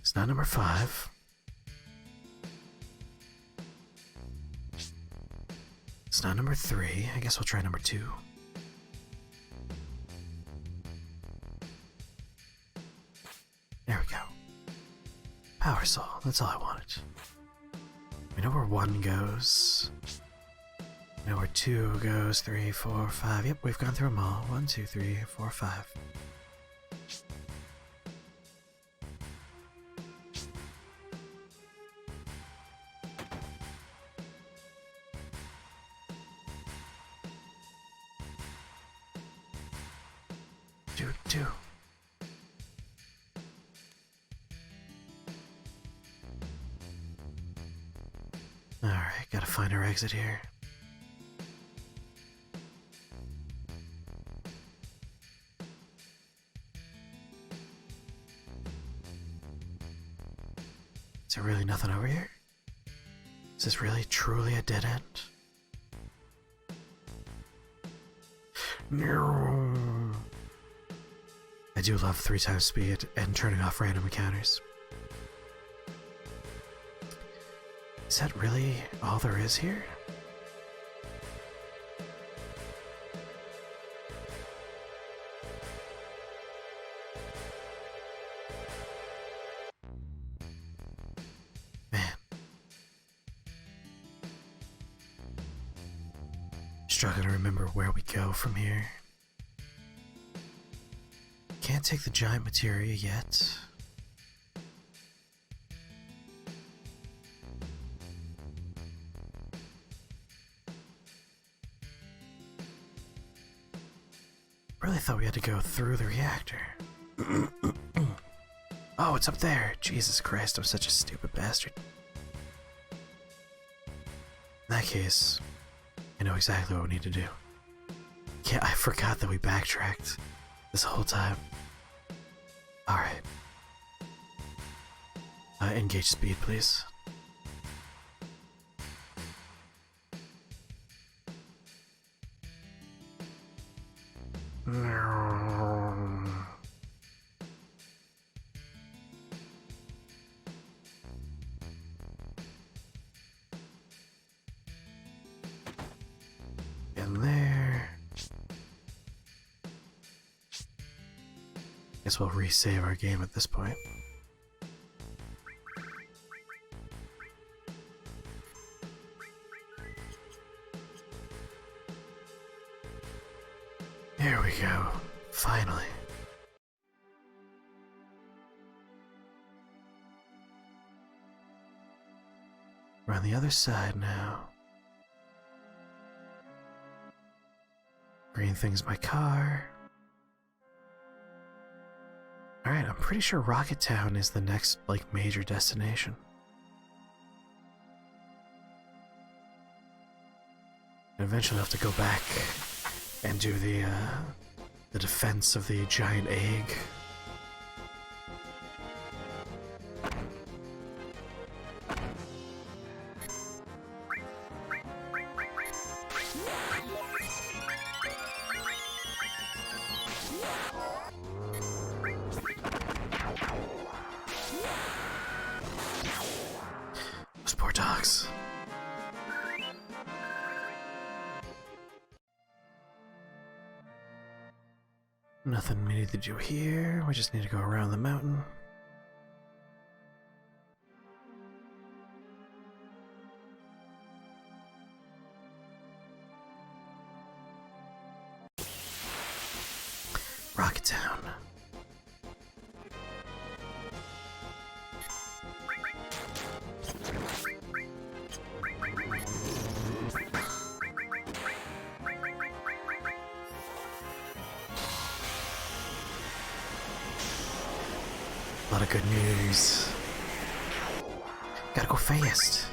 It's not number 5. It's not number 3. I guess we'll try number 2. There we go. Power Soul. That's all I wanted. We know where 1 goes. We know where 2 goes. 3, 4, 5. Yep, we've gone through them all. 1, 2, 3, 4, 5. Do. Alright, gotta find our exit here. Is there really nothing over here? Is this really truly a dead end? No. I do love 3 times speed and turning off random encounters. Is that really all there is here? Man. Struggling to remember where we go from here. Can't take the giant materia yet. Really thought we had to go through the reactor. Oh, it's up there. Jesus Christ, I'm such a stupid bastard. In that case, I know exactly what we need to do. Yeah, I forgot that we backtracked this whole time. Alright. Engage speed, please. In there. Guess we'll resave our game at this point. There we go. Finally. We're on the other side now. Green thing's my car. Alright, I'm pretty sure Rocket Town is the next, major destination. And eventually I'll have to go back and do the defense of the giant egg. Those poor dogs. Nothing we need to do here. We just need to go around the mountain. Rocket Town. A lot of good news. Gotta go fast.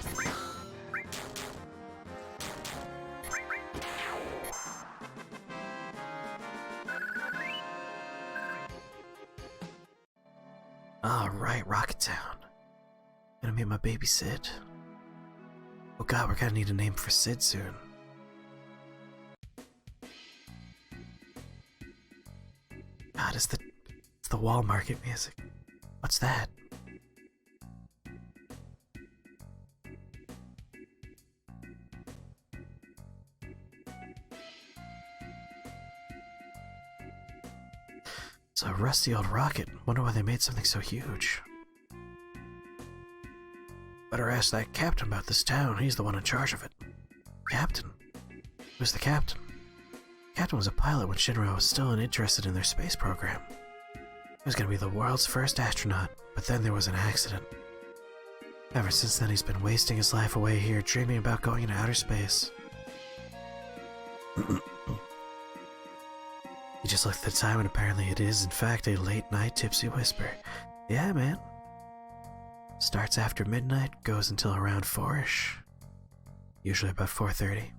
Alright, Rocket Town. Gonna meet my baby Sid. Oh god, we're gonna need a name for Sid soon. God, it's the wall market music. What's that? It's a rusty old rocket. Wonder why they made something so huge. Better ask that captain about this town. He's the one in charge of it. Captain? Who's the captain? Captain was a pilot when Shinra was still interested in their space program. He was gonna be the world's first astronaut, but then there was an accident. Ever since then, he's been wasting his life away here, dreaming about going into outer space. He just looked at the time, and apparently it is, in fact, a late-night tipsy whisper. Yeah, man. Starts after midnight, goes until around 4-ish. Usually about 4:30.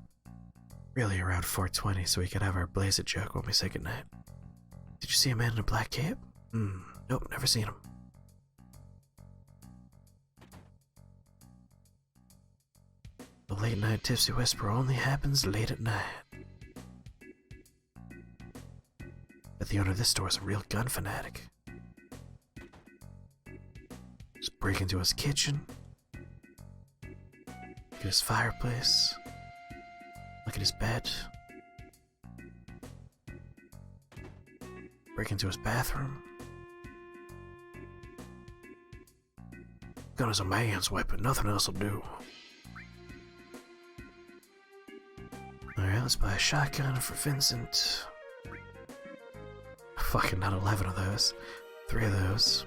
Really around 4:20, so we could have our blaze it joke when we say goodnight. Did you see a man in a black cape? Nope, never seen him. The late night tipsy whisper only happens late at night. But the owner of this store is a real gun fanatic. Just break into his kitchen. Look at his fireplace. Look at his bed. Break into his bathroom. Gun is a man's weapon, nothing else will do. Alright, let's buy a shotgun for Vincent. Fucking not 11 of those. 3 of those.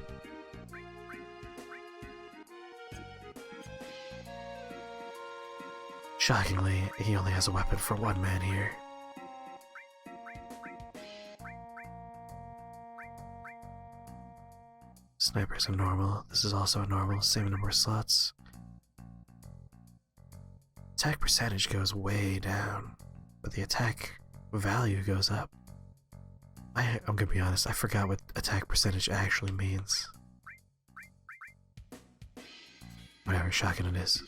Shockingly, he only has a weapon for one man here. Sniper's a normal. This is also a normal. Same number of slots. Attack percentage goes way down, but the attack value goes up. I'm gonna be honest, I forgot what attack percentage actually means. Whatever, shotgun it is.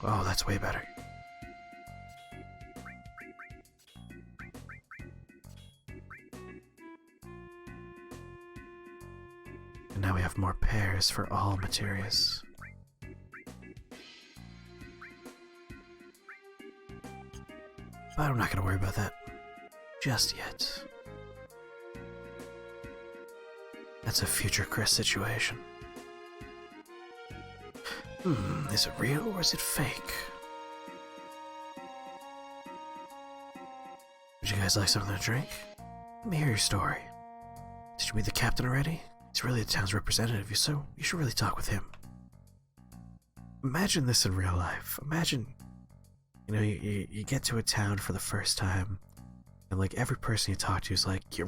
Oh, that's way better. And now we have more pairs for all materials. But I'm not gonna worry about that just yet. That's a future Chris situation. Is it real or is it fake? Would you guys like something to drink? Let me hear your story. Did you meet the captain already? He's really the town's representative, so you should really talk with him. Imagine this in real life. Imagine, you get to a town for the first time, and like every person you talk to is like, you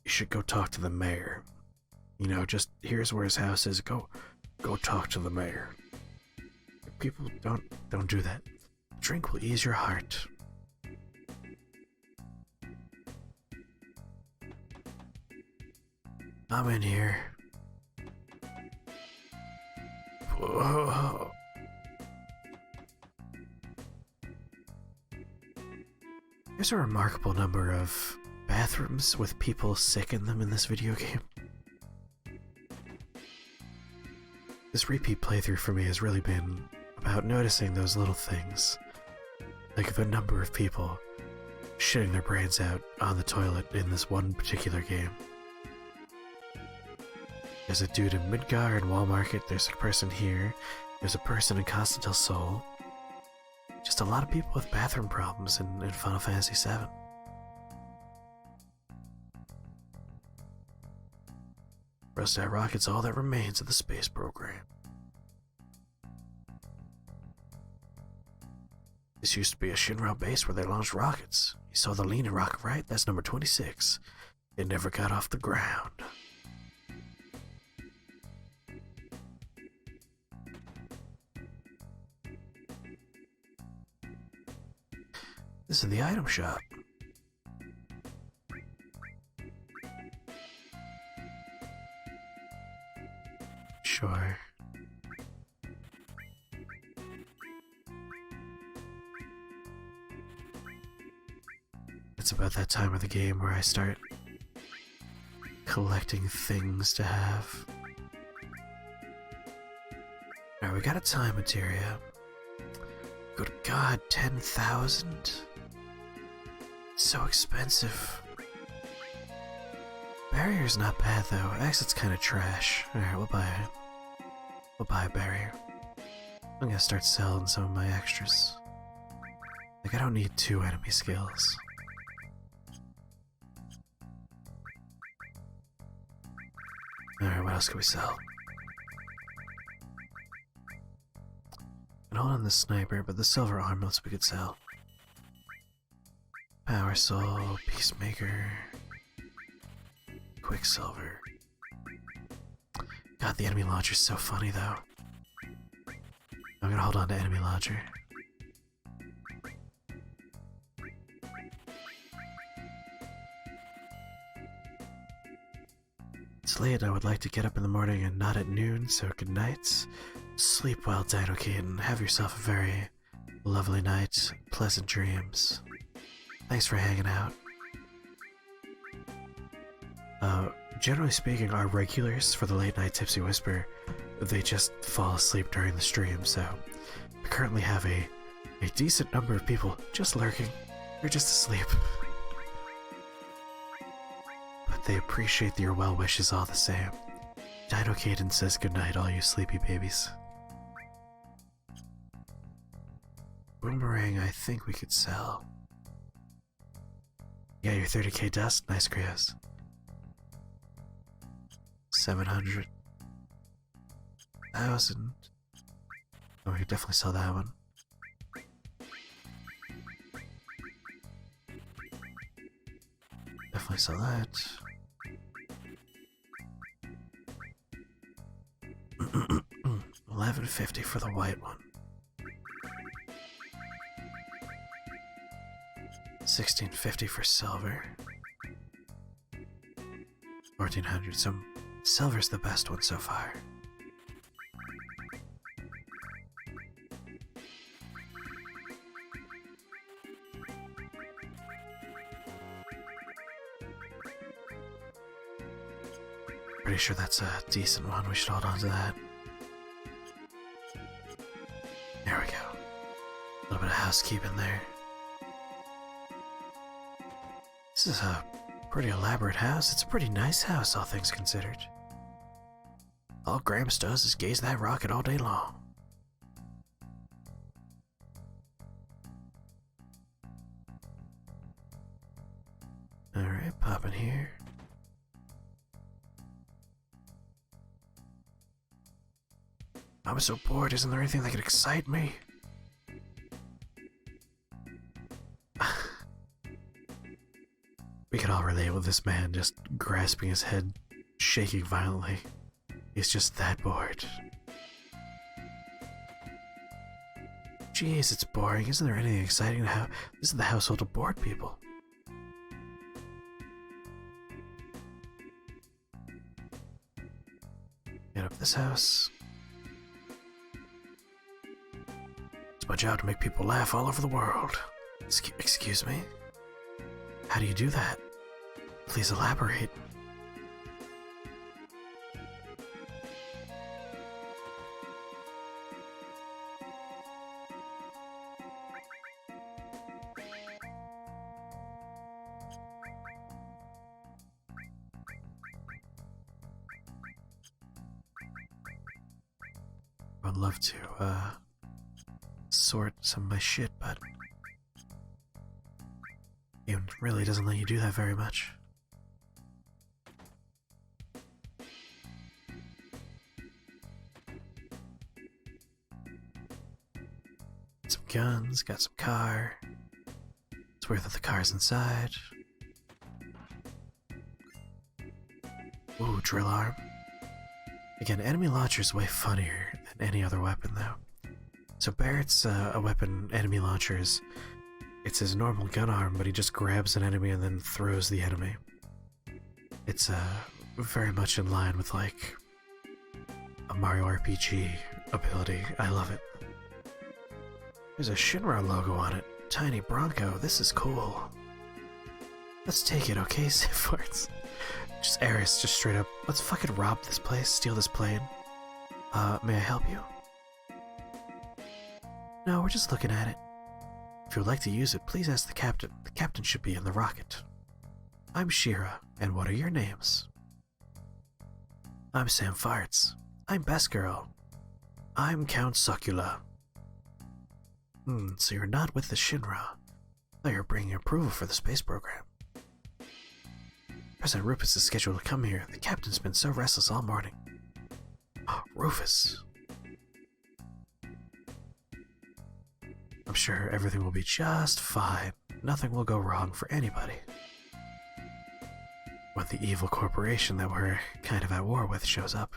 should go talk to the mayor. Just here's where his house is. Go talk to the mayor. People don't do that. Drink will ease your heart. I'm in here. Whoa. There's a remarkable number of bathrooms with people sick in them in this video game. This repeat playthrough for me has really been about noticing those little things. Like the number of people shitting their brains out on the toilet in this one particular game. There's a dude in Midgar and Wall Market, there's a person here, there's a person in Costa del Sol. Just a lot of people with bathroom problems in Final Fantasy VII. Rostat rocket's all that remains of the space program. This used to be a Shinra base where they launched rockets. You saw the Lena rocket, right? That's number 26. It never got off the ground. This is the item shop. Sure. It's about that time of the game where I start collecting things to have. Alright, we got a time materia. Good God, 10,000? So expensive. Barrier's not bad though. Exit's kind of trash. Alright, we'll buy it. We'll buy a barrier. I'm gonna start selling some of my extras. Like, I don't need 2 enemy skills. Alright, what else can we sell? And hold on the sniper, but the silver armlets we could sell. Power Soul, Peacemaker, Quicksilver. God, the enemy launcher's so funny though. I'm gonna hold on to enemy launcher. It's late, I would like to get up in the morning and not at noon, so good night. Sleep well, Dino Kid, and have yourself a very lovely night. Pleasant dreams. Thanks for hanging out. Generally speaking, our regulars for the late night Tipsy Whisper, they just fall asleep during the stream, so we currently have a decent number of people just lurking. They're just asleep. But they appreciate your well wishes all the same. Dino Caden says goodnight, all you sleepy babies. Boomerang, I think we could sell. Yeah, your 30k dust, nice Krios. 700,000. Oh, we could definitely sell that one. Definitely sell that. $11.50 for the white one. 1650 for silver. 1400. So silver's the best one so far. Pretty sure that's a decent one. We should hold on to that. There we go. A little bit of housekeeping there. This is a pretty elaborate house. It's a pretty nice house, all things considered. All Gramps does is gaze at that rocket all day long. Alright, pop in here. I'm so bored, isn't there anything that could excite me? We could all relate with this man just grasping his head, shaking violently. He's just that bored. Jeez, it's boring. Isn't there anything exciting to have? This is the household of bored people. Get up this house. It's my job to make people laugh all over the world. Excuse me? How do you do that? Please elaborate. I'd love to, sort some of my shit, but it really doesn't let you do that very much. Some guns, got some car. It's worth it, the car's inside. Ooh, drill arm. Again, enemy launcher's way funnier than any other weapon, though. So Barrett's a weapon enemy launchers. It's his normal gun arm, but he just grabs an enemy and then throws the enemy. It's very much in line with, like, a Mario RPG ability. I love it. There's a Shinra logo on it. Tiny Bronco. This is cool. Let's take it, okay, Sifwarts? Just Eris, just straight up. Let's fucking rob this place, steal this plane. May I help you? No, we're just looking at it. If you would like to use it, please ask the captain. The captain should be in the rocket. I'm Shira, and what are your names? I'm Sam Farts. I'm Best Girl. I'm Count Succula. So you're not with the Shinra. Oh, you're bringing approval for the space program. President Rufus is scheduled to come here. The captain's been so restless all morning. Oh, Rufus. I'm sure everything will be just fine. Nothing will go wrong for anybody. When the evil corporation that we're kind of at war with shows up.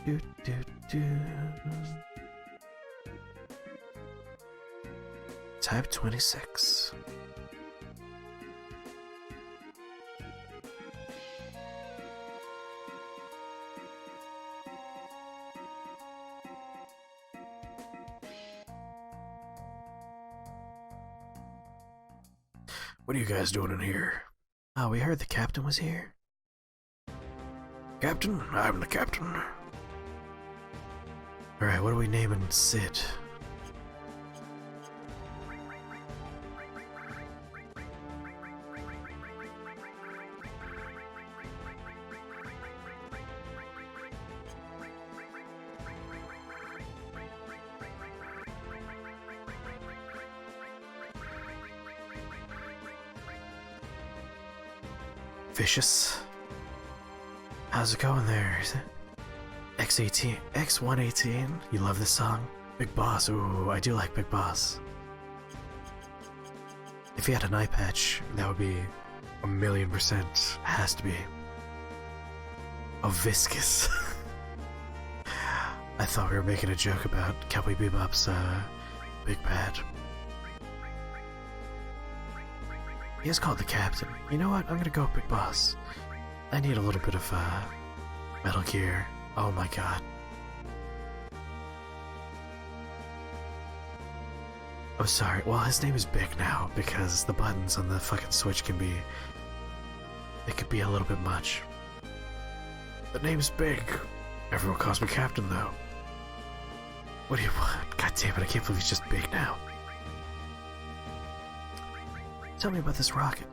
Do, do, do. Type 26. What are you guys doing in here? Oh, we heard the captain was here. Captain? I'm the captain. Alright, what are we naming Sid? Vicious. How's it going there? X18, X118. You love this song? Big Boss. Ooh, I do like Big Boss. If he had an eye patch, that would be 1,000,000%. Has to be. Oh, viscous. I thought we were making a joke about Cowboy Bebop's Big Bad. He is called the captain. You know what? I'm gonna go with Big Boss. I need a little bit of Metal Gear. Oh my god. I'm sorry. Well, his name is Big now because the buttons on the fucking Switch can be... It could be a little bit much. The name's Big. Everyone calls me Captain, though. What do you want? God damn it, I can't believe he's just Big now. Tell me about this rocket.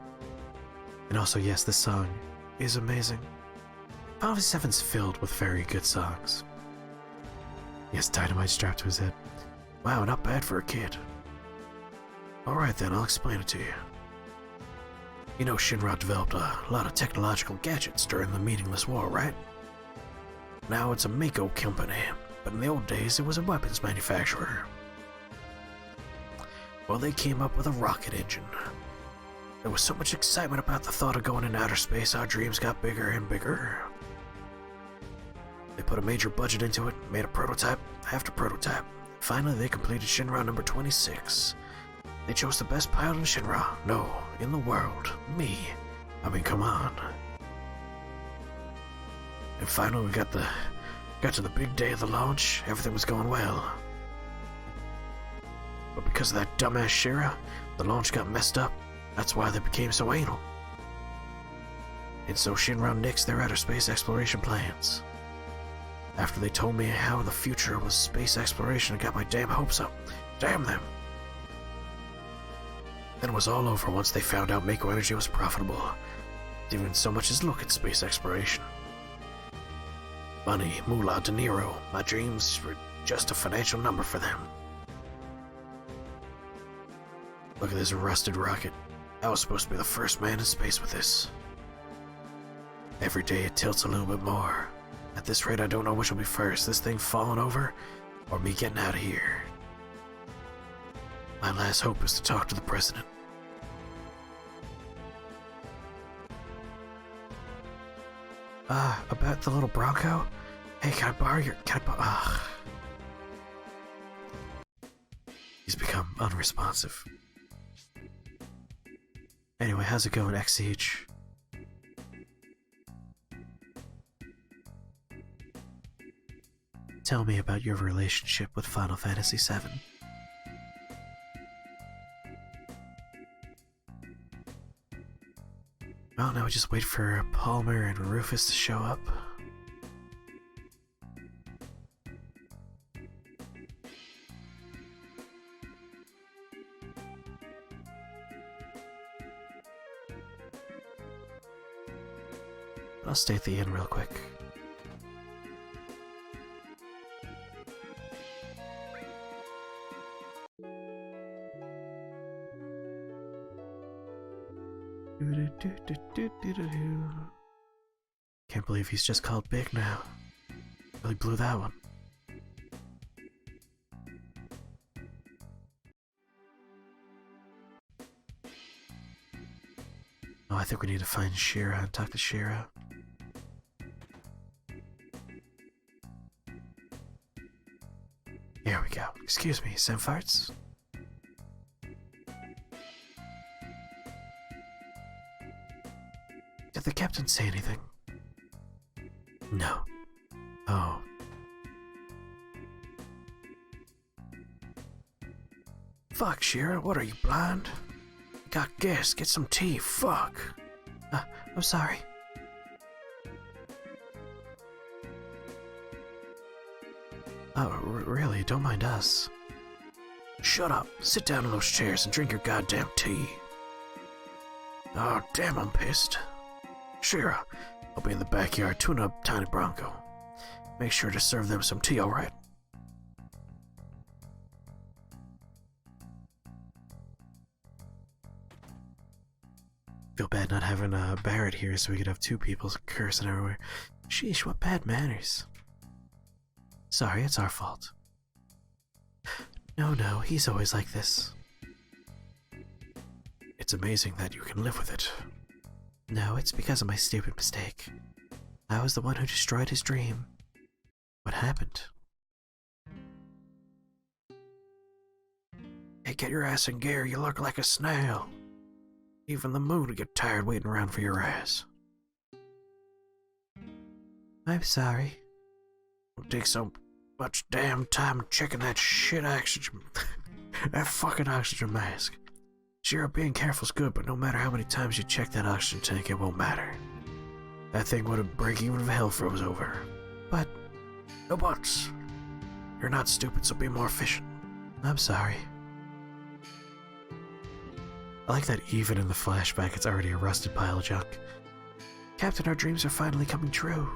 And also, yes, this song is amazing. Final Fantasy VII's filled with very good songs. He has dynamite strapped to his head. Wow, not bad for a kid. Alright then, I'll explain it to you. You know Shinra developed a lot of technological gadgets during the Meaningless War, right? Now it's a Mako company, but in the old days it was a weapons manufacturer. Well, they came up with a rocket engine. There was so much excitement about the thought of going into outer space, our dreams got bigger and bigger. They put a major budget into it, made a prototype after prototype. Finally, they completed Shinra number 26. They chose the best pilot in Shinra. No, in the world. Me. I mean, come on. And finally, we got to the big day of the launch. Everything was going well. But because of that dumbass Shira, the launch got messed up. That's why they became so anal. And so Shinra nixed their outer space exploration plans. After they told me how the future was space exploration, I got my damn hopes up. Damn them. Then it was all over once they found out Mako Energy was profitable. Didn't even so much as look at space exploration. Money, moolah, De Niro, my dreams were just a financial number for them. Look at this rusted rocket. I was supposed to be the first man in space with this. Every day it tilts a little bit more. At this rate, I don't know which will be first, this thing falling over, or me getting out of here. My last hope is to talk to the president. About the little Bronco? Hey, can I borrow your... He's become unresponsive. Anyway, how's it going, X-Siege? Tell me about your relationship with Final Fantasy VII. Well, now we just wait for Palmer and Rufus to show up. I'll stay at the inn real quick. Can't believe he's just called Big now. Really blew that one. Oh, I think we need to find Shira and talk to Shira. Here we go. Excuse me, some farts? Did the captain say anything? No. Oh. Fuck, Shira, what are you, blind? Got gas, get some tea, fuck. I'm sorry. Oh, really? Don't mind us. Shut up, sit down in those chairs and drink your goddamn tea. Oh, damn, I'm pissed. Shira, I'll be in the backyard tuning up Tiny Bronco. Make sure to serve them some tea, alright? Feel bad not having Barrett here so we could have two people cursing everywhere. Sheesh, what bad manners. Sorry, it's our fault. No, he's always like this. It's amazing that you can live with it. No, it's because of my stupid mistake. I was the one who destroyed his dream. What happened? Hey, get your ass in gear, you look like a snail. Even the moon would get tired waiting around for your ass. I'm sorry. Don't take so much damn time checking that shit oxygen. That fucking oxygen mask. Sure, being careful's good, but no matter how many times you check that oxygen tank, it won't matter. That thing would break even if hell froze over. But, no buts. You're not stupid, so be more efficient. I'm sorry. I like that even in the flashback, it's already a rusted pile of junk. Captain, our dreams are finally coming true.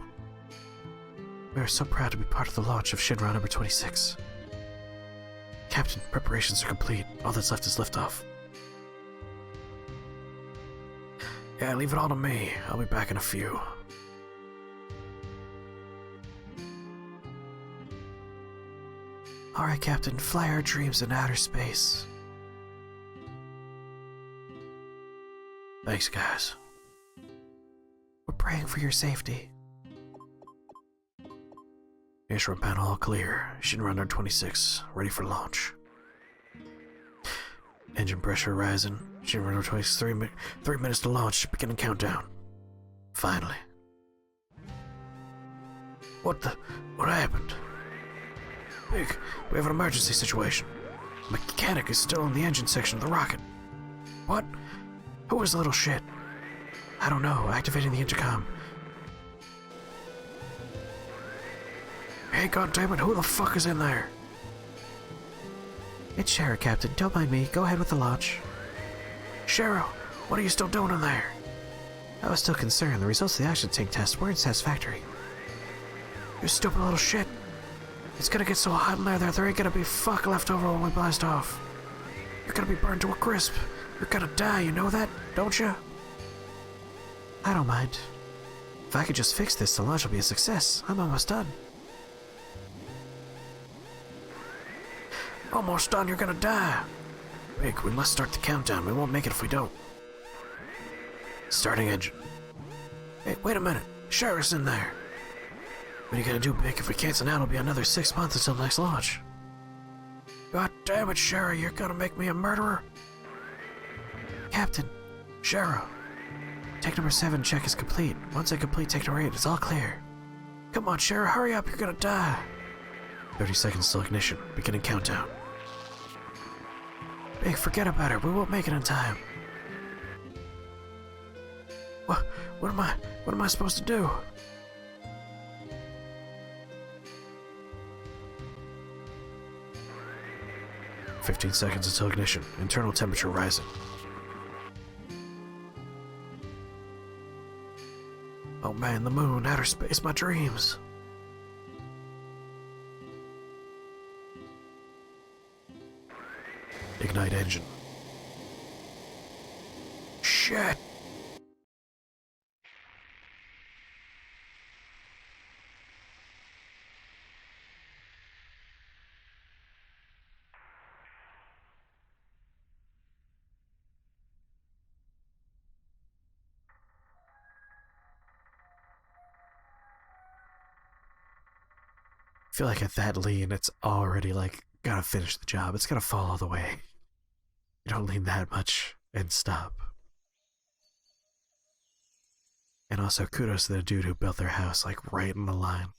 We are so proud to be part of the launch of Shinra number 26. Captain, preparations are complete. All that's left is liftoff. Yeah, leave it all to me. I'll be back in a few. Alright, Captain, fly our dreams in outer space. Thanks, guys. We're praying for your safety. Instrument panel all clear. Shinra number 26, ready for launch. Engine pressure rising. Shinra number 26, 3 minutes to launch. Beginning countdown. Finally. What happened? Big, we have an emergency situation. The mechanic is still in the engine section of the rocket. What? Who was the little shit? I don't know. Activating the intercom. Hey, goddammit, who the fuck is in there? It's Shara, Captain. Don't mind me. Go ahead with the launch. Shara, what are you still doing in there? I was still concerned. The results of the oxygen tank test weren't satisfactory. You stupid little shit. It's gonna get so hot in there that there ain't gonna be fuck left over when we blast off. You're gonna be burned to a crisp. You're gonna die, you know that, don't you? I don't mind. If I could just fix this, the launch will be a success. I'm almost done. Almost done, you're gonna die. Big, we must start the countdown. We won't make it if we don't. Starting engine. Hey, wait a minute. Shara's in there. What are you gonna do, Big? If we cancel now, it'll be another 6 months until next launch. God damn it, Shara, you're gonna make me a murderer? Captain. Shara. Tank number 7 check is complete. Once I complete tank number 8, it's all clear. Come on, Shara, hurry up, you're gonna die. 30 seconds till ignition. Beginning countdown. Big, forget about it. We won't make it in time. What am I supposed to do? "15 seconds until ignition. Internal temperature rising." Oh man, the moon, outer space, my dreams. Ignite engine. Shit! I feel like at that lean, it's already like, gotta finish the job. It's gonna fall all the way. You don't lean that much and stop. And also, kudos to the dude who built their house, like, right in the line.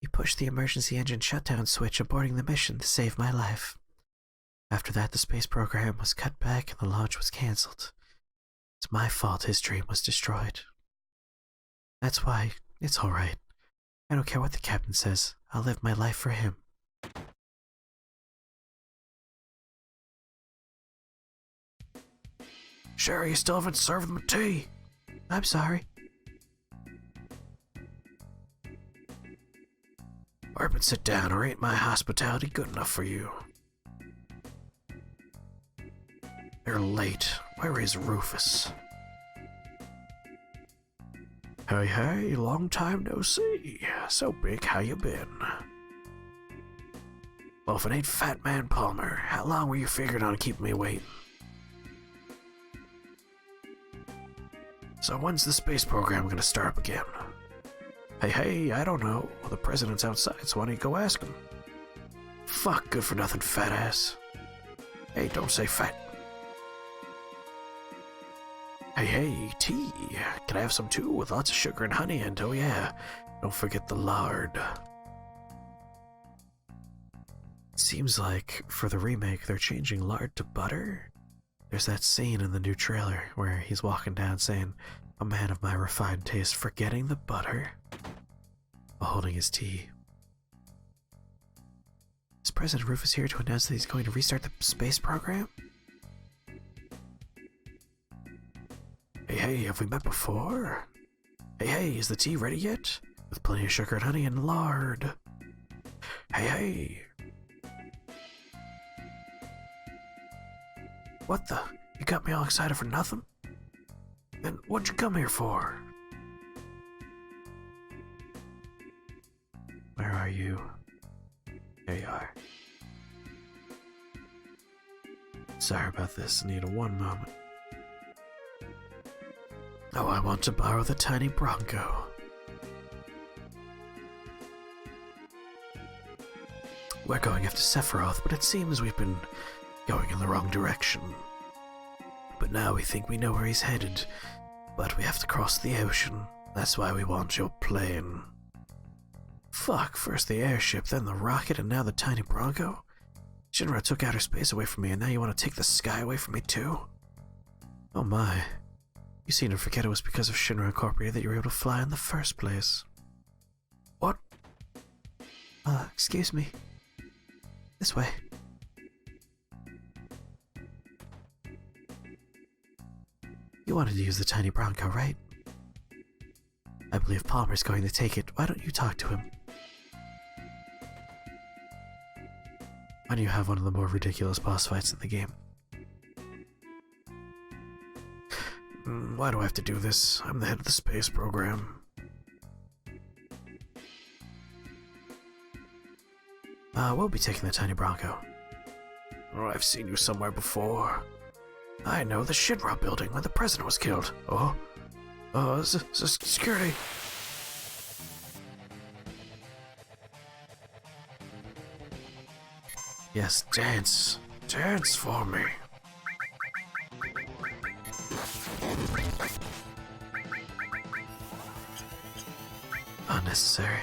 You pushed the emergency engine shutdown switch aborting the mission to save my life. After that, the space program was cut back and the launch was cancelled. It's my fault his dream was destroyed. That's why, it's alright. I don't care what the captain says. I'll live my life for him. Sherry, you still haven't served them tea. I'm sorry. Up and sit down, or ain't my hospitality good enough for you? They're late. Where is Rufus? Hey, long time no see. So Big, how you been? Well, if it ain't Fat Man Palmer, how long were you figuring on keeping me waiting? So when's the space program gonna start up again? Hey, I don't know. The president's outside, so why don't you go ask him? Fuck, good for nothing, fat ass. Hey, don't say fat. Hey, tea. Can I have some too, with lots of sugar and honey, and oh yeah, don't forget the lard. seems like for the remake they're changing lard to butter. There's that scene in the new trailer where he's walking down saying, "A man of my refined taste, forgetting the butter," while holding his tea. Is President Rufus here to announce that he's going to restart the space program? Hey, have we met before? Hey, is the tea ready yet? With plenty of sugar and honey and lard. Hey. What the? You got me all excited for nothing? And what'd you come here for? Where are you? There you are. Sorry about this, Anita, one moment. Oh, I want to borrow the tiny Bronco. We're going after Sephiroth, but it seems we've been going in the wrong direction. But now we think we know where he's headed, but we have to cross the ocean. That's why we want your plane. Fuck, first the airship, then the rocket, and now the tiny Bronco? Shinra took outer space away from me, and now you want to take the sky away from me too? Oh my. You seem to forget it was because of Shinra Incorporated that you were able to fly in the first place. What? Excuse me. This way. You wanted to use the tiny Bronco, right? I believe Palmer's going to take it. Why don't you talk to him? Why don't you have one of the more ridiculous boss fights in the game? Why do I have to do this? I'm the head of the space program. We'll be taking the tiny Bronco. Oh, I've seen you somewhere before. I know, the Shinra building where the president was killed. Security. Yes, dance. Dance for me. Unnecessary.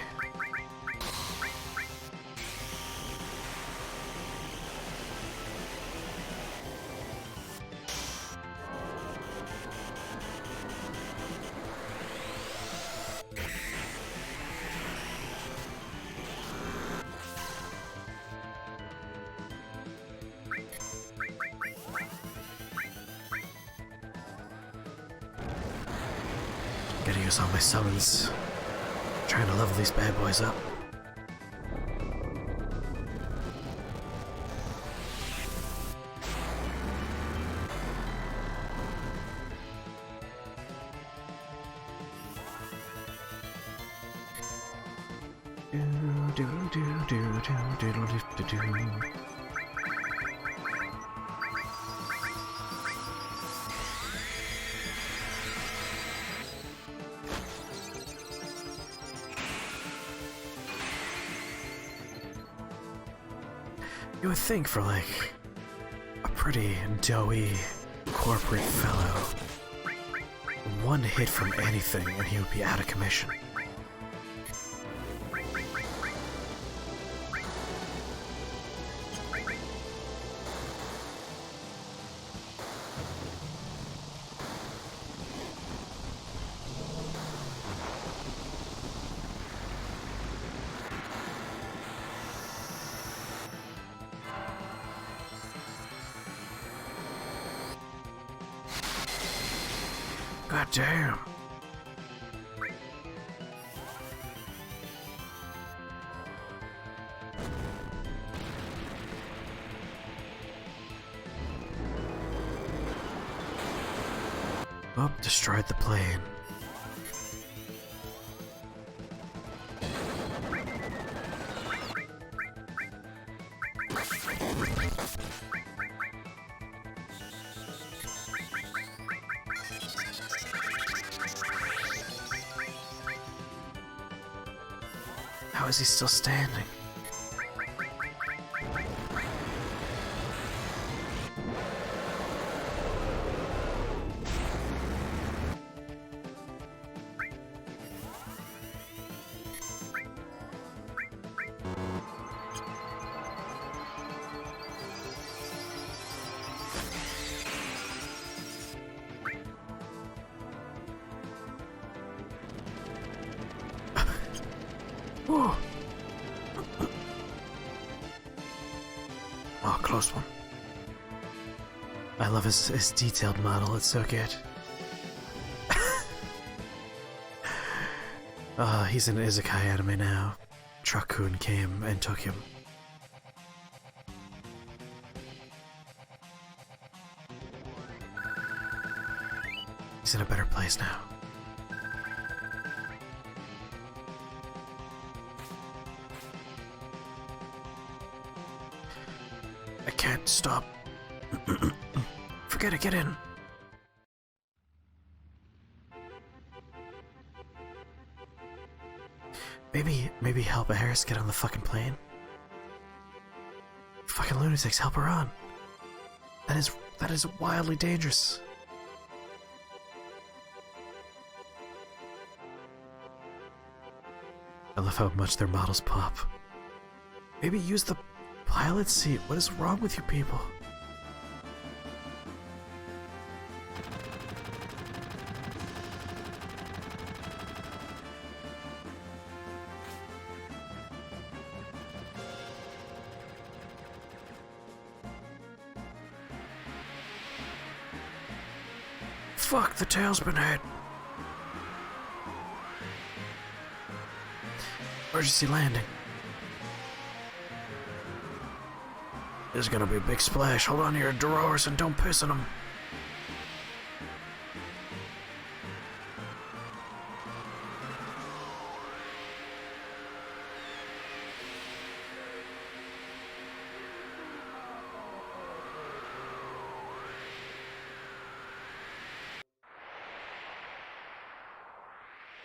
Gotta use all my summons. Trying to level these bad boys up. You would think for, like, a pretty doughy corporate fellow, one hit from anything and he would be out of commission. God damn. Oh, destroyed the plane. How is he still standing? Whoa. Oh, close one. I love his detailed model, it's so good. He's in an isekai anime now. Truck-kun came and took him. He's in a better place now. I can't stop. Forget it, get in. Maybe help Harris get on the fucking plane. Fucking lunatics, help her on. That is wildly dangerous. I love how much their models pop. Maybe use the pilot seat. What is wrong with you people? Fuck, the tail's been hit. Emergency landing. There's gonna be a big splash. Hold on to your drawers and don't piss in them.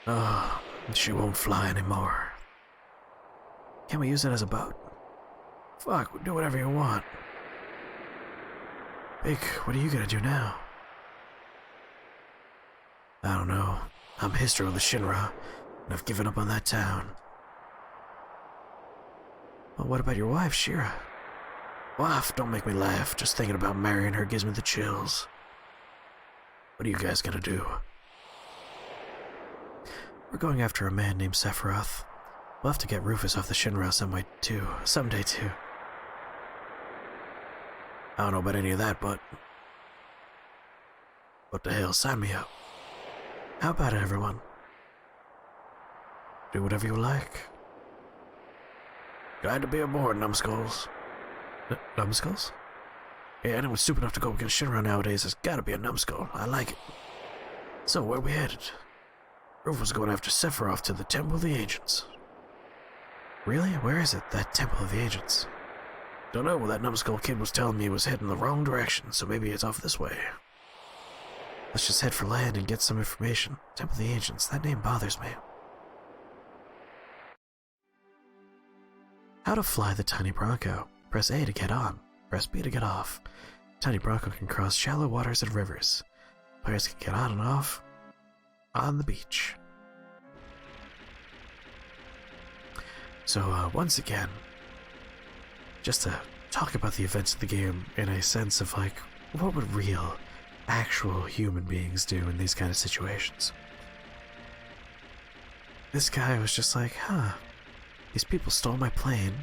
Oh, she won't fly anymore. Can't we use it as a boat? Fuck, do whatever you want. Big, what are you gonna do now? I don't know. I'm history with the Shinra, and I've given up on that town. Well, what about your wife, Shira? Wife, don't make me laugh. Just thinking about marrying her gives me the chills. What are you guys gonna do? We're going after a man named Sephiroth. We'll have to get Rufus off the Shinra someday too. I don't know about any of that, but... what the hell, sign me up. How about it, everyone? Do whatever you like. Glad to be aboard, numbskulls. Numbskulls? Yeah, anyone stupid enough to go against Shinra nowadays has gotta be a numbskull. I like it. So, where we headed? Rufus going after Sephiroth to the Temple of the Ancients. Really? Where is it, that Temple of the Ancients? Don't know, that numbskull kid was telling me it was heading the wrong direction, so maybe it's off this way. Let's just head for land and get some information. Temple of the Ancients, that name bothers me. How to fly the Tiny Bronco. Press A to get on. Press B to get off. Tiny Bronco can cross shallow waters and rivers. Players can get on and off on the beach. So, once again, just to talk about the events of the game in a sense of, like, what would real, actual human beings do in these kind of situations? This guy was just like, these people stole my plane,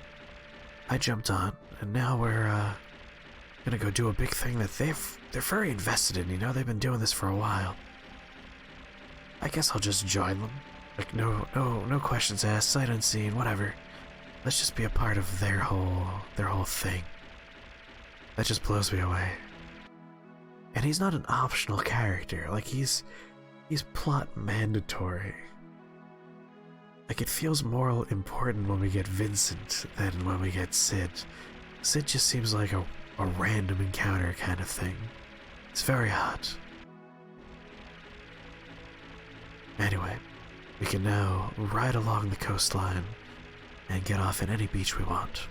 I jumped on, and now we're, gonna go do a big thing that they're very invested in, you know, they've been doing this for a while. I guess I'll just join them. Like, no questions asked, sight unseen, whatever. Let's just be a part of their whole thing. That just blows me away. And he's not an optional character, like he's plot mandatory. Like, it feels more important when we get Vincent than when we get Sid. Sid just seems like a random encounter kind of thing. It's very hot. Anyway, we can now ride along the coastline and get off at any beach we want.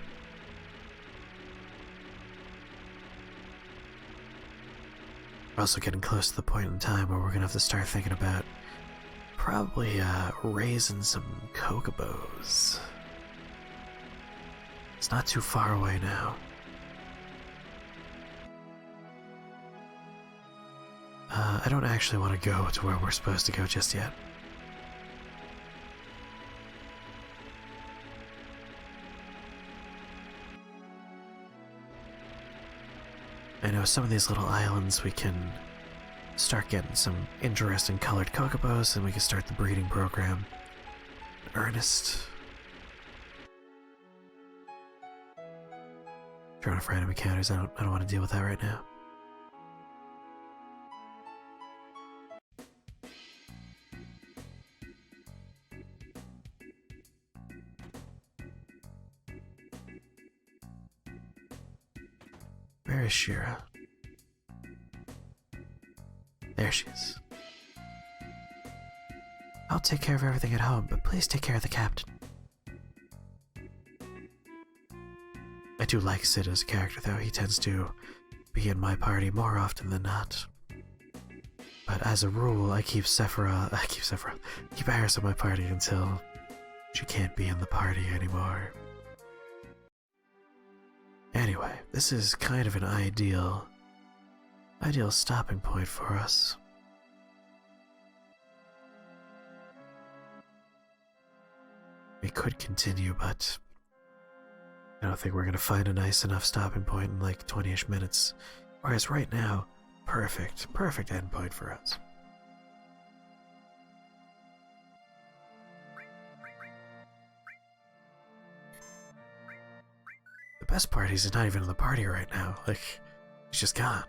We're also getting close to the point in time where we're gonna have to start thinking about probably raising some chocobos. It's not too far away now. I don't actually want to go to where we're supposed to go just yet. know, some of these little islands we can start getting some interesting colored chocobos, and we can start the breeding program. Ernest. Trying to random encounters, I don't want to deal with that right now. Where is Shira? There she is. I'll take care of everything at home, but please take care of the captain. I do like Sid as a character, though. He tends to be in my party more often than not. But as a rule, I keep Eris in my party until she can't be in the party anymore. Anyway, this is kind of an ideal stopping point for us. We could continue, but I don't think we're gonna find a nice enough stopping point in like 20-ish minutes. Whereas right now, perfect endpoint for us. The best part is he's not even in the party right now. Like, he's just gone.